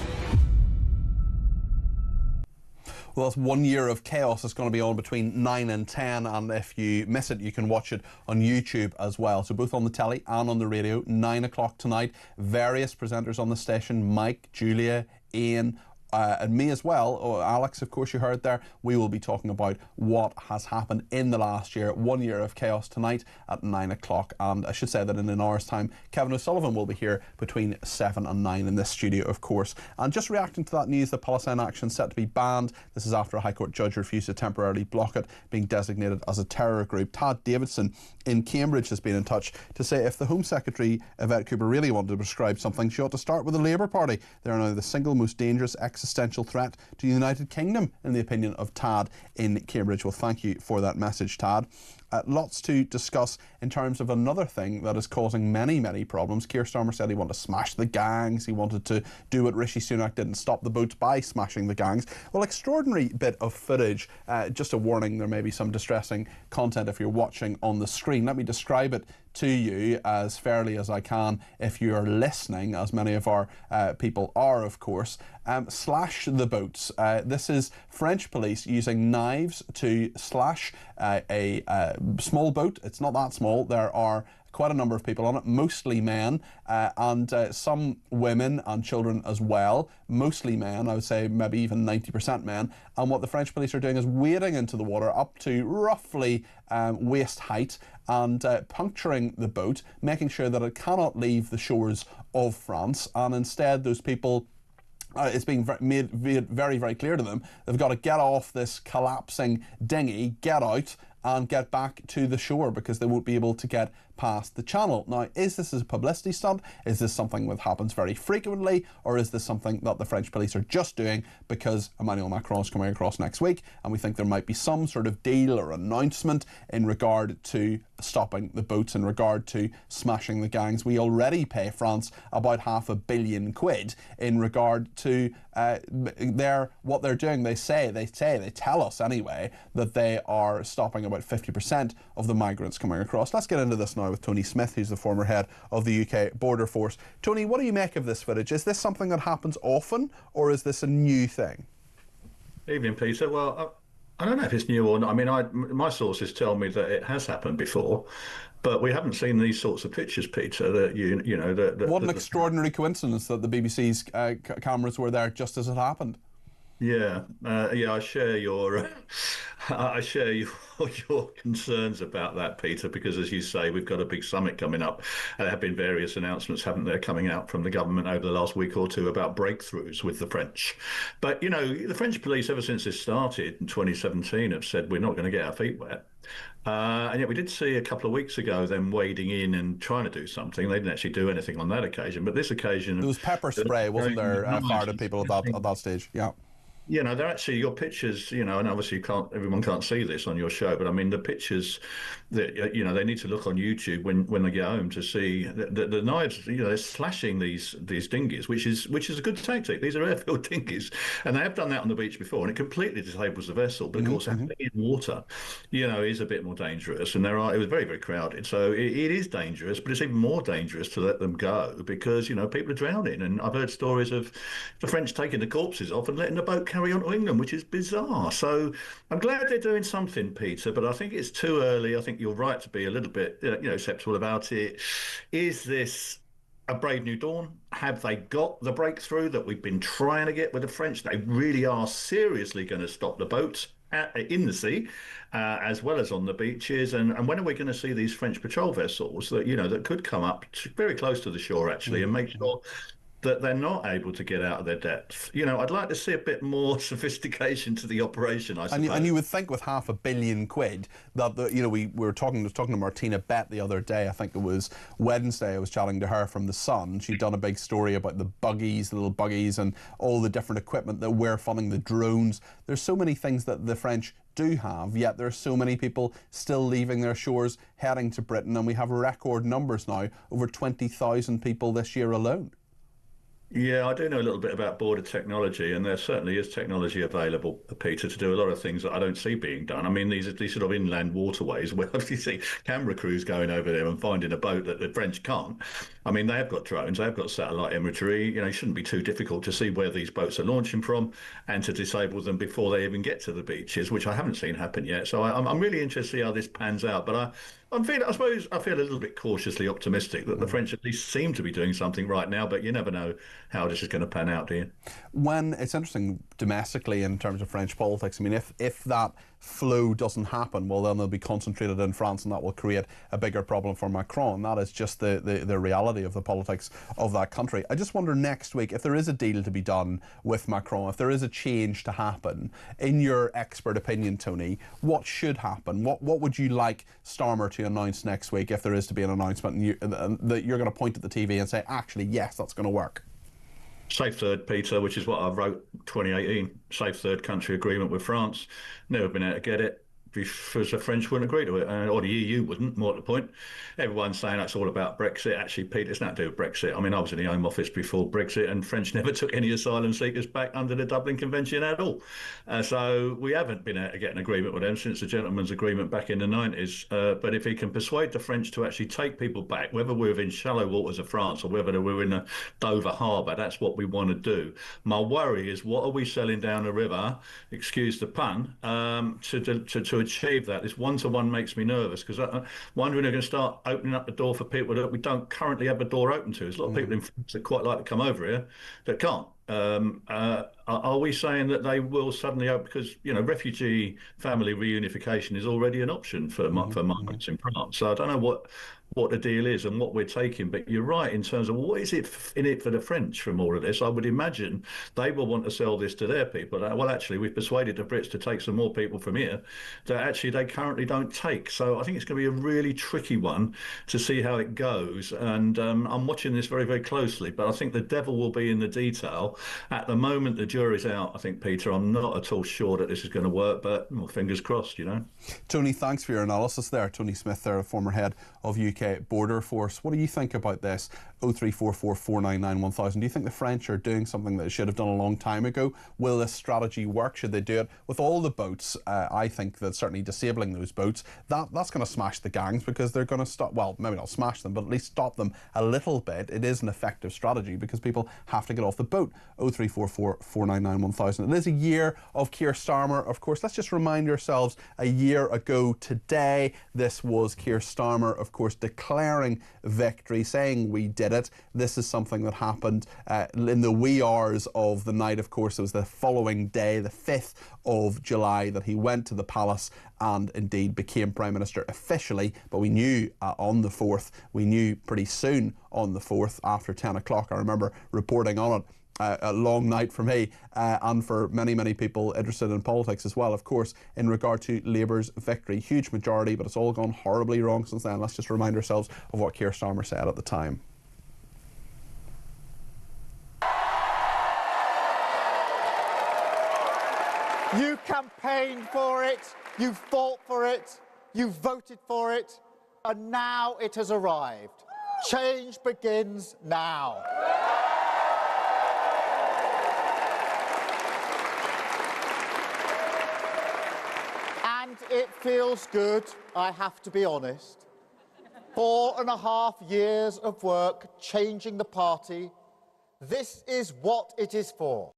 Well, that's 1 year of chaos. It's going to be on between 9 and 10, and if you miss it, you can watch it on YouTube as well. So both on the telly and on the radio, 9 o'clock tonight. Various presenters on the station, Mike, Julia, Ian, and me as well. Oh, Alex, of course, you heard there. We will be talking about what has happened in the last year. 1 year of chaos tonight at 9 o'clock. And I should say that in an hour's time, Kevin O'Sullivan will be here between 7 and 9 in this studio, of course. And just reacting to that news, the Palestine Action set to be banned. This is after a High Court judge refused to temporarily block it being designated as a terror group. Tad Davidson in Cambridge has been in touch to say if the Home Secretary, Yvette Cooper, really wanted to prescribe something, she ought to start with the Labour Party. They are now the single most dangerous existential threat to the United Kingdom, in the opinion of Tad in Cambridge. Well, thank you for that message, Tad. Lots to discuss in terms of another thing that is causing many, many problems. Keir Starmer said he wanted to smash the gangs. He wanted to do what Rishi Sunak didn't, stop the boats by smashing the gangs. Well, extraordinary bit of footage. Just a warning, there may be some distressing content if you're watching on the screen. Let me describe it to you as fairly as I can if you're listening, as many of our people are, of course. Slash the boats. This is French police using knives to slash a small boat. It's not that small. There are quite a number of people on it, mostly men, and some women and children as well, mostly men, I would say maybe even 90% men. And what the French police are doing is wading into the water up to roughly waist height and puncturing the boat, making sure that it cannot leave the shores of France, and instead those people, it's being made very, very clear to them, they've got to get off this collapsing dinghy, get out and get back to the shore because they won't be able to get past the channel. Now, is this a publicity stunt? Is this something that happens very frequently? Or is this something that the French police are just doing because Emmanuel Macron is coming across next week and we think there might be some sort of deal or announcement in regard to stopping the boats, in regard to smashing the gangs? We already pay France about £500 million in regard to what they're doing. They tell us anyway, that they are stopping about 50% of the migrants coming across. Let's get into this now with Tony Smith, who's the former head of the UK Border Force. Tony, what do you make of this footage? Is this something that happens often, or is this a new thing? Evening, Peter. Well, I don't know if it's new or not. I mean, my sources tell me that it has happened before, but we haven't seen these sorts of pictures, Peter. That you know that. What an extraordinary coincidence that the BBC's cameras were there just as it happened. Yeah, I share your your concerns about that, Peter, because as you say, we've got a big summit coming up. There have been various announcements, haven't there, coming out from the government over the last week or two about breakthroughs with the French. But, you know, the French police, ever since this started in 2017, have said we're not going to get our feet wet. And yet we did see a couple of weeks ago them wading in and trying to do something. They didn't actually do anything on that occasion. But this occasion... There was pepper spray, wasn't there, fired at people at that stage? Yeah. You know, they're actually, your pictures, you know, and obviously everyone can't see this on your show, but I mean, the pictures that, you know, they need to look on YouTube when they get home to see the knives, you know, they're slashing these dinghies, which is a good tactic. These are airfield dinghies, and they have done that on the beach before, and it completely disables the vessel. But of course, having it in water, you know, is a bit more dangerous. And it was very, very crowded. So it is dangerous, but it's even more dangerous to let them go because, you know, people are drowning. And I've heard stories of the French taking the corpses off and letting the boat carry on to England, which is bizarre. So I'm glad they're doing something, Peter, but I think it's too early. I think you're right to be a little bit, you know, sceptical about it. Is this a brave new dawn? Have they got the breakthrough that we've been trying to get with the French? They really are seriously going to stop the boats in the sea, as well as on the beaches. And when are we going to see these French patrol vessels that, you know, that could come up very close to the shore, actually, and make sure that they're not able to get out of their depth? You know, I'd like to see a bit more sophistication to the operation, I suppose. And you would think with £500 million that, you know, we were talking to Martina Bett the other day. I think it was Wednesday. I was chatting to her from The Sun. She'd done a big story about the buggies, the little buggies, and all the different equipment that we're funding, the drones. There's so many things that the French do have, yet there are so many people still leaving their shores, heading to Britain, and we have record numbers now, over 20,000 people this year alone. Yeah, I do know a little bit about border technology, and there certainly is technology available, Peter, to do a lot of things that I don't see being done. I mean, these sort of inland waterways where you see camera crews going over there and finding a boat that the French can't. I mean, they have got drones, they have got satellite imagery. You know, it shouldn't be too difficult to see where these boats are launching from and to disable them before they even get to the beaches, which I haven't seen happen yet. So I'm really interested to see how this pans out. But I feel a little bit cautiously optimistic that the French at least seem to be doing something right now, but you never know how this is going to pan out, do you? When it's interesting domestically in terms of French politics, I mean, if that flow doesn't happen, well, then they'll be concentrated in France, and that will create a bigger problem for Macron. That is just the reality of the politics of that country. I just wonder next week, if there is a deal to be done with Macron, if there is a change to happen, in your expert opinion, Tony, what should happen? What would you like Starmer to announce next week, if there is to be an announcement, and that you're going to point at the TV and say, actually, yes, that's going to work? Safe third, Peter, which is what I wrote 2018. Safe third country agreement with France. Never been able to get it. because the French wouldn't agree to it, or the EU wouldn't, more to the point. Everyone's saying that's all about Brexit. Actually, Peter, it's nothing to do with Brexit. I mean, I was in the Home Office before Brexit, and French never took any asylum seekers back under the Dublin Convention at all. So we haven't been able to get an agreement with them since the gentleman's agreement back in the 90s. But if he can persuade the French to actually take people back, whether we're within shallow waters of France or whether we're in the Dover Harbour, that's what we want to do. My worry is, what are we selling down the river, excuse the pun, to achieve that? This one-to-one makes me nervous, because I'm wondering if they're going to start opening up the door for people that we don't currently have a door open to. There's a lot of people in France that quite like to come over here that can't. Are we saying that they will suddenly open, because refugee family reunification is already an option for migrants in France? So I don't know what the deal is and what we're taking, but you're right in terms of what is it in it for the French from all of this. I would imagine they will want to sell this to their people. Well, actually, we've persuaded the Brits to take some more people from here that actually they currently don't take. So I think it's going to be a really tricky one to see how it goes, and I'm watching this very, very closely, but I think the devil will be in the detail. At the moment, the jury's out, I think, Peter. I'm not at all sure that this is going to work, but fingers crossed, Tony, thanks for your analysis there. Tony Smith there, a former head of UK Border Force. What do you think about this? 0344 499 1000. Do you think the French are doing something that they should have done a long time ago? Will this strategy work? Should they do it with all the boats? I think that certainly disabling those boats, that's going to smash the gangs, because they're going to stop, well, maybe not smash them, but at least stop them a little bit. It is an effective strategy because people have to get off the boat. 0344 499 1000. It is a year of Keir Starmer, of course. Let's just remind ourselves, a year ago today, this was Keir Starmer, of course, declaring victory, saying we did it. This is something that happened in the wee hours of the night. Of course, it was the following day, the 5th of July, that he went to the palace and indeed became Prime Minister officially. But we knew on the 4th, we knew pretty soon on the 4th after 10 o'clock. I remember reporting on it. A long night for me and for many, many people interested in politics as well, of course, in regard to Labour's victory. Huge majority, but it's all gone horribly wrong since then. Let's just remind ourselves of what Keir Starmer said at the time. You campaigned for it, you fought for it, you voted for it, and now it has arrived. Change begins now. And it feels good, I have to be honest. 4.5 years of work changing the party. This is what it is for.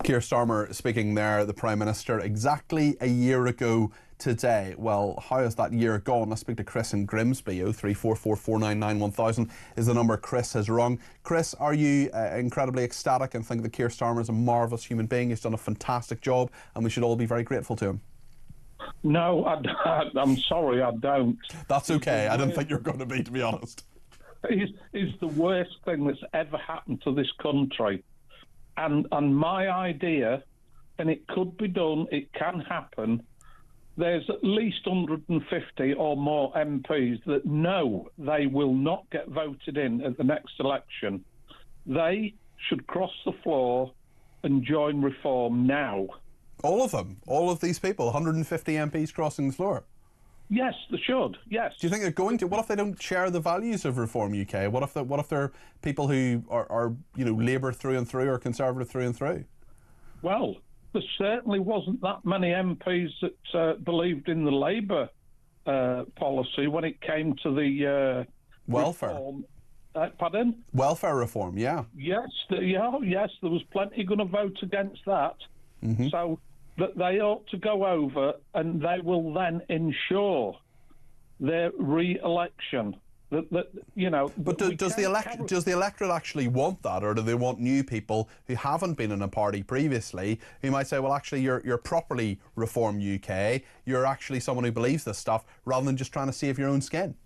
Keir Starmer speaking there, the Prime Minister, exactly a year ago today. Well, how has that year gone? Let's speak to Chris in Grimsby. 0344 499 1000 is the number Chris has rung. Chris, are you incredibly ecstatic and think that Keir Starmer is a marvellous human being? He's done a fantastic job and we should all be very grateful to him. No, I'm sorry, I don't. That's okay. I didn't think you were going to be honest. He's the worst thing that's ever happened to this country. And my idea, and it could be done, it can happen, there's at least 150 or more MPs that know they will not get voted in at the next election. They should cross the floor and join Reform now. All of them? All of these people? 150 MPs crossing the floor? Yes, they should, yes. Do you think they're going to? What if they don't share the values of Reform UK? What if they're people who are Labour through and through or Conservative through and through? Well, there certainly wasn't that many MPs that believed in the Labour policy when it came to the welfare. Reform. Pardon? Welfare reform, yeah. Yes, there was plenty going to vote against that. Mm-hmm. So that they ought to go over, and they will then ensure their re-election. But does the electorate actually want that, or do they want new people who haven't been in a party previously, who might say, well, actually, you're properly Reform UK, you're actually someone who believes this stuff, rather than just trying to save your own skin?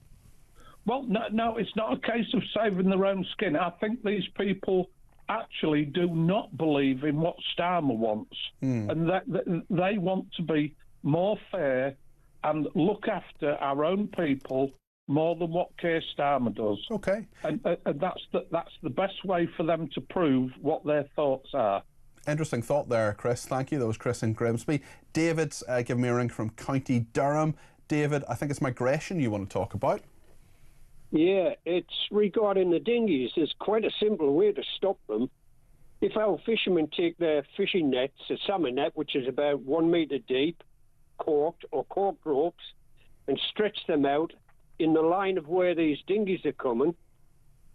Well, no, it's not a case of saving their own skin. I think these people actually do not believe in what Starmer wants, and that they want to be more fair and look after our own people more than what Keir Starmer does. Okay, and that's the best way for them to prove what their thoughts are. Interesting thought there, Chris. Thank you. That was Chris in Grimsby. David's giving me a ring from County Durham. David, I think it's migration you want to talk about. Yeah, it's regarding the dinghies. There's quite a simple way to stop them. If our fishermen take their fishing nets, a salmon net, which is about 1 metre deep, corked ropes, and stretch them out in the line of where these dinghies are coming,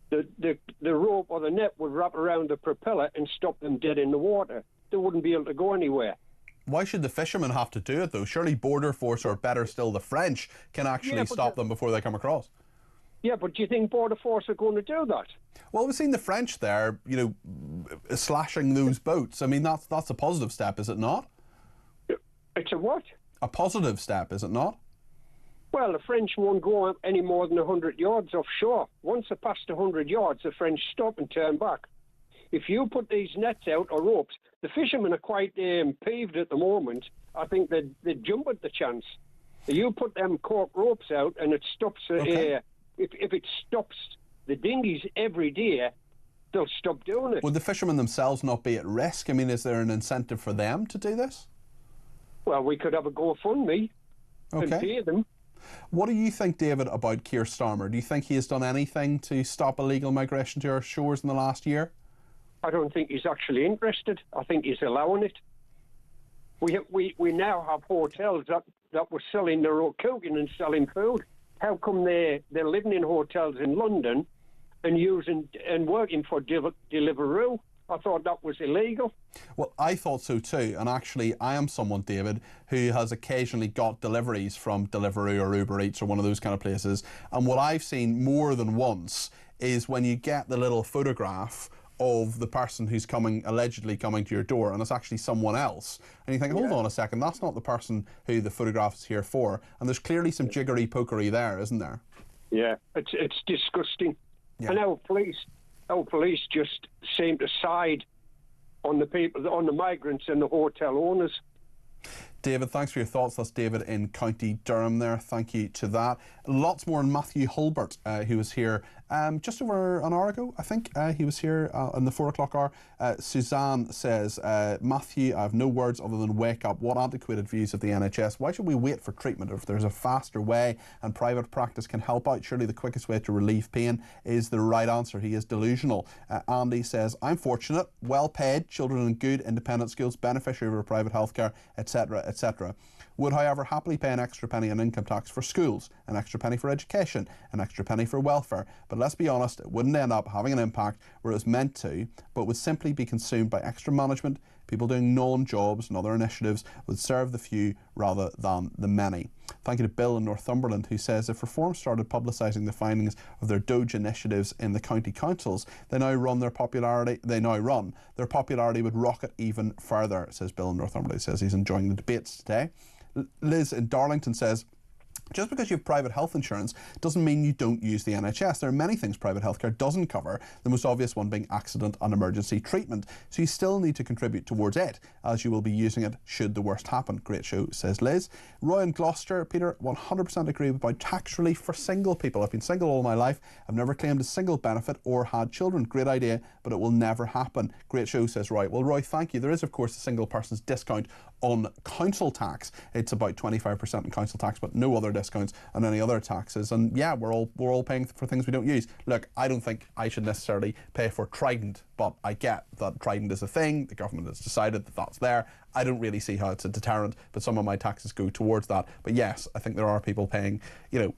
the rope or the net would wrap around the propeller and stop them dead in the water. They wouldn't be able to go anywhere. Why should the fishermen have to do it, though? Surely Border Force, or better still, the French, can actually stop them before they come across. Yeah, but do you think Border Force are going to do that? Well, we've seen the French there, you know, slashing those boats. I mean, that's a positive step, is it not? It's a what? A positive step, is it not? Well, the French won't go any more than 100 yards offshore. Once they're past 100 yards, the French stop and turn back. If you put these nets out or ropes, the fishermen are quite peeved at the moment. I think they'd jump at the chance. You put them cork ropes out and it stops... if it stops the dinghies every day, they'll stop doing it. Would the fishermen themselves not be at risk? I mean, is there an incentive for them to do this? Well, we could have a GoFundMe and pay them. What do you think, David, about Keir Starmer? Do you think he has done anything to stop illegal migration to our shores in the last year? I don't think he's actually interested. I think he's allowing it. We now have hotels that were selling their own cooking and selling food. How come they're living in hotels in London and using and working for Deliveroo? I thought that was illegal. Well, I thought so too, and actually I am someone, David, who has occasionally got deliveries from Deliveroo or Uber Eats or one of those kind of places, and what I've seen more than once is when you get the little photograph of the person who's allegedly coming to your door, and it's actually someone else, and you think, hold on a second, that's not the person who the photograph is here for, and there's clearly some jiggery-pokery there, isn't there? Yeah, it's disgusting. Yeah. And our police just seem to side on the people, on the migrants and the hotel owners. David, thanks for your thoughts. That's David in County Durham there. Thank you to that. Lots more on Matthew Hulbert, who was here just over an hour ago, I think. He was here in the 4 o'clock hour. Suzanne says, Matthew, I have no words other than wake up. What antiquated views of the NHS? Why should we wait for treatment if there's a faster way and private practice can help out? Surely the quickest way to relieve pain is the right answer. He is delusional. Andy says, I'm fortunate, well paid, children in good independent schools, beneficiary of private healthcare, etc., etc. Would, however, happily pay an extra penny in income tax for schools, an extra penny for education, an extra penny for welfare. But let's be honest, it wouldn't end up having an impact where it was meant to, but would simply be consumed by extra management. People doing non-jobs and other initiatives would serve the few rather than the many. Thank you to Bill in Northumberland, who says if Reform started publicising the findings of their Doge initiatives in the county councils, their popularity would rocket even further, says Bill in Northumberland. He says he's enjoying the debates today. Liz in Darlington says, just because you have private health insurance doesn't mean you don't use the NHS. There are many things private healthcare doesn't cover, the most obvious one being accident and emergency treatment. So you still need to contribute towards it, as you will be using it should the worst happen. Great show, says Liz. Roy in Gloucester, Peter, 100% agree about tax relief for single people. I've been single all my life. I've never claimed a single benefit or had children. Great idea, but it will never happen. Great show, says Roy. Well, Roy, thank you. There is, of course, a single person's discount on council tax. It's about 25% in council tax, but no other discounts on any other taxes. And yeah, we're all paying for things we don't use. Look, I don't think I should necessarily pay for Trident, but I get that Trident is a thing. The government has decided that that's there. I don't really see how it's a deterrent, but some of my taxes go towards that. But yes, I think there are people paying,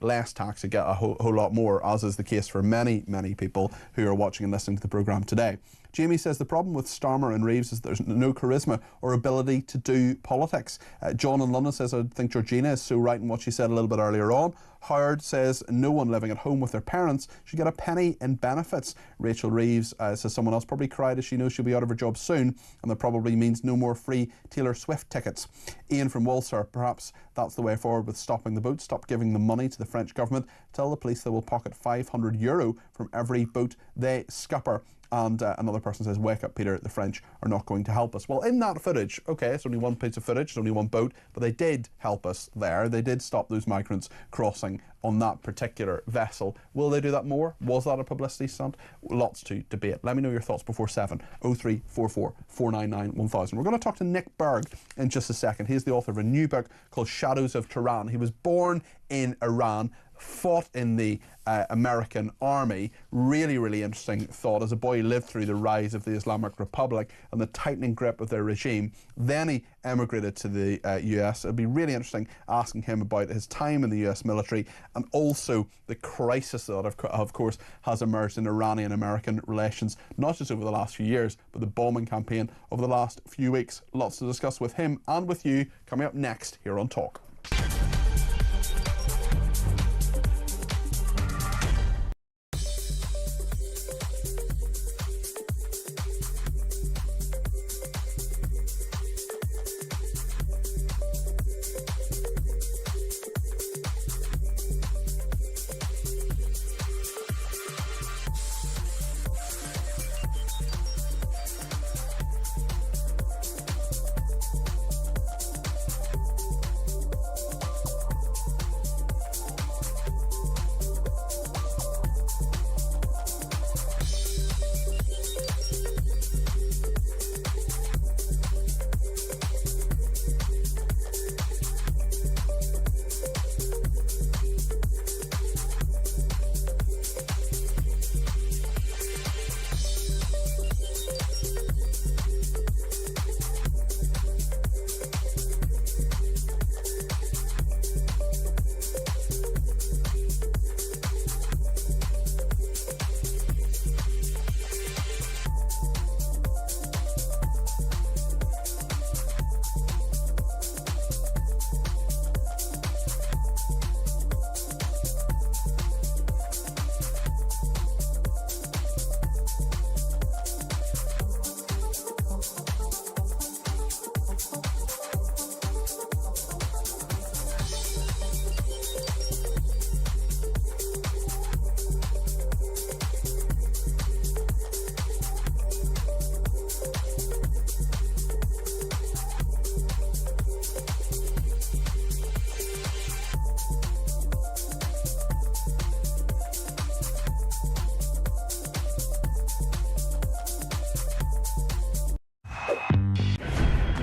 less tax to get a whole lot more, as is the case for many, many people who are watching and listening to the programme today. Jamie says the problem with Starmer and Reeves is there's no charisma or ability to do politics. John in London says, I think Georgina is so right in what she said a little bit earlier on. Howard says no one living at home with their parents should get a penny in benefits. Rachel Reeves says someone else probably cried as she knows she'll be out of her job soon, and that probably means no more free Taylor Swift tickets. Ian from Walsall, perhaps that's the way forward with stopping the boat. Stop giving the money to the French government. Tell the police they will pocket €500 from every boat they scupper. And another person says, wake up, Peter, the French are not going to help us. Well, in that footage, okay, it's only one piece of footage, it's only one boat, but they did help us there. They did stop those migrants crossing on that particular vessel. Will they do that more? Was that a publicity stunt? Lots to debate. Let me know your thoughts before 7. 0344 499 1000. We're going to talk to Nick Berg in just a second. He's the author of a new book called Shadows of Tehran. He was born in Iran, fought in the American army. Really, really interesting thought. As a boy, he lived through the rise of the Islamic Republic and the tightening grip of their regime. Then he emigrated to the US. It'd be really interesting asking him about his time in the US military and also the crisis that, of course, has emerged in Iranian-American relations, not just over the last few years, but the bombing campaign over the last few weeks. Lots to discuss with him and with you coming up next here on Talk.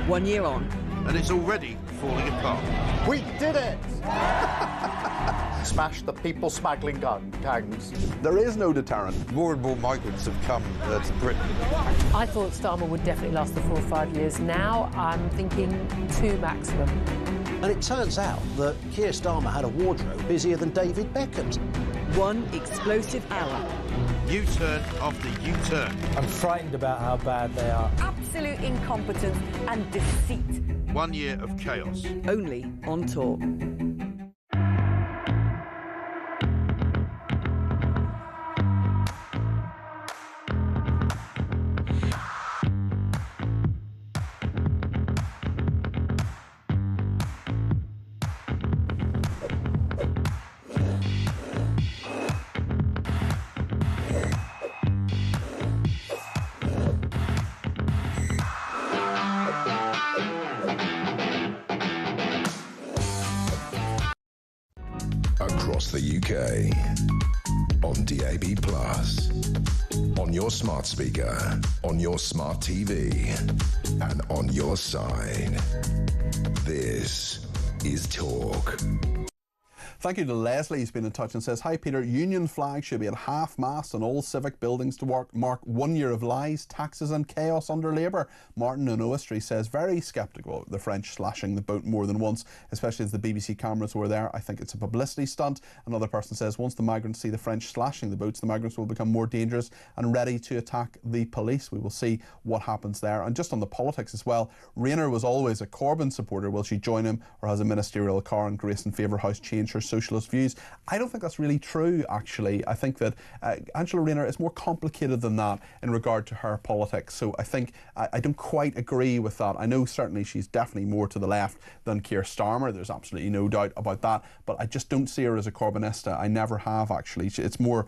One year on. And it's already falling apart. We did it! Smash the people smuggling gangs. There is no deterrent. More and more migrants have come to Britain. I thought Starmer would definitely last the 4 or 5 years. Now I'm thinking 2 maximum. And it turns out that Keir Starmer had a wardrobe busier than David Beckham's. One explosive hour. U-turn after U-turn. I'm frightened about how bad they are. Absolute incompetence and deceit. 1 year of chaos. Only on Talk. Across the UK, on DAB+, on your smart speaker, on your smart TV, and on your side. This is Talk. Thank you to Leslie, who's been in touch and says, hi Peter, Union flag should be at half-mast on all civic buildings to mark 1 year of lies, taxes and chaos under Labour. Martin in Oastry says, very sceptical of the French slashing the boat more than once, especially as the BBC cameras were there. I think it's a publicity stunt. Another person says, once the migrants see the French slashing the boats, the migrants will become more dangerous and ready to attack the police. We will see what happens there. And just on the politics as well, Rayner was always a Corbyn supporter. Will she join him or has a ministerial car and Grace and Favour House changed her socialist views. I don't think that's really true, actually. I think that Angela Rayner is more complicated than that in regard to her politics. So I think I don't quite agree with that. I know certainly she's definitely more to the left than Keir Starmer. There's absolutely no doubt about that. But I just don't see her as a Corbynista. I never have, actually. It's more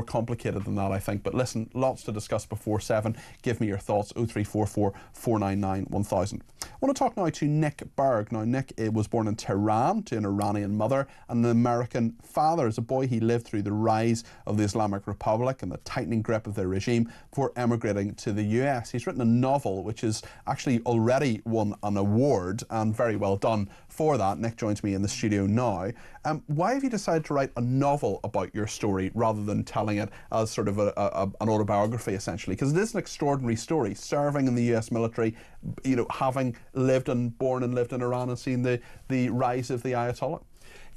complicated than that, I think. But listen, lots to discuss before 7. Give me your thoughts. 0344 499 1000. I want to talk now to Nick Berg. Now, Nick was born in Tehran to an Iranian mother and an American father. As a boy, he lived through the rise of the Islamic Republic and the tightening grip of their regime before emigrating to the US. He's written a novel which has actually already won an award, and very well done for that. Nick joins me in the studio now. Why have you decided to write a novel about your story rather than telling it as sort of an autobiography, essentially? Because it is an extraordinary story, serving in the US military, you know, having lived and born and lived in Iran and seen the rise of the Ayatollah.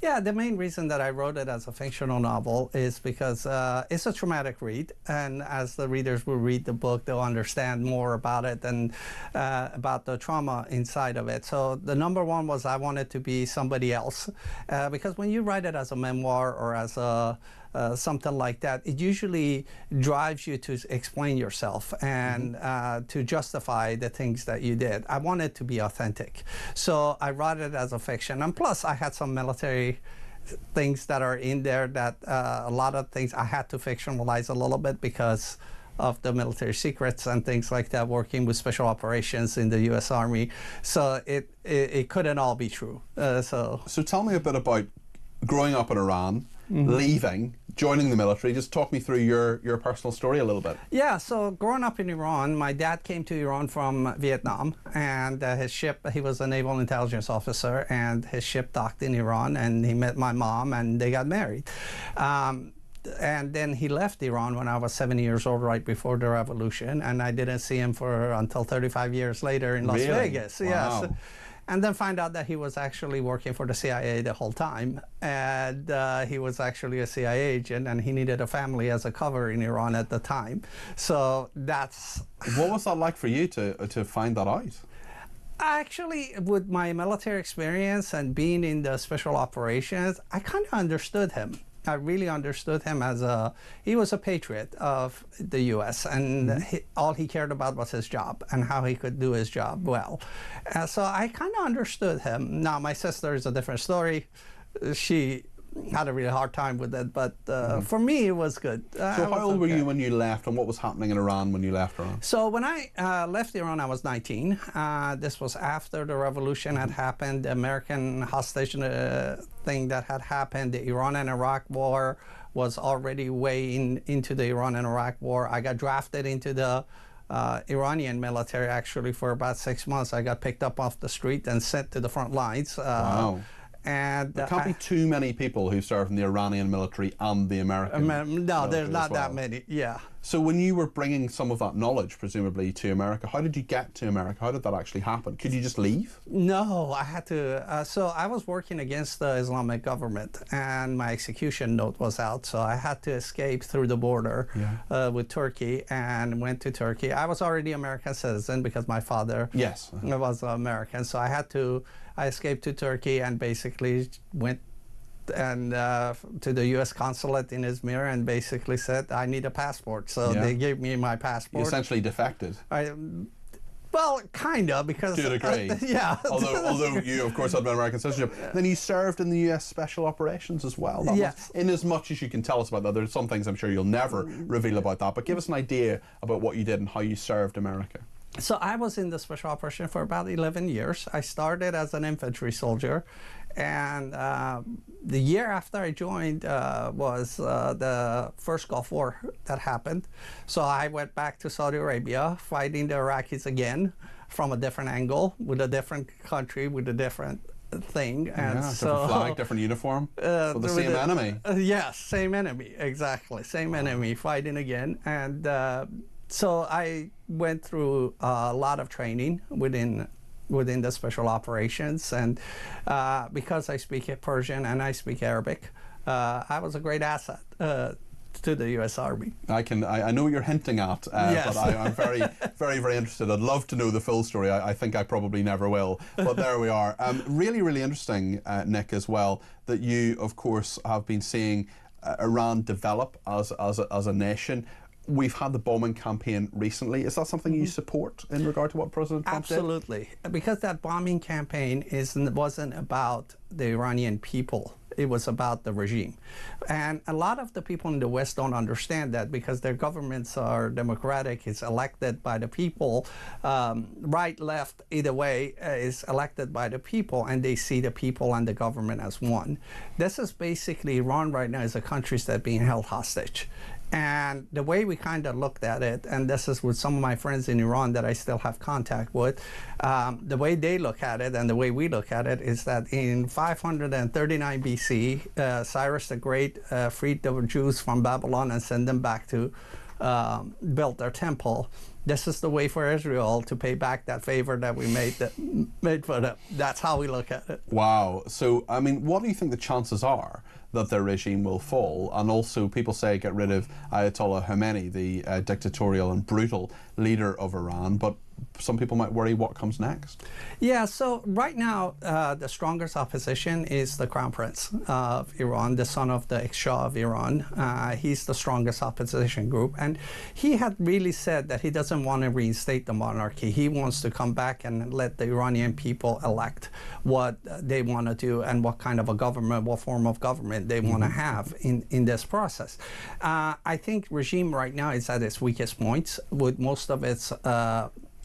Yeah, the main reason that I wrote it as a fictional novel is because it's a traumatic read, and as the readers will read the book, they'll understand more about it and about the trauma inside of it. So the number one was I wanted to be somebody else, because when you write it as a memoir or as a something like that, it usually drives you to explain yourself and to justify the things that you did. I wanted to be authentic. So I wrote it as a fiction. And plus, I had some military things that are in there that a lot of things I had to fictionalize a little bit because of the military secrets and things like that, working with special operations in the U.S. Army. So it couldn't all be true. So tell me a bit about growing up in Iran, leaving, joining the military. Just talk me through your personal story a little bit. Yeah, so growing up in Iran, my dad came to Iran from Vietnam, and his ship, he was a naval intelligence officer, and his ship docked in Iran, and he met my mom, and they got married. And then he left Iran when I was 7 years old, right before the revolution, and I didn't see him until 35 years later in Las Vegas. Wow. Yes. And then find out that he was actually working for the CIA the whole time. And he was actually a CIA agent, and he needed a family as a cover in Iran at the time. So that's... What was that like for you to find that out? Actually, with my military experience and being in the special operations, I kind of understood him. I really understood him as he was a patriot of the U.S. and all he cared about was his job and how he could do his job well. So I kind of understood him. Now, my sister is a different story. She had a really hard time with it, but for me, it was good. So how old were you when you left, and what was happening in Iran when you left Iran? So when I left Iran, I was 19. This was after the revolution had happened, the American hostage thing that had happened, the Iran and Iraq war was already way into the Iran and Iraq war. I got drafted into the Iranian military, actually, for about 6 months. I got picked up off the street and sent to the front lines. Wow. And there can't be too many people who serve in the Iranian military and the American no, there's not that many, yeah. So when you were bringing some of that knowledge, presumably, to America, how did you get to America? How did that actually happen? Could you just leave? No, I had to. So I was working against the Islamic government, and my execution note was out, so I had to escape through the border with Turkey and went to Turkey. I was already an American citizen because my father was American, so I escaped to Turkey and basically went and to the U.S. consulate in Izmir and basically said, I need a passport. So they gave me my passport. You essentially defected. Well, kind of, because... To a degree. Yeah. Although you, of course, had an American citizenship. Then you served in the U.S. Special Operations as well. Yes. In as much as you can tell us about that, there's some things I'm sure you'll never reveal about that, but give us an idea about what you did and how you served America. So I was in the Special Operation for about 11 years. I started as an infantry soldier, and the year after I joined was the first Gulf War that happened. So I went back to Saudi Arabia, fighting the Iraqis again from a different angle, with a different country, with a different thing. And different flag, different uniform, for the same enemy. Yes, same enemy, exactly. Same enemy, fighting again. And so I went through a lot of training within the special operations, and because I speak Persian and I speak Arabic, I was a great asset to the U.S. Army. I know what you're hinting at, yes. but I'm very, very, very interested. I'd love to know the full story. I think I probably never will, but there we are. Really, really interesting, Nick, as well, that you, of course, have been seeing Iran develop as a nation. We've had the bombing campaign recently. Is that something you support in regard to what President Trump did? Absolutely, because that bombing campaign wasn't about the Iranian people. It was about the regime. And a lot of the people in the West don't understand that, because their governments are democratic, it's elected by the people, right, left, either way, is elected by the people, and they see the people and the government as one. This is basically, Iran right now is a country that's being held hostage. And the way we kind of looked at it, and this is with some of my friends in Iran that I still have contact with, the way they look at it and the way we look at it is that in 539 BC, Cyrus the Great freed the Jews from Babylon and sent them back to build their temple. This is the way for Israel to pay back that favor that we made for them. That's how we look at it. Wow. So, I mean, what do you think the chances are that their regime will fall? And also, people say get rid of Ayatollah Khomeini, the dictatorial and brutal leader of Iran, but some people might worry what comes next. Yeah, so right now, the strongest opposition is the Crown Prince of Iran, the son of the ex-Shah of Iran. He's the strongest opposition group. And he had really said that he doesn't want to reinstate the monarchy. He wants to come back and let the Iranian people elect what they want to do and what kind of a government, what form of government they want to have in this process. I think regime right now is at its weakest points, with most of its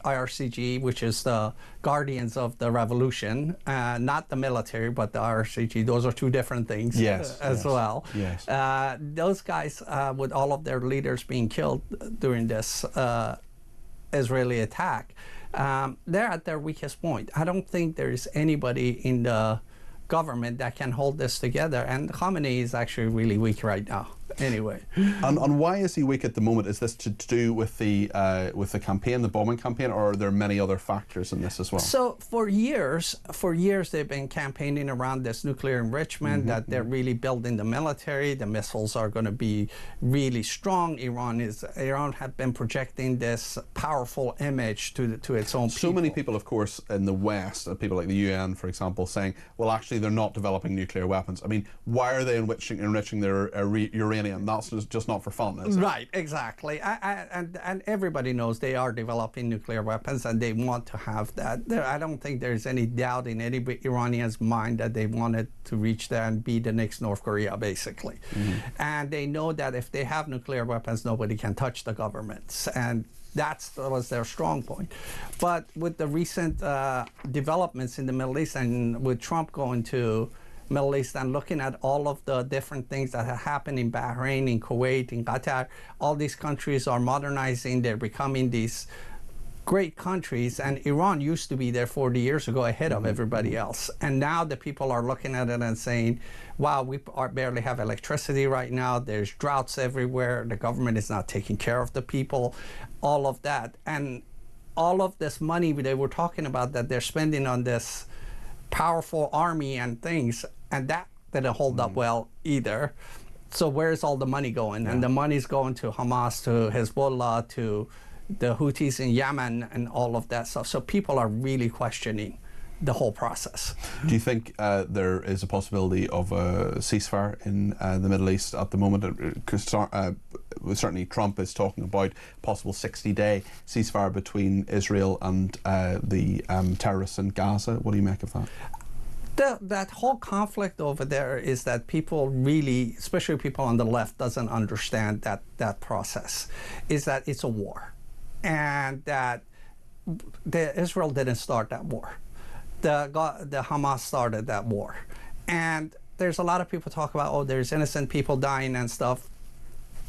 IRCG, which is the guardians of the revolution, not the military, but the IRCG. Those are two different things as well. Yes. Those guys, with all of their leaders being killed during this Israeli attack, they're at their weakest point. I don't think there is anybody in the government that can hold this together, and Khamenei is actually really weak right now. Anyway, and why is he weak at the moment? Is this to do with the campaign, the bombing campaign, or are there many other factors in this as well? So for years they've been campaigning around this nuclear enrichment, that they're really building the military. The missiles are going to be really strong. Iran had been projecting this powerful image to its own people. So many people, of course, in the West, people like the UN, for example, saying, well, actually, they're not developing nuclear weapons. I mean, why are they enriching their uranium? That's just not for fun, is it? Right, exactly. And everybody knows they are developing nuclear weapons, and they want to have that. I don't think there's any doubt in any Iranian's mind that they wanted to reach there and be the next North Korea, basically. And they know that if they have nuclear weapons, nobody can touch the governments. And that was their strong point. But with the recent developments in the Middle East, and with Trump going to Middle East and looking at all of the different things that have happened in Bahrain, in Kuwait, in Qatar, all these countries are modernizing, they're becoming these great countries, and Iran used to be there 40 years ago ahead of everybody else. And now the people are looking at it and saying, wow, we barely have electricity right now, there's droughts everywhere, the government is not taking care of the people, all of that. And all of this money they were talking about that they're spending on this powerful army and things, and that didn't hold up well either. So where's all the money going? And the money's going to Hamas, to Hezbollah, to the Houthis in Yemen, and all of that stuff. So people are really questioning the whole process. Do you think there is a possibility of a ceasefire in the Middle East at the moment? Certainly Trump is talking about possible 60-day ceasefire between Israel and the terrorists in Gaza. What do you make of that? That whole conflict over there is that people really, especially people on the left, doesn't understand that process, is that it's a war, and that Israel didn't start that war. The Hamas started that war. And there's a lot of people talk about, oh, there's innocent people dying and stuff.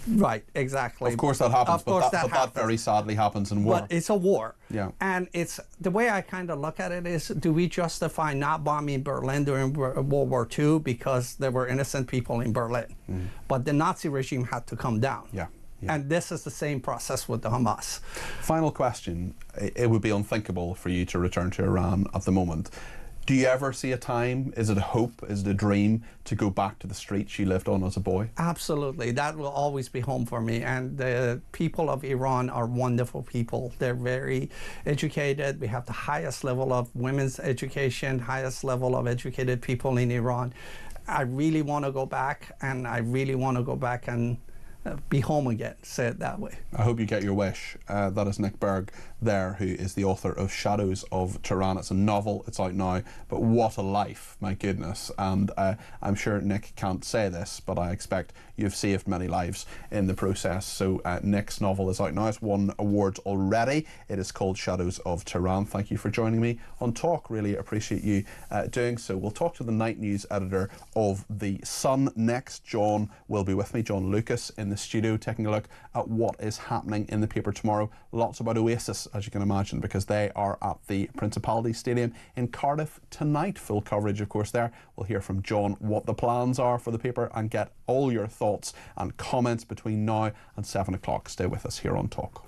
Right, exactly. Of course that happens, but that very sadly happens in war. But it's a war. Yeah. And it's the way I kind of look at it is, do we justify not bombing Berlin during World War II because there were innocent people in Berlin? But the Nazi regime had to come down. Yeah. And this is the same process with the Hamas. Final question. It would be unthinkable for you to return to Iran at the moment. Do you ever see a time, is it a hope, is it a dream, to go back to the streets you lived on as a boy? Absolutely. That will always be home for me. And the people of Iran are wonderful people. They're very educated. We have the highest level of women's education, highest level of educated people in Iran. I really want to go back, and I really want to go back and be home again, say it that way. I hope you get your wish. That is Nick Berg there, who is the author of Shadows of Tehran. It's a novel, it's out now, but what a life, my goodness. And I'm sure Nick can't say this, but I expect you've saved many lives in the process. So Nick's novel is out now. It's won awards already. It is called Shadows of Tehran. Thank you for joining me on Talk. Really appreciate you doing so. We'll talk to the night news editor of The Sun next. John will be with me, John Lucas, in the studio, taking a look at what is happening in the paper tomorrow. Lots about Oasis, as you can imagine, because they are at the Principality Stadium in Cardiff tonight. Full coverage, of course, there. We'll hear from John what the plans are for the paper and get all your thoughts and comments between now and 7 o'clock. Stay with us here on Talk.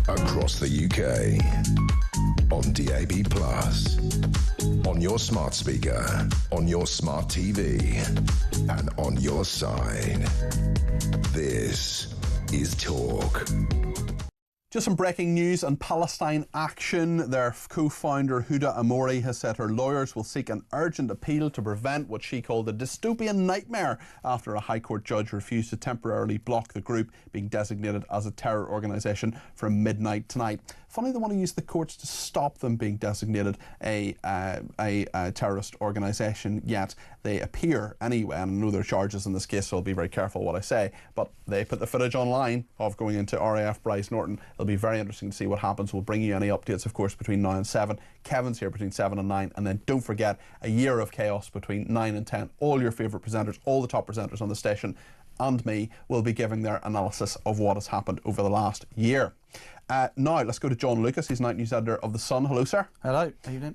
Across the UK, on DAB+, on your smart speaker, on your smart TV, and on your side. This is Talk. Just some breaking news on Palestine action. Their co-founder Huda Amori has said her lawyers will seek an urgent appeal to prevent what she called a dystopian nightmare after a High Court judge refused to temporarily block the group being designated as a terror organisation from midnight tonight. Funny they want to use the courts to stop them being designated a terrorist organisation, yet they appear anyway, and I know there are charges in this case, so I'll be very careful what I say, but they put the footage online of going into RAF Bryce Norton. It'll be very interesting to see what happens. We'll bring you any updates, of course, between now and 7. Kevin's here between 7 and 9, and then don't forget a year of chaos between 9 and 10. All your favourite presenters, all the top presenters on the station, and me will be giving their analysis of what has happened over the last year. Now, let's go to John Lucas. He's night news editor of The Sun. Hello, sir. Hello. How you doing?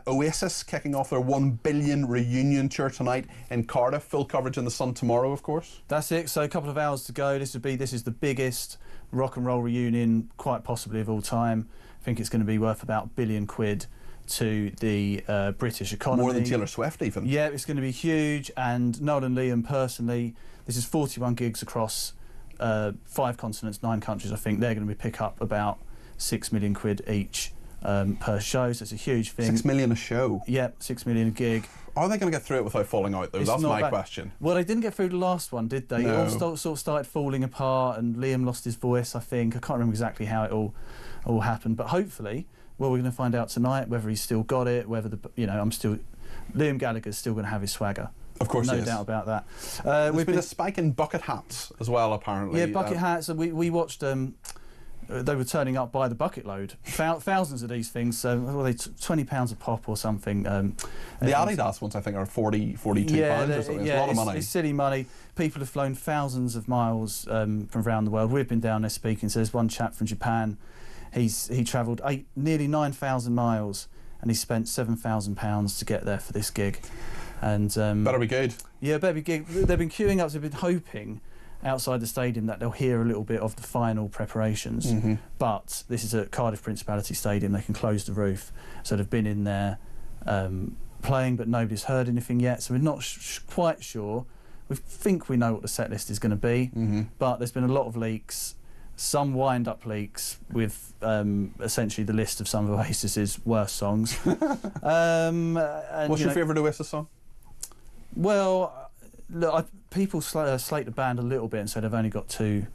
Oasis kicking off their 1 billion reunion tour tonight in Cardiff. Full coverage in The Sun tomorrow, of course. That's it. So a couple of hours to go. This is the biggest rock and roll reunion, quite possibly of all time. I think it's going to be worth about £1 billion to the British economy. More than Taylor Swift, even. Yeah, it's going to be huge. And Noel and Liam personally, this is 41 gigs across 5 continents, 9 countries. I think they're going to pick up about £6 million each per show, so it's a huge thing. 6 million a show? Yeah, 6 million a gig. Are they going to get through it without falling out, though? That's my question. Well, they didn't get through the last one, did they? No. It all sort of started falling apart, and Liam lost his voice, I think. I can't remember exactly how it all happened, but hopefully, well, we're going to find out tonight whether he's still got it, whether Liam Gallagher's still going to have his swagger. Of course, no doubt about that. There's been a spike in bucket hats as well, apparently. Yeah, bucket hats. We watched. They were turning up by the bucket load. Thousands of these things. What are they? £20 a pop or something. The Adidas ones, I think, are 42 pounds or something. It's a lot of money. It's silly money. People have flown thousands of miles from around the world. We've been down there speaking. So there's one chap from Japan. He travelled nearly 9,000 miles, and he spent £7,000 to get there for this gig. And better be good. Yeah, better be good. They've been queuing up. So they've been hoping outside the stadium that they'll hear a little bit of the final preparations. But this is at Cardiff Principality Stadium. They can close the roof, so they've been in there playing, but nobody's heard anything yet. So we're not quite sure. We think we know what the set list is going to be, but there's been a lot of leaks. Some wind-up leaks with essentially the list of some of Oasis's worst songs. What's your favourite Oasis song? Well, look, people slate the band a little bit and say they've only got 2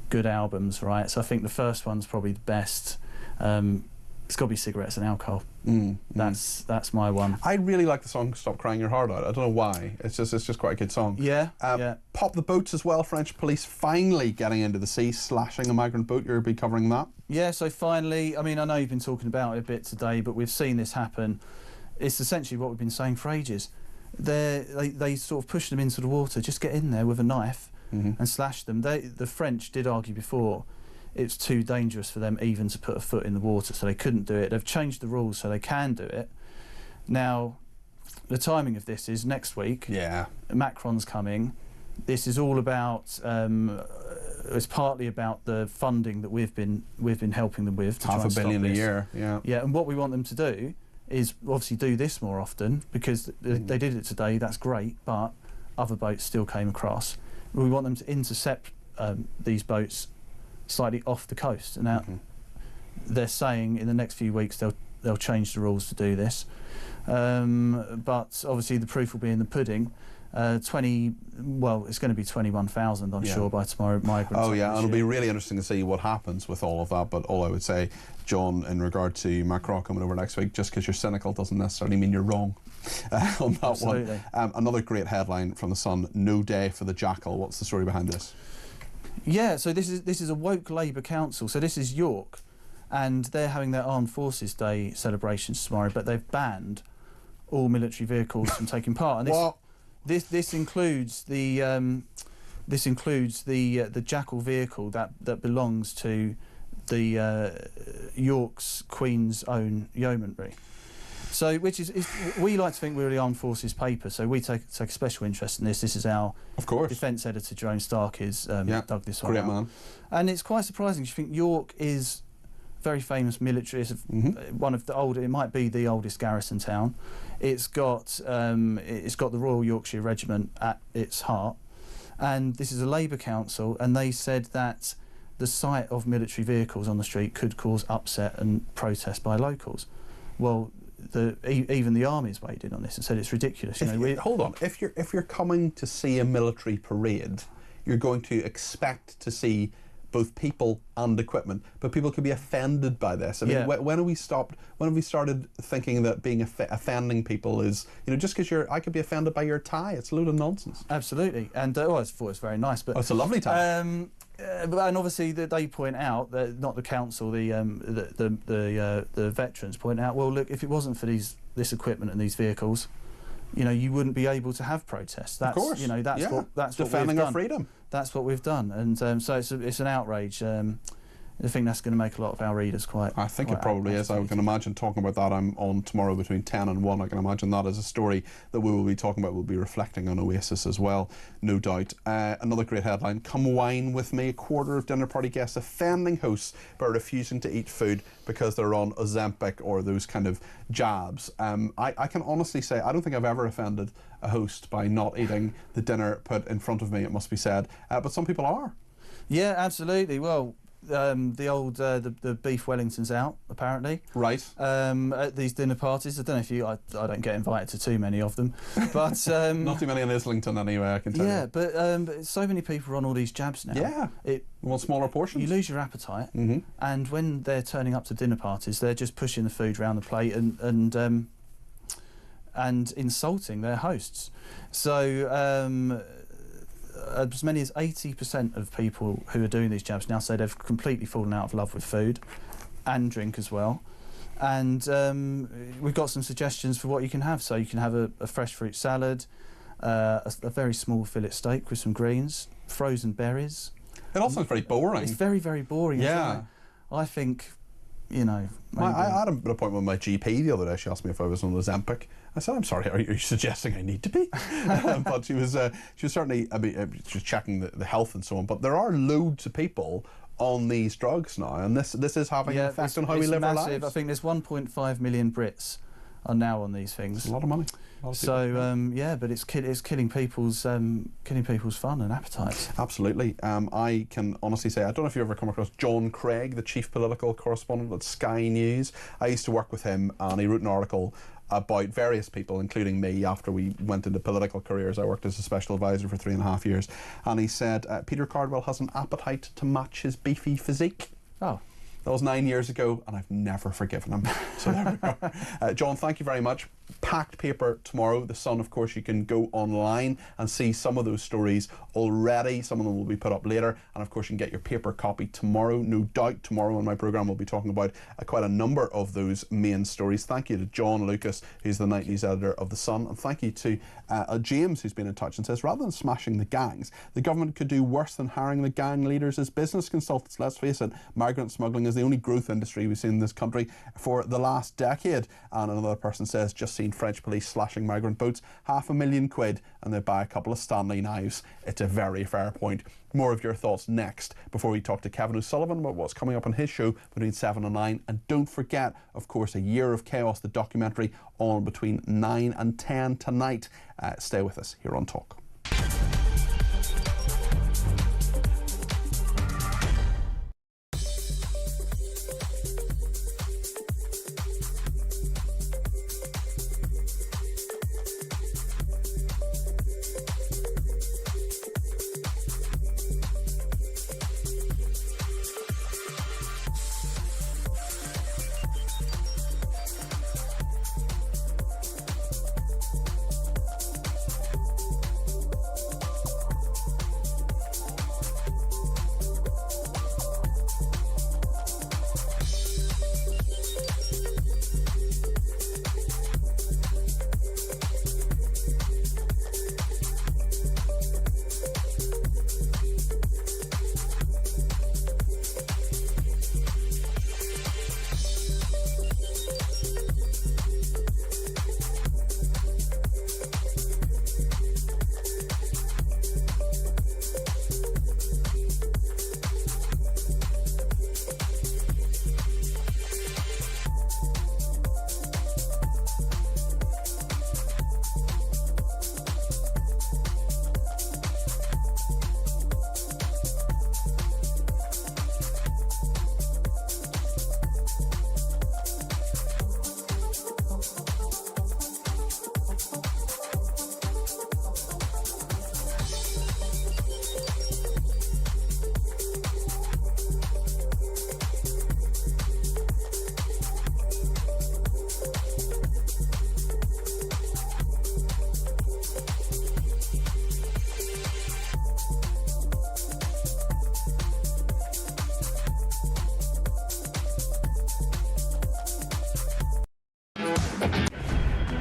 good albums, right? So I think the first one's probably the best. It's got to be Cigarettes and Alcohol. That's my one. I really like the song "Stop Crying Your Heart Out." I don't know why. It's just quite a good song. Yeah. Pop the Boats as well. French police finally getting into the sea, slashing a migrant boat. You'll be covering that. Yeah. So finally, I mean, I know you've been talking about it a bit today, but we've seen this happen. It's essentially what we've been saying for ages. They sort of push them into the water. Just get in there with a knife and slash them. The French did argue before it's too dangerous for them even to put a foot in the water, so they couldn't do it. They've changed the rules so they can do it. Now, the timing of this is next week. Yeah. Macron's coming. This is all about. It's partly about the funding that we've been helping them with. To £500 million a year. Yeah. Yeah, and what we want them to do is obviously do this more often, because they did it today. That's great, but other boats still came across. We want them to intercept these boats slightly off the coast. And now they're saying in the next few weeks they'll change the rules to do this. But obviously the proof will be in the pudding. It's going to be 21,000, I'm sure, by tomorrow. Migrants. Oh yeah, and it'll be really interesting to see what happens with all of that. But all I would say, John, in regard to Macron coming over next week, just because you're cynical doesn't necessarily mean you're wrong on that Absolutely. one. Another great headline from the Sun: "No day for the jackal." What's the story behind this? Yeah, so this is a woke Labour council. So this is York, and they're having their Armed Forces Day celebrations tomorrow, but they've banned all military vehicles from taking part. And this includes the Jackal vehicle that belongs to the York's Queen's Own Yeomanry. So, we like to think we're the Armed Forces paper, so we take a special interest in this. This is our defence editor, Jerome Stark, is dug this one great out. Man. And it's quite surprising. You think York is very famous military. It's one of the old. It might be the oldest garrison town. It's got the Royal Yorkshire Regiment at its heart, and this is a Labour council, and they said that the sight of military vehicles on the street could cause upset and protest by locals. Well, even the army's weighed in on this and said it's ridiculous. Hold on, if you're coming to see a military parade, you're going to expect to see both people and equipment, but people could be offended by this. I mean, when have we started thinking that being offending people is, just because I could be offended by your tie? It's a load of nonsense. Absolutely, and I thought it's very nice, but it's a lovely tie. And obviously they point out that not the council, the veterans point out. Well, look, if it wasn't for this equipment and these vehicles, you wouldn't be able to have protests. That's, of course, that's defending what our freedom. That's what we've done, and so it's an outrage. I think that's going to make a lot of our readers quite. I think it probably is. I can imagine talking about that. I'm on tomorrow between 10 and 1. I can imagine that as a story that we will be talking about. We'll be reflecting on Oasis as well, no doubt. Another great headline: "Come wine with me." A quarter of dinner party guests offending hosts by refusing to eat food because they're on Ozempic or those kind of jabs. I can honestly say I don't think I've ever offended a host by not eating the dinner put in front of me, it must be said. But some people are. Yeah, absolutely. Well, the beef Wellington's out apparently. Right. At these dinner parties, I don't know if I don't get invited to too many of them, but not too many in Islington anyway, I can tell you. Yeah, but so many people are on all these jabs now. Yeah. You want smaller portions. You lose your appetite, and when they're turning up to dinner parties, they're just pushing the food around the plate, and and insulting their hosts. So as many as 80% of people who are doing these jabs now say they've completely fallen out of love with food and drink as well. And we've got some suggestions for what you can have. So you can have a fresh fruit salad, a very small fillet steak with some greens, frozen berries. It all sounds very boring. It's very, very boring. Yeah. I think, you know... I had an appointment with my GP the other day. She asked me if I was on Ozempic. I said, I'm sorry, are you suggesting I need to be? But she was certainly, she was checking the health and so on. But there are loads of people on these drugs now, and this is having an effect on how we live our lives. I think there's 1.5 million Brits are now on these things. It's a lot of money. So yeah, but it's killing people's fun and appetites. Absolutely. I can honestly say, I don't know if you ever come across John Craig, the chief political correspondent at Sky News. I used to work with him, and he wrote an article about various people, including me, after we went into political careers. I worked as a special advisor for 3.5 years, and he said Peter Cardwell has an appetite to match his beefy physique. Oh. That was 9 years ago, and I've never forgiven him. So there we go. John, thank you very much. Packed paper tomorrow. The Sun, of course, you can go online and see some of those stories already. Some of them will be put up later, and of course you can get your paper copy tomorrow. No doubt tomorrow on my programme we'll be talking about quite a number of those main stories. Thank you to John Lucas, who's the night news editor of The Sun, and thank you to James, who's been in touch and says, rather than smashing the gangs, the government could do worse than hiring the gang leaders as business consultants. Let's face it, migrant smuggling is the only growth industry we've seen in this country for the last decade. And another person says, just seen French police slashing migrant boats, £500,000 and they buy a couple of Stanley knives. It's a very fair point. More of your thoughts next, before we talk to Kevin O'Sullivan about what's coming up on his show between 7 and 9. And don't forget, of course, A Year of Chaos, the documentary, on between 9 and 10 tonight. Stay with us here on Talk.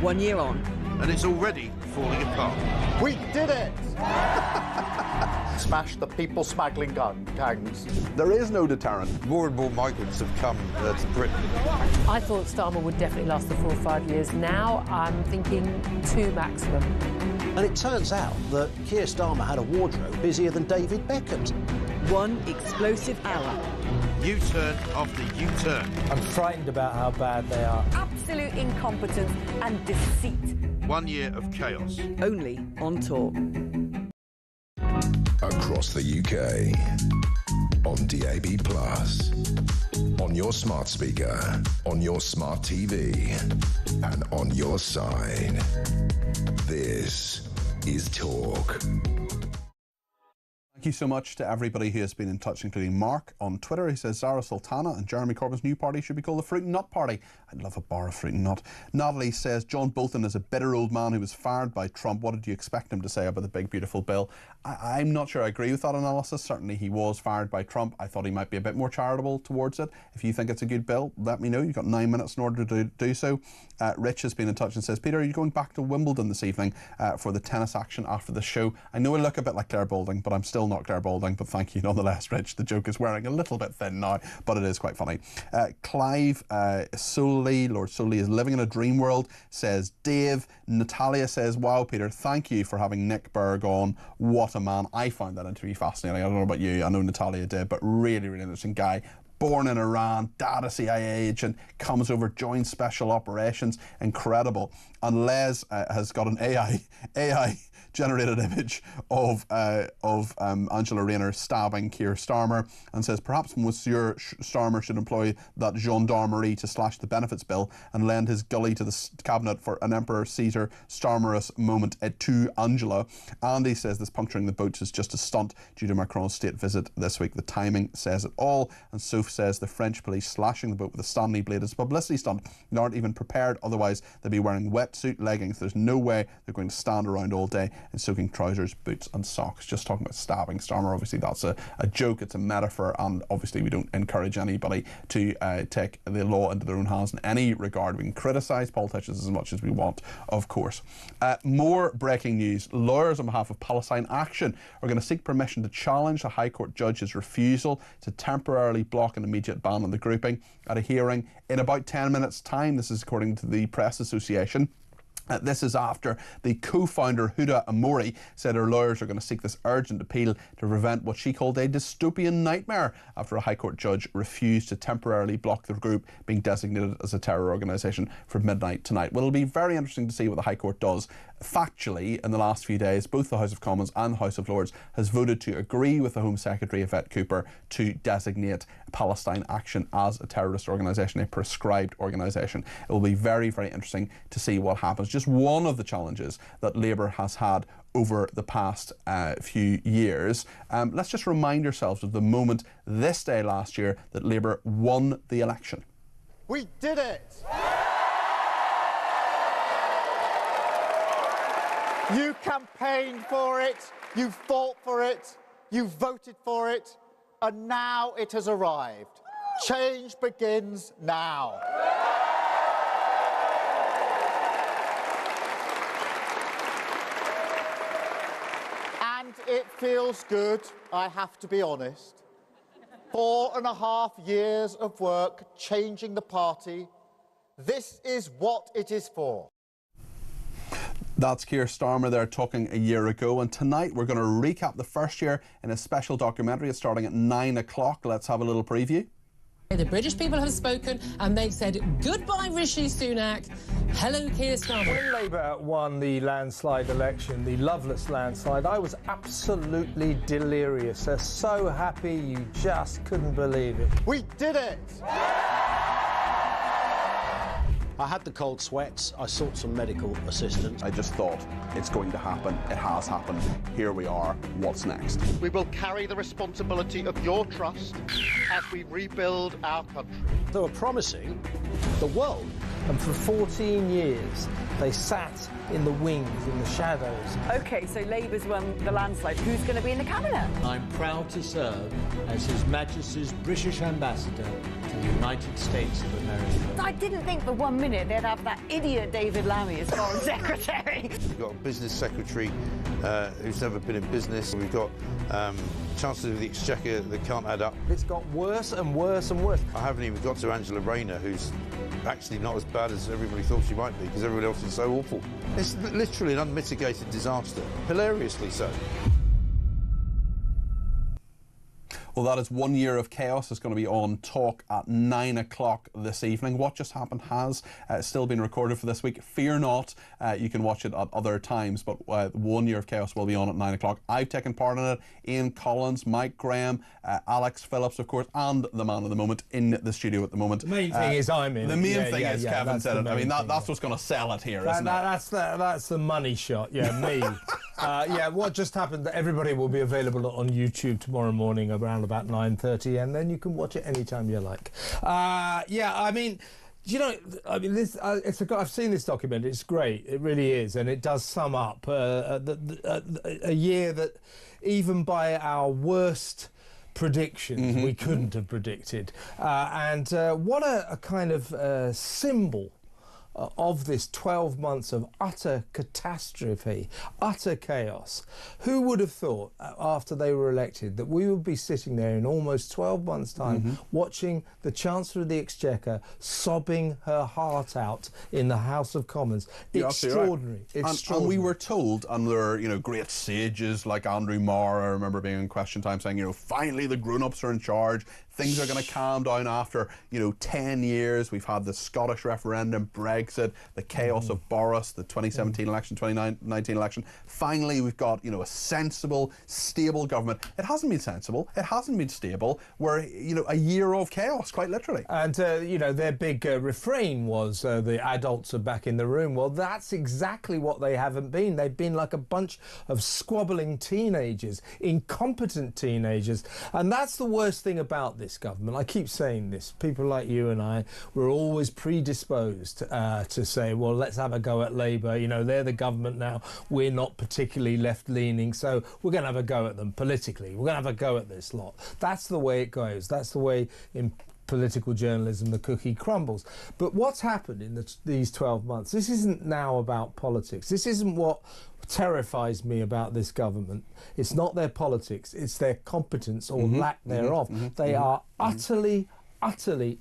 One year on. And it's already falling apart. We did it! Smash the people smuggling gangs. There is no deterrent. More and more migrants have come to Britain. I thought Starmer would definitely last the 4 or 5 years. Now I'm thinking 2 maximum. And it turns out that Keir Starmer had a wardrobe busier than David Beckham's. One explosive hour. U-turn after U-turn. I'm frightened about how bad they are. Absolute incompetence and deceit. 1 year of chaos. Only on Talk. Across the UK, on DAB+, on your smart speaker, on your smart TV, and on your side. This is Talk. Thank you so much to everybody who has been in touch, including Mark on Twitter. He says Zara Sultana and Jeremy Corbyn's new party should be called the Fruit and Nut Party. I'd love a bar of fruit and nut. Natalie says John Bolton is a bitter old man who was fired by Trump. What did you expect him to say about the big beautiful bill? I'm not sure I agree with that analysis. Certainly he was fired by Trump. I thought he might be a bit more charitable towards it. If you think it's a good bill, let me know. You've got 9 minutes in order to do so. Rich has been in touch and says, Peter, are you going back to Wimbledon this evening for the tennis action after the show? I know I look a bit like Claire Boulding, but I'm still not Claire Boulding. But thank you nonetheless, Rich. The joke is wearing a little bit thin now, but it is quite funny. Clive Soley, Lord Soley, is living in a dream world, says Dave. Natalia says, wow, Peter, thank you for having Nick Berg on. What a man. I found that interview fascinating. I don't know about you. I know Natalia did, but really, really interesting guy. Born in Iran, dad a CIA agent, comes over, joins special operations. Incredible. And Les has got an AI generated image of Angela Rayner stabbing Keir Starmer and says perhaps Monsieur Starmer should employ that gendarmerie to slash the benefits bill and lend his gully to the cabinet for an Emperor Caesar Starmerous moment to Angela. Andy says this puncturing the boats is just a stunt due to Macron's state visit this week. The timing says it all. And Soph says the French police slashing the boat with a Stanley blade is a publicity stunt. They aren't even prepared, otherwise they'd be wearing wetsuit leggings. There's no way they're going to stand around all day in soaking trousers, boots and socks. Just talking about stabbing Starmer, obviously that's a joke, it's a metaphor, and obviously we don't encourage anybody to take the law into their own hands in any regard. We can criticise politicians as much as we want, of course. More breaking news. Lawyers on behalf of Palestine Action are going to seek permission to challenge the High Court judge's refusal to temporarily block an immediate ban on the grouping at a hearing in about 10 minutes' time. This is according to the Press Association. This is after the co-founder Huda Amori said her lawyers are going to seek this urgent appeal to prevent what she called a dystopian nightmare after a High Court judge refused to temporarily block the group being designated as a terror organisation from midnight tonight. Well, it'll be very interesting to see what the High Court does. Factually, in the last few days, both the House of Commons and the House of Lords has voted to agree with the Home Secretary, Yvette Cooper, to designate Palestine Action as a terrorist organisation, a prescribed organisation. It will be very, very interesting to see what happens. Just one of the challenges that Labour has had over the past few years. Let's just remind ourselves of the moment this day last year that Labour won the election. We did it! You campaigned for it, you fought for it, you voted for it, and now it has arrived. Change begins now. And it feels good, I have to be honest. 4.5 years of work changing the party. This is what it is for. That's Keir Starmer there talking a year ago, and tonight we're going to recap the first year in a special documentary. It's starting at 9 o'clock. Let's have a little preview. The British people have spoken and they've said goodbye Rishi Sunak, hello Keir Starmer. When Labour won the landslide election, the loveless landslide, I was absolutely delirious. They're so happy you just couldn't believe it. We did it! I had the cold sweats. I sought some medical assistance. I just thought, it's going to happen. It has happened. Here we are. What's next? We will carry the responsibility of your trust as we rebuild our country. They were promising the world. And for 14 years, they sat in the wings, in the shadows. OK, so Labour's won the landslide. Who's going to be in the cabinet? I'm proud to serve as His Majesty's British Ambassador to the United States of America. I didn't think for 1 minute they'd have that idiot David Lammy as Foreign Secretary. We've got a business secretary who's never been in business. We've got Chancellor of the Exchequer that can't add up. It's got worse and worse and worse. I haven't even got to Angela Rayner, who's actually not as bad as everybody thought she might be, because everybody else is so awful. It's literally an unmitigated disaster, hilariously so. Well, that is 1 year of chaos. It's going to be on Talk at 9 o'clock this evening. What just happened has still been recorded for this week. Fear not, you can watch it at other times, but 1 year of chaos will be on at 9 o'clock. I've taken part in it. Ian Collins, Mike Graham, Alex Phillips, of course, and the man of the moment in the studio at the moment. The main thing is I'm in. The main thing is Kevin said it. I mean, that's what's going to sell it here, isn't it? That's the money shot, yeah, me. Yeah, what just happened, everybody will be available on YouTube tomorrow morning around about 9:30, and then you can watch it anytime you like. Yeah, I mean... You know, I mean, this. I've seen this document. It's great. It really is, and it does sum up a year that, even by our worst predictions, we couldn't have predicted. And what a kind of symbol of this 12 months of utter catastrophe, utter chaos. Who would have thought, after they were elected, that we would be sitting there in almost 12 months' time watching the Chancellor of the Exchequer sobbing her heart out in the House of Commons? Extraordinary. Right. Extraordinary. And we were told under, great sages like Andrew Marr, I remember being in Question Time saying, finally the grown-ups are in charge. Things are going to calm down after, 10 years. We've had the Scottish referendum, Brexit, the chaos of Boris, the 2017 election, 2019 election. Finally, we've got, a sensible, stable government. It hasn't been sensible. It hasn't been stable. We're, a year of chaos, quite literally. And, their big refrain was the adults are back in the room. Well, that's exactly what they haven't been. They've been like a bunch of squabbling teenagers, incompetent teenagers. And that's the worst thing about this government. I keep saying this. People like you and I were always predisposed to say, well, let's have a go at Labour. They're the government now. We're not particularly left-leaning, so we're going to have a go at them politically. We're going to have a go at this lot. That's the way it goes. That's the way in political journalism the cookie crumbles. But what's happened in these 12 months, this isn't now about politics. This isn't what terrifies me about this government. It's not their politics, it's their competence or lack thereof. They are utterly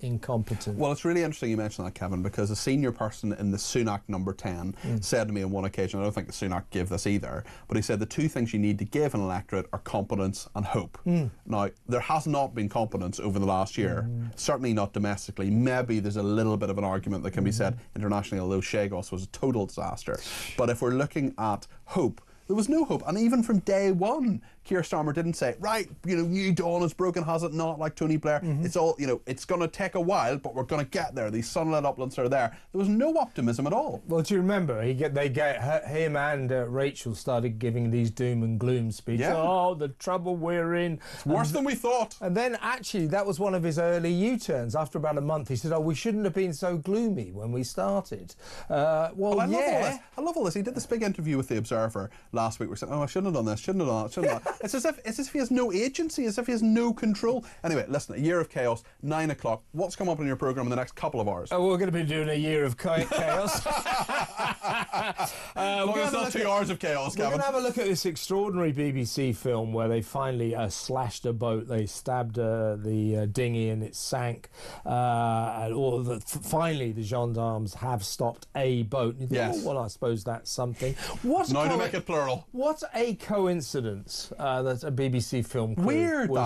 incompetent. Well, it's really interesting you mention that, Kevin, because a senior person in the Sunak number 10 said to me on one occasion, I don't think the Sunak gave this either, but he said the two things you need to give an electorate are competence and hope. Now, there has not been competence over the last year, certainly not domestically. Maybe there's a little bit of an argument that can be said internationally, although Chagos was a total disaster. But if we're looking at hope, there was no hope. And even from day one, Keir Starmer didn't say, right, New Dawn is broken, has it not, like Tony Blair. It's all, it's going to take a while, but we're going to get there. These sunlit uplands are there. There was no optimism at all. Well, do you remember, him and Rachel started giving these doom and gloom speeches. Yeah. Oh, the trouble we're in. It's worse than we thought. And then, actually, that was one of his early U-turns. After about a month, he said, oh, we shouldn't have been so gloomy when we started. I love all this. He did this big interview with The Observer last week. We're saying, oh, I shouldn't have done this, shouldn't have done that, shouldn't have done that. It's as if he has no agency, as if he has no control. Anyway, listen, a year of chaos, 9 o'clock. What's come up in your programme in the next couple of hours? Oh, we're going to be doing a year of chaos. It's not 2 hours of chaos, Kevin. We're going to have a look at this extraordinary BBC film where they finally slashed a boat. They stabbed the dinghy and it sank. Finally, the gendarmes have stopped a boat. You think, yes. Oh, well, I suppose that's something. Now to make it plural. What a coincidence that a BBC film crew Weird, was